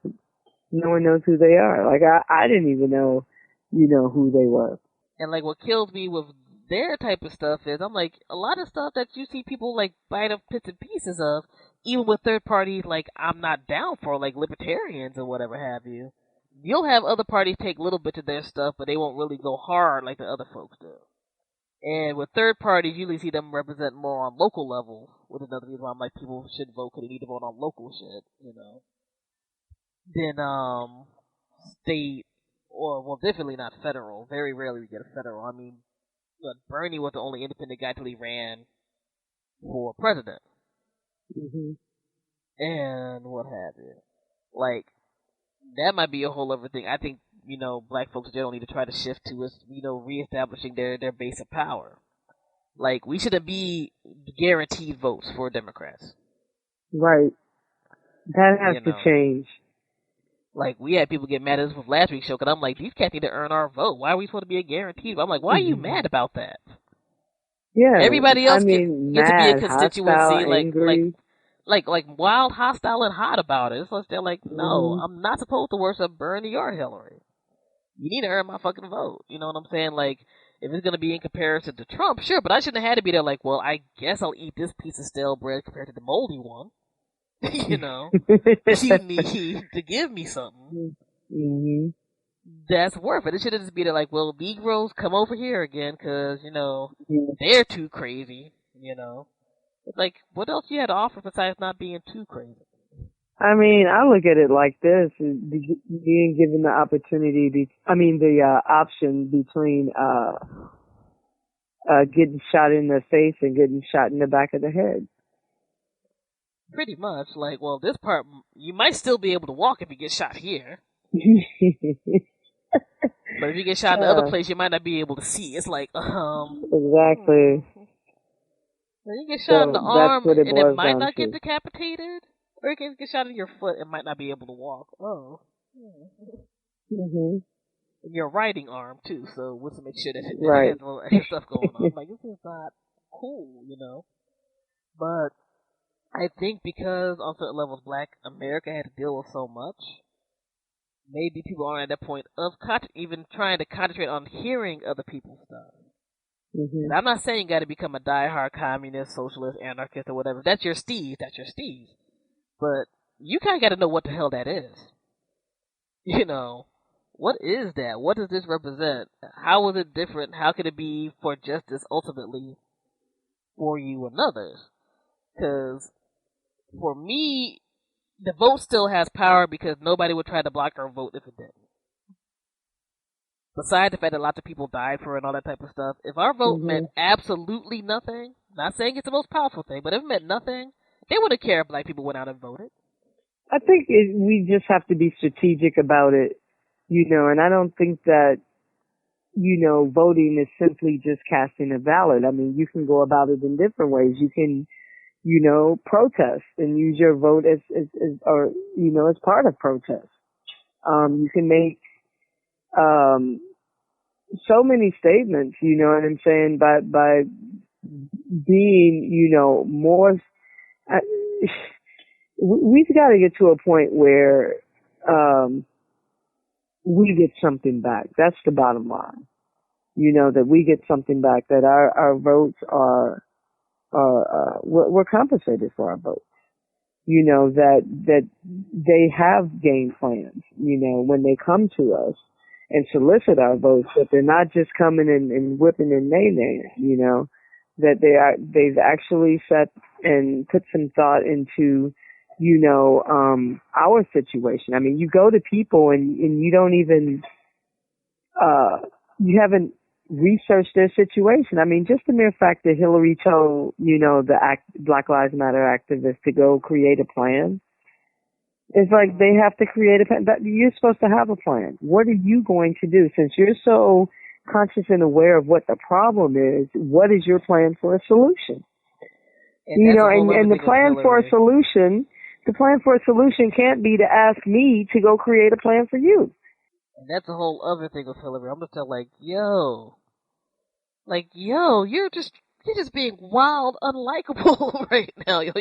No one knows who they are. Like, I didn't even know, who they were. And, like, what kills me with their type of stuff is, I'm like, a lot of stuff that you see people, like, bite up bits and pieces of, even with third parties, like, I'm not down for, like, libertarians or whatever have you. You'll have other parties take little bits of their stuff, but they won't really go hard like the other folks do. And with third parties, you usually see them represent more on local level, which is another reason why I'm like, people should vote because they need to vote on local shit, than state well, definitely not federal. Very rarely we get a federal. I mean, but Bernie was the only independent guy till he ran for president. Mm-hmm. And what have you. Like, that might be a whole other thing. I think, black folks don't need to try to shift to us, reestablishing their base of power. Like, we shouldn't be guaranteed votes for Democrats. Right. That has to change. Like, we had people get mad at us with last week's show, because I'm like, these cats need to earn our vote. Why are we supposed to be a guaranteed vote? I'm like, why are you mad about that? Yeah. Everybody else gets mad, to be a constituency, hostile, angry. like wild, hostile, and hot about it. So they're like, no, I'm not supposed to worship Bernie or Hillary. You need to earn my fucking vote. You know what I'm saying? Like, if it's going to be in comparison to Trump, sure, but I shouldn't have had to be there like, well, I guess I'll eat this piece of stale bread compared to the moldy one. You need to give me something. Mm-hmm. That's worth it. It should have just been like, well, B-Girls, come over here again, because, they're too crazy, It's like, what else you had to offer besides not being too crazy? I mean, I look at it like this: being given the opportunity, the option between getting shot in the face and getting shot in the back of the head. Pretty much. Like, well, this part, you might still be able to walk if you get shot here. But if you get shot in the other place, you might not be able to see. It's like, Exactly. When you get shot in the arm, and it might not to. get decapitated, or you can get shot in your foot and might not be able to walk. Oh. Mm-hmm. And your riding arm, too, so we'll make sure that it right. has a little extra stuff going on. Like, this is not cool, But I think because on certain levels Black America had to deal with so much, maybe people aren't at that point of even trying to concentrate on hearing other people's stuff. Mm-hmm. And I'm not saying you got to become a diehard communist, socialist, anarchist, or whatever. That's your steez. But you kind of got to know what the hell that is. What is that? What does this represent? How is it different? How could it be for justice ultimately for you and others? Because for me, the vote still has power because nobody would try to block our vote if it didn't. Besides the fact that lots of people died for it and all that type of stuff, if our vote meant absolutely nothing, not saying it's the most powerful thing, but if it meant nothing, they wouldn't care if Black people went out and voted. I think we just have to be strategic about it, and I don't think that, voting is simply just casting a ballot. I mean, you can go about it in different ways. You can, protest and use your vote as part of protest. You can make, so many statements, you know what I'm saying, by being, more, we've got to get to a point where, we get something back. That's the bottom line. That we get something back, that our votes we're compensated for our votes. That they have game plans, when they come to us and solicit our votes, that they're not just coming and whipping and nay-naying, that they've actually set and put some thought into, our situation. I mean, you go to people and you don't even, you haven't researched their situation. I mean, just the mere fact that Hillary told, the Black Lives Matter activists to go create a plan. It's like they have to create a plan. You're supposed to have a plan. What are you going to do? Since you're so conscious and aware of what the problem is, what is your plan for a solution? And the plan for a solution, can't be to ask me to go create a plan for you. And that's a whole other thing with Hillary. I'm just like, yo, you're just being wild, unlikable right now. You're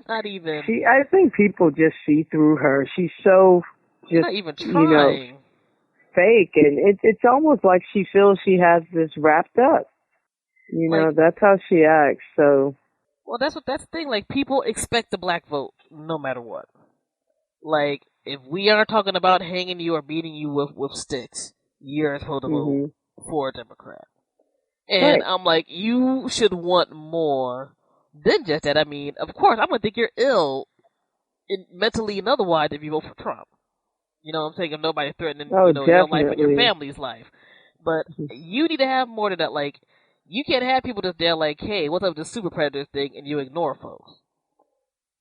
not even. I think people just see through her. She's so just, not even trying. Fake, and it's almost like she feels she has this wrapped up. That's how she acts. So. Well, that's the thing. Like, people expect the Black vote no matter what. Like, if we are talking about hanging you or beating you with sticks, you're supposed to vote for a Democrat. And I'm like, you should want more than just that. I mean, of course, I'm going to think you're ill mentally and otherwise if you vote for Trump. You know what I'm saying? If nobody's threatening, Oh, your life and your definitely. family's life. But you need to have more than that. Like, you can't have people just there like, hey, what's up with this super predator thing, and you ignore folks.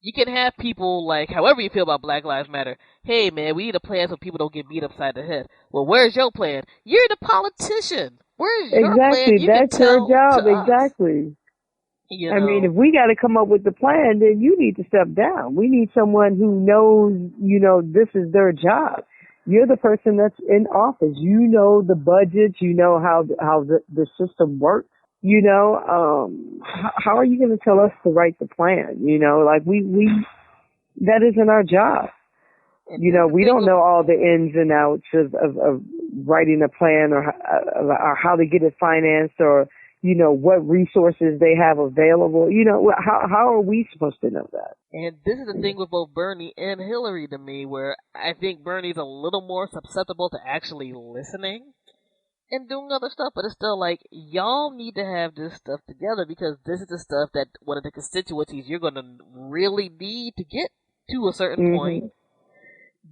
You can have people like, however you feel about Black Lives Matter, hey man, we need a plan so people don't get beat upside the head. Well, where's your plan? You're the politician. Where's your plan? Exactly. You can That's your tell to job. us. Exactly. You I mean, know. if we got to come up with the plan, then you need to step down. We need someone who knows, this is their job. You're the person that's in office. You know the budgets. You know how the system works. How are you going to tell us to write the plan? Like we that isn't our job. And We don't know all the ins and outs of writing a plan or how to get it financed or, what resources they have available. How are we supposed to know that? And this is the thing with both Bernie and Hillary to me, where I think Bernie's a little more susceptible to actually listening and doing other stuff, but it's still like, y'all need to have this stuff together because this is the stuff that one of the constituencies you're going to really need to get to a certain point.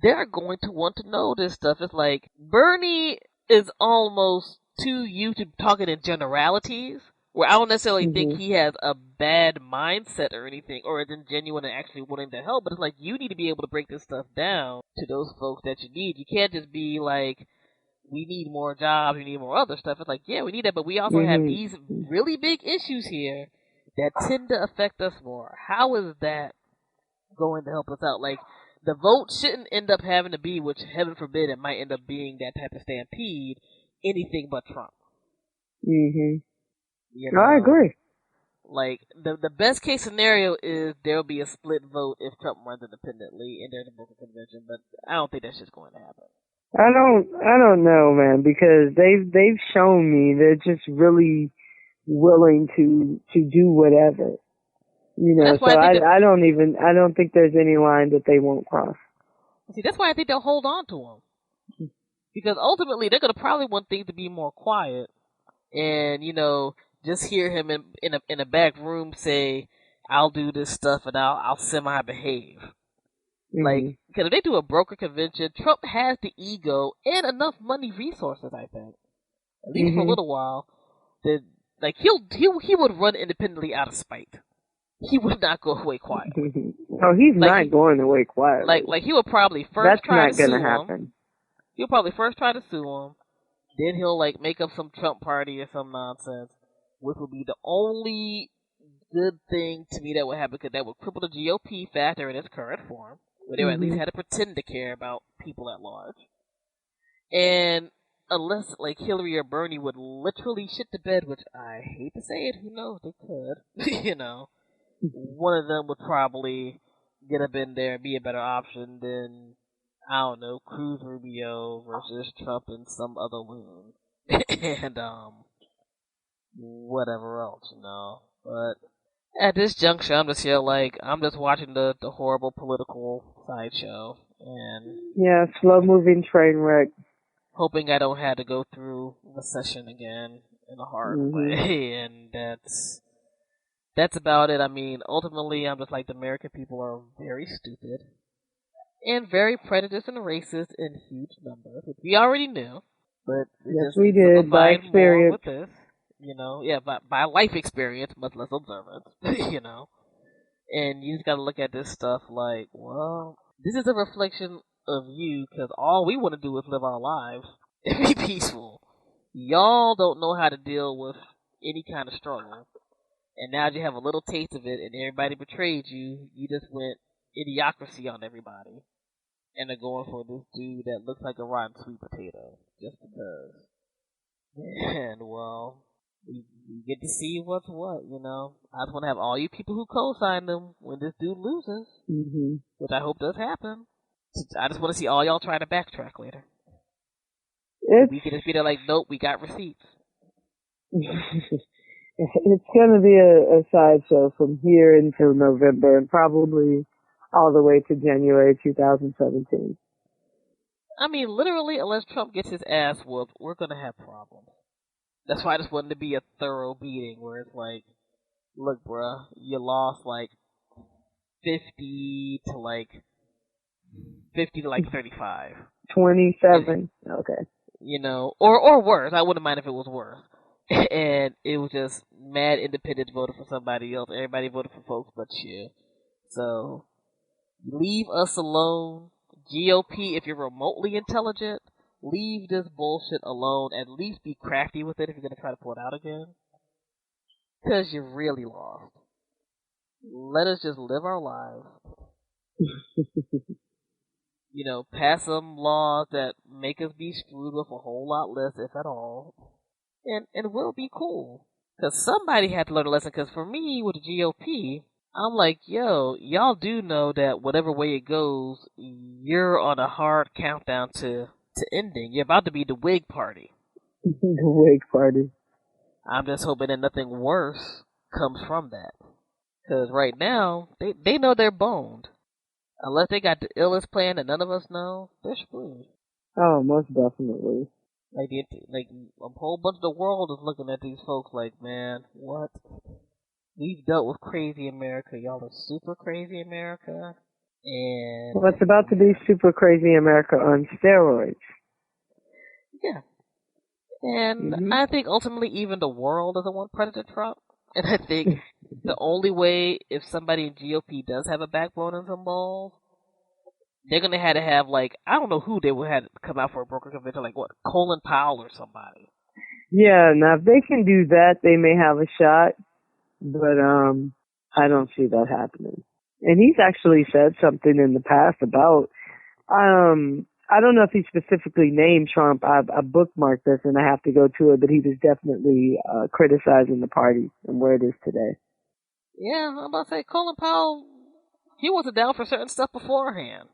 They're going to want to know this stuff. It's like, Bernie is almost too used to talking in generalities, where I don't necessarily think he has a bad mindset or anything, or is genuine and actually wanting to help, but it's like, you need to be able to break this stuff down to those folks that you need. You can't just be like, we need more jobs, we need more other stuff. It's like, yeah, we need that, but we also have these really big issues here that tend to affect us more. How is that going to help us out? Like, the vote shouldn't end up having to be, which heaven forbid it might end up being that type of stampede, anything but Trump. I agree. Like, the best case scenario is there'll be a split vote if Trump runs independently and there's a broken convention, but I don't think that shit's going to happen. I don't know, man, because they've shown me they're just really willing to do whatever. So I don't think there's any line that they won't cross. See, that's why I think they'll hold on to him. Because ultimately they're gonna probably want things to be more quiet and, just hear him in a back room say, I'll do this stuff and I'll semi-behave. Like, because if they do a broker convention, Trump has the ego and enough money resources, I think, at least for a little while, that, like, he would run independently out of spite. He would not go away quietly. No, he's not going away quietly. Like he would probably first try to sue him. That's not going to happen. He'll probably first try to sue him, then he'll, like, make up some Trump party or some nonsense, which would be the only good thing to me that would happen, because that would cripple the G.O.P. factor in its current form, where they at least had to pretend to care about people at large. And unless, like, Hillary or Bernie would literally shit the bed, which I hate to say it, who knows, they could, one of them would probably get up in there and be a better option than, I don't know, Cruz Rubio versus Trump and some other loon. And, whatever else, But at this juncture, I'm just here, like, I'm just watching the horrible political sideshow. And yeah, slow-moving train wreck. Hoping I don't have to go through recession again in a hard way. And that's about it. I mean, ultimately, I'm just like, the American people are very stupid and very prejudiced and racist in huge numbers, which we already knew. But yes, we did, by experience. With this, by life experience, much less observance, And you just gotta look at this stuff like, well, this is a reflection of you, because all we want to do is live our lives and be peaceful. Y'all don't know how to deal with any kind of struggle. And now you have a little taste of it, and everybody betrayed you. You just went idiocracy on everybody. And they're going for this dude that looks like a rotten sweet potato. Just because. And, well, we get to see what's what, I just want to have all you people who co-sign them when this dude loses. Which I hope does happen. I just want to see all y'all try to backtrack later. We can just be there like, nope, we got receipts. It's going to be a sideshow from here until November and probably all the way to January 2017. I mean, literally, unless Trump gets his ass whooped, we're going to have problems. That's why I just wanted to be a thorough beating where it's like, look, bruh, you lost like 50 to 35. 27. Okay. You know, or worse. I wouldn't mind if it was worse. And it was just mad independents voted for somebody else. Everybody voted for folks but you. So, leave us alone. G.O.P., if you're remotely intelligent, leave this bullshit alone. At least be crafty with it if you're going to try to pull it out again. Because you're really lost. Let us just live our lives. You know, pass some laws that make us be screwed with a whole lot less, if at all. And we'll be cool. Because somebody had to learn a lesson. Because for me, with the GOP, I'm like, yo, y'all do know that whatever way it goes, you're on a hard countdown to ending. You're about to be the Whig Party. The Whig Party. I'm just hoping that nothing worse comes from that. Because right now, they know they're boned. Unless they got the illest plan that none of us know, they're screwed. Oh, most definitely. Like a whole bunch of the world is looking at these folks like, man, what? We've dealt with crazy America. Y'all are super crazy America. And well, it's about to be super crazy America on steroids. Yeah. And I think ultimately even the world doesn't want President Trump. And I think the only way, if somebody in GOP does have a backbone and some balls, they're going to have, like, I don't know who they would have to come out for a broker convention, like, what, Colin Powell or somebody. Yeah, now if they can do that, they may have a shot, but I don't see that happening. And he's actually said something in the past about, I don't know if he specifically named Trump. I bookmarked this and I have to go to it, but he was definitely criticizing the party and where it is today. Yeah, I'm about to say, Colin Powell, he wasn't down for certain stuff beforehand.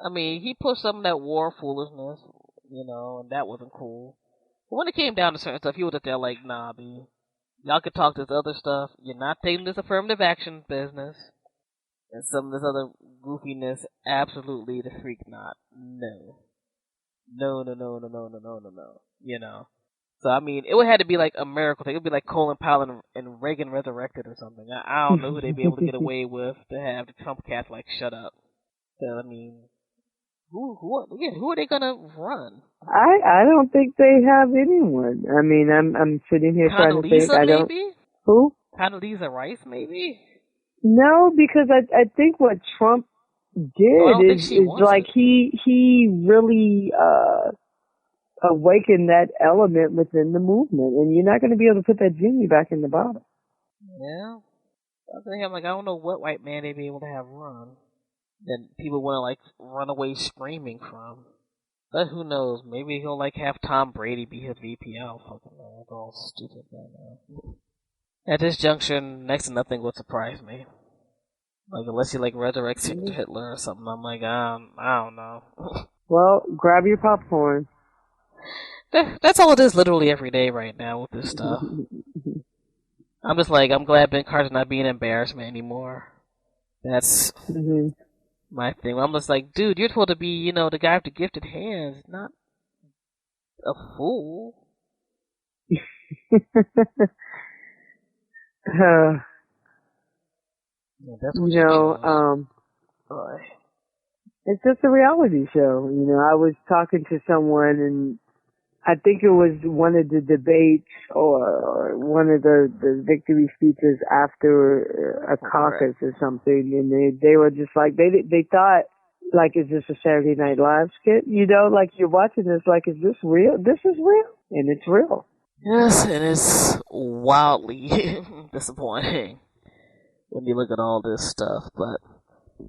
I mean, he pushed some of that war foolishness, you know, and that wasn't cool. But when it came down to certain stuff, he was just there like, nah, B, y'all could talk this other stuff. You're not taking this affirmative action business. And some of this other goofiness, absolutely the freak not. No. No. You know. So, I mean, it would have to be like a miracle thing. It would be like Colin Powell and Reagan resurrected or something. I don't know who they'd be able to get away with to have the Trump cats, like, shut up. So, I mean, who are they gonna run? I don't think they have anyone. I mean, I'm sitting here trying to think. Maybe? Who? Condoleezza Rice, maybe? No, because I think what Trump did is like he really awakened that element within the movement, and you're not going to be able to put that genie back in the bottle. Yeah, I'm like, I don't know what white man they'd be able to have run that people want to like run away screaming from. But who knows? Maybe he'll like have Tom Brady be his VP. I don't fucking know. It's all stupid right now. At this juncture, next to nothing would surprise me. Like, unless he, like, resurrects Hitler or something, I'm like, I don't know. Well, grab your popcorn. That's all it is literally every day right now with this stuff. I'm just like, I'm glad Ben Carter's not being an embarrassment anymore. That's my thing. I'm just like, dude, you're supposed to be, you know, the guy with the gifted hands, not a fool. That's what it's just a reality show. You know, I was talking to someone, and I think it was one of the debates or one of the victory speeches after a caucus or something, and they were just like, they thought, like, is this a Saturday Night Live skit? You know, like, you're watching this, like, is this real? This is real, and it's real. Yes, and it's wildly disappointing when you look at all this stuff, but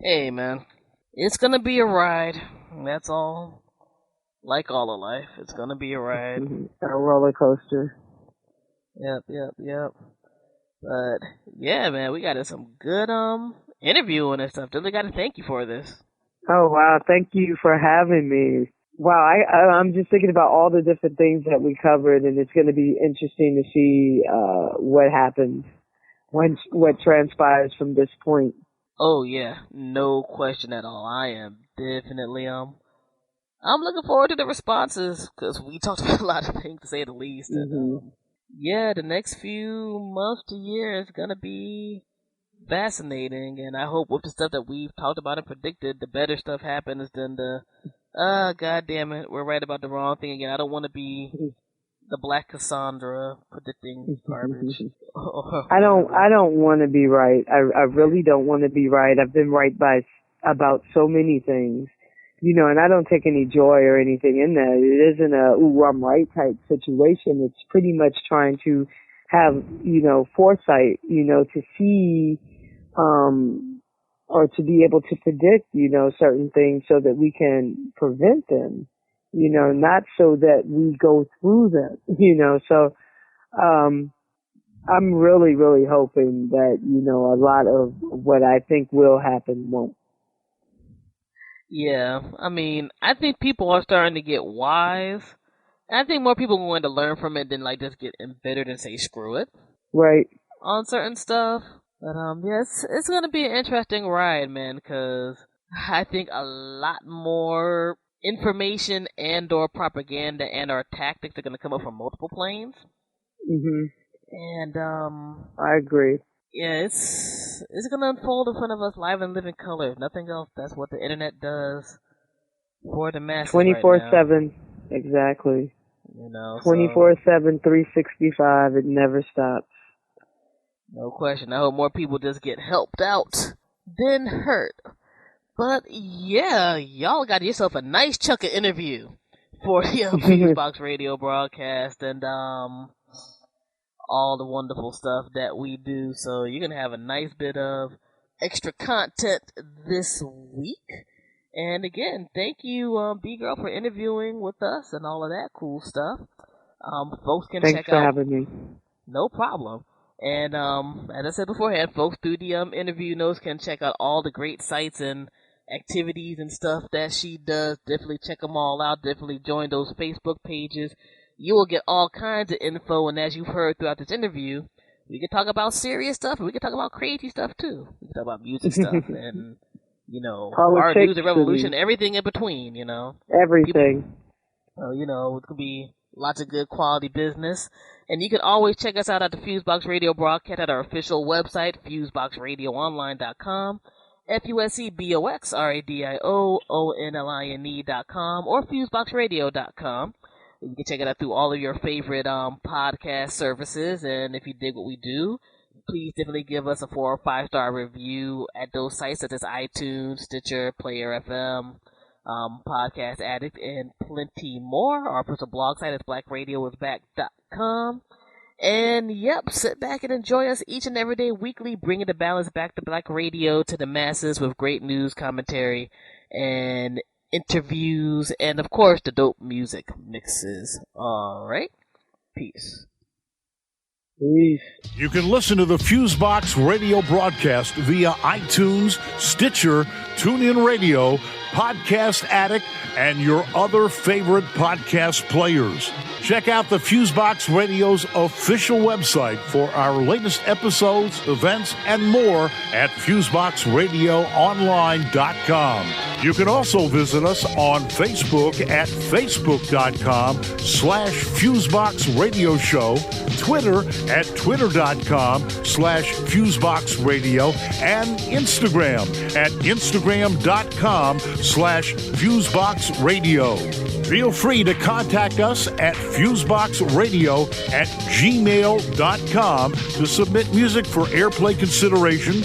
hey, man, it's gonna be a ride. That's all. Like all of life, it's gonna be a ride. A roller coaster. Yep. But yeah, man, we got some good interviewing and stuff. Really got to thank you for this. Oh wow, thank you for having me. Wow, I'm just thinking about all the different things that we covered, and it's going to be interesting to see what happens. What transpires from this point. Oh yeah, no question at all. I am definitely I'm looking forward to the responses because we talked about a lot of things to say the least. And yeah, the next few months to year is gonna be fascinating, and I hope with the stuff that we've talked about and predicted, the better stuff happens than the God damn it. We're right about the wrong thing again. I don't want to be the Black Cassandra predicting garbage. I don't want to be right. I really don't want to be right. I've been right about so many things, and I don't take any joy or anything in that. It isn't a, ooh, I'm right type situation. It's pretty much trying to have, foresight, to see, or to be able to predict, certain things so that we can prevent them, not so that we go through them, so, I'm really, really hoping that, a lot of what I think will happen won't. Yeah, I mean, I think people are starting to get wise. And I think more people are going to learn from it than, just get embittered and say, screw it. Right. On certain stuff. But, yeah, it's going to be an interesting ride, man, because I think a lot more information and or propaganda and or tactics are going to come up from multiple planes. Mm-hmm. And, I agree. Yeah, it's going to unfold in front of us live and living color. If nothing else, that's what the internet does for the masses 24/7, exactly. 24/7, 365, it never stops. No question. I hope more people just get helped out than hurt. But yeah, y'all got yourself a nice chunk of interview for the FuseBox Radio Broadcast and all the wonderful stuff that we do. So you're going to have a nice bit of extra content this week. And again, thank you, B-Gyrl, for interviewing with us and all of that cool stuff. Folks can Thanks check for out. having me. No problem. And as I said beforehand, folks through the interview notes can check out all the great sites and activities and stuff that she does. Definitely check them all out. Definitely join those Facebook pages. You will get all kinds of info, and as you've heard throughout this interview, we can talk about serious stuff, and we can talk about crazy stuff, too. We can talk about music stuff, and, our news and revolution, everything in between, Everything. People, it could be lots of good quality business. And you can always check us out at the FuseBox Radio Broadcast at our official website, FuseboxRadioOnline.com, FuseboxRadioOnline.com, or FuseboxRadio.com. You can check it out through all of your favorite podcast services, and if you dig what we do, please definitely give us a 4- or 5-star review at those sites such as iTunes, Stitcher, Player FM, Podcast Addict, and plenty more. Our personal blog site is blackradioisback.com. And yep, sit back and enjoy us each and every day weekly, bringing the balance back to black radio to the masses with great news, commentary, and interviews, and of course the dope music mixes. Alright, peace. You can listen to the FuseBox Radio Broadcast via iTunes, Stitcher, TuneIn Radio, Podcast Addict, and your other favorite podcast players. Check out the FuseBox Radio's official website for our latest episodes, events, and more at FuseboxRadioOnline.com. You can also visit us on Facebook at Facebook.com/Fusebox Radio Show, Twitter at Twitter.com/Fusebox Radio, and Instagram at Instagram.com/Fusebox Radio. Feel free to contact us at FuseboxRadio@gmail.com to submit music for airplay consideration,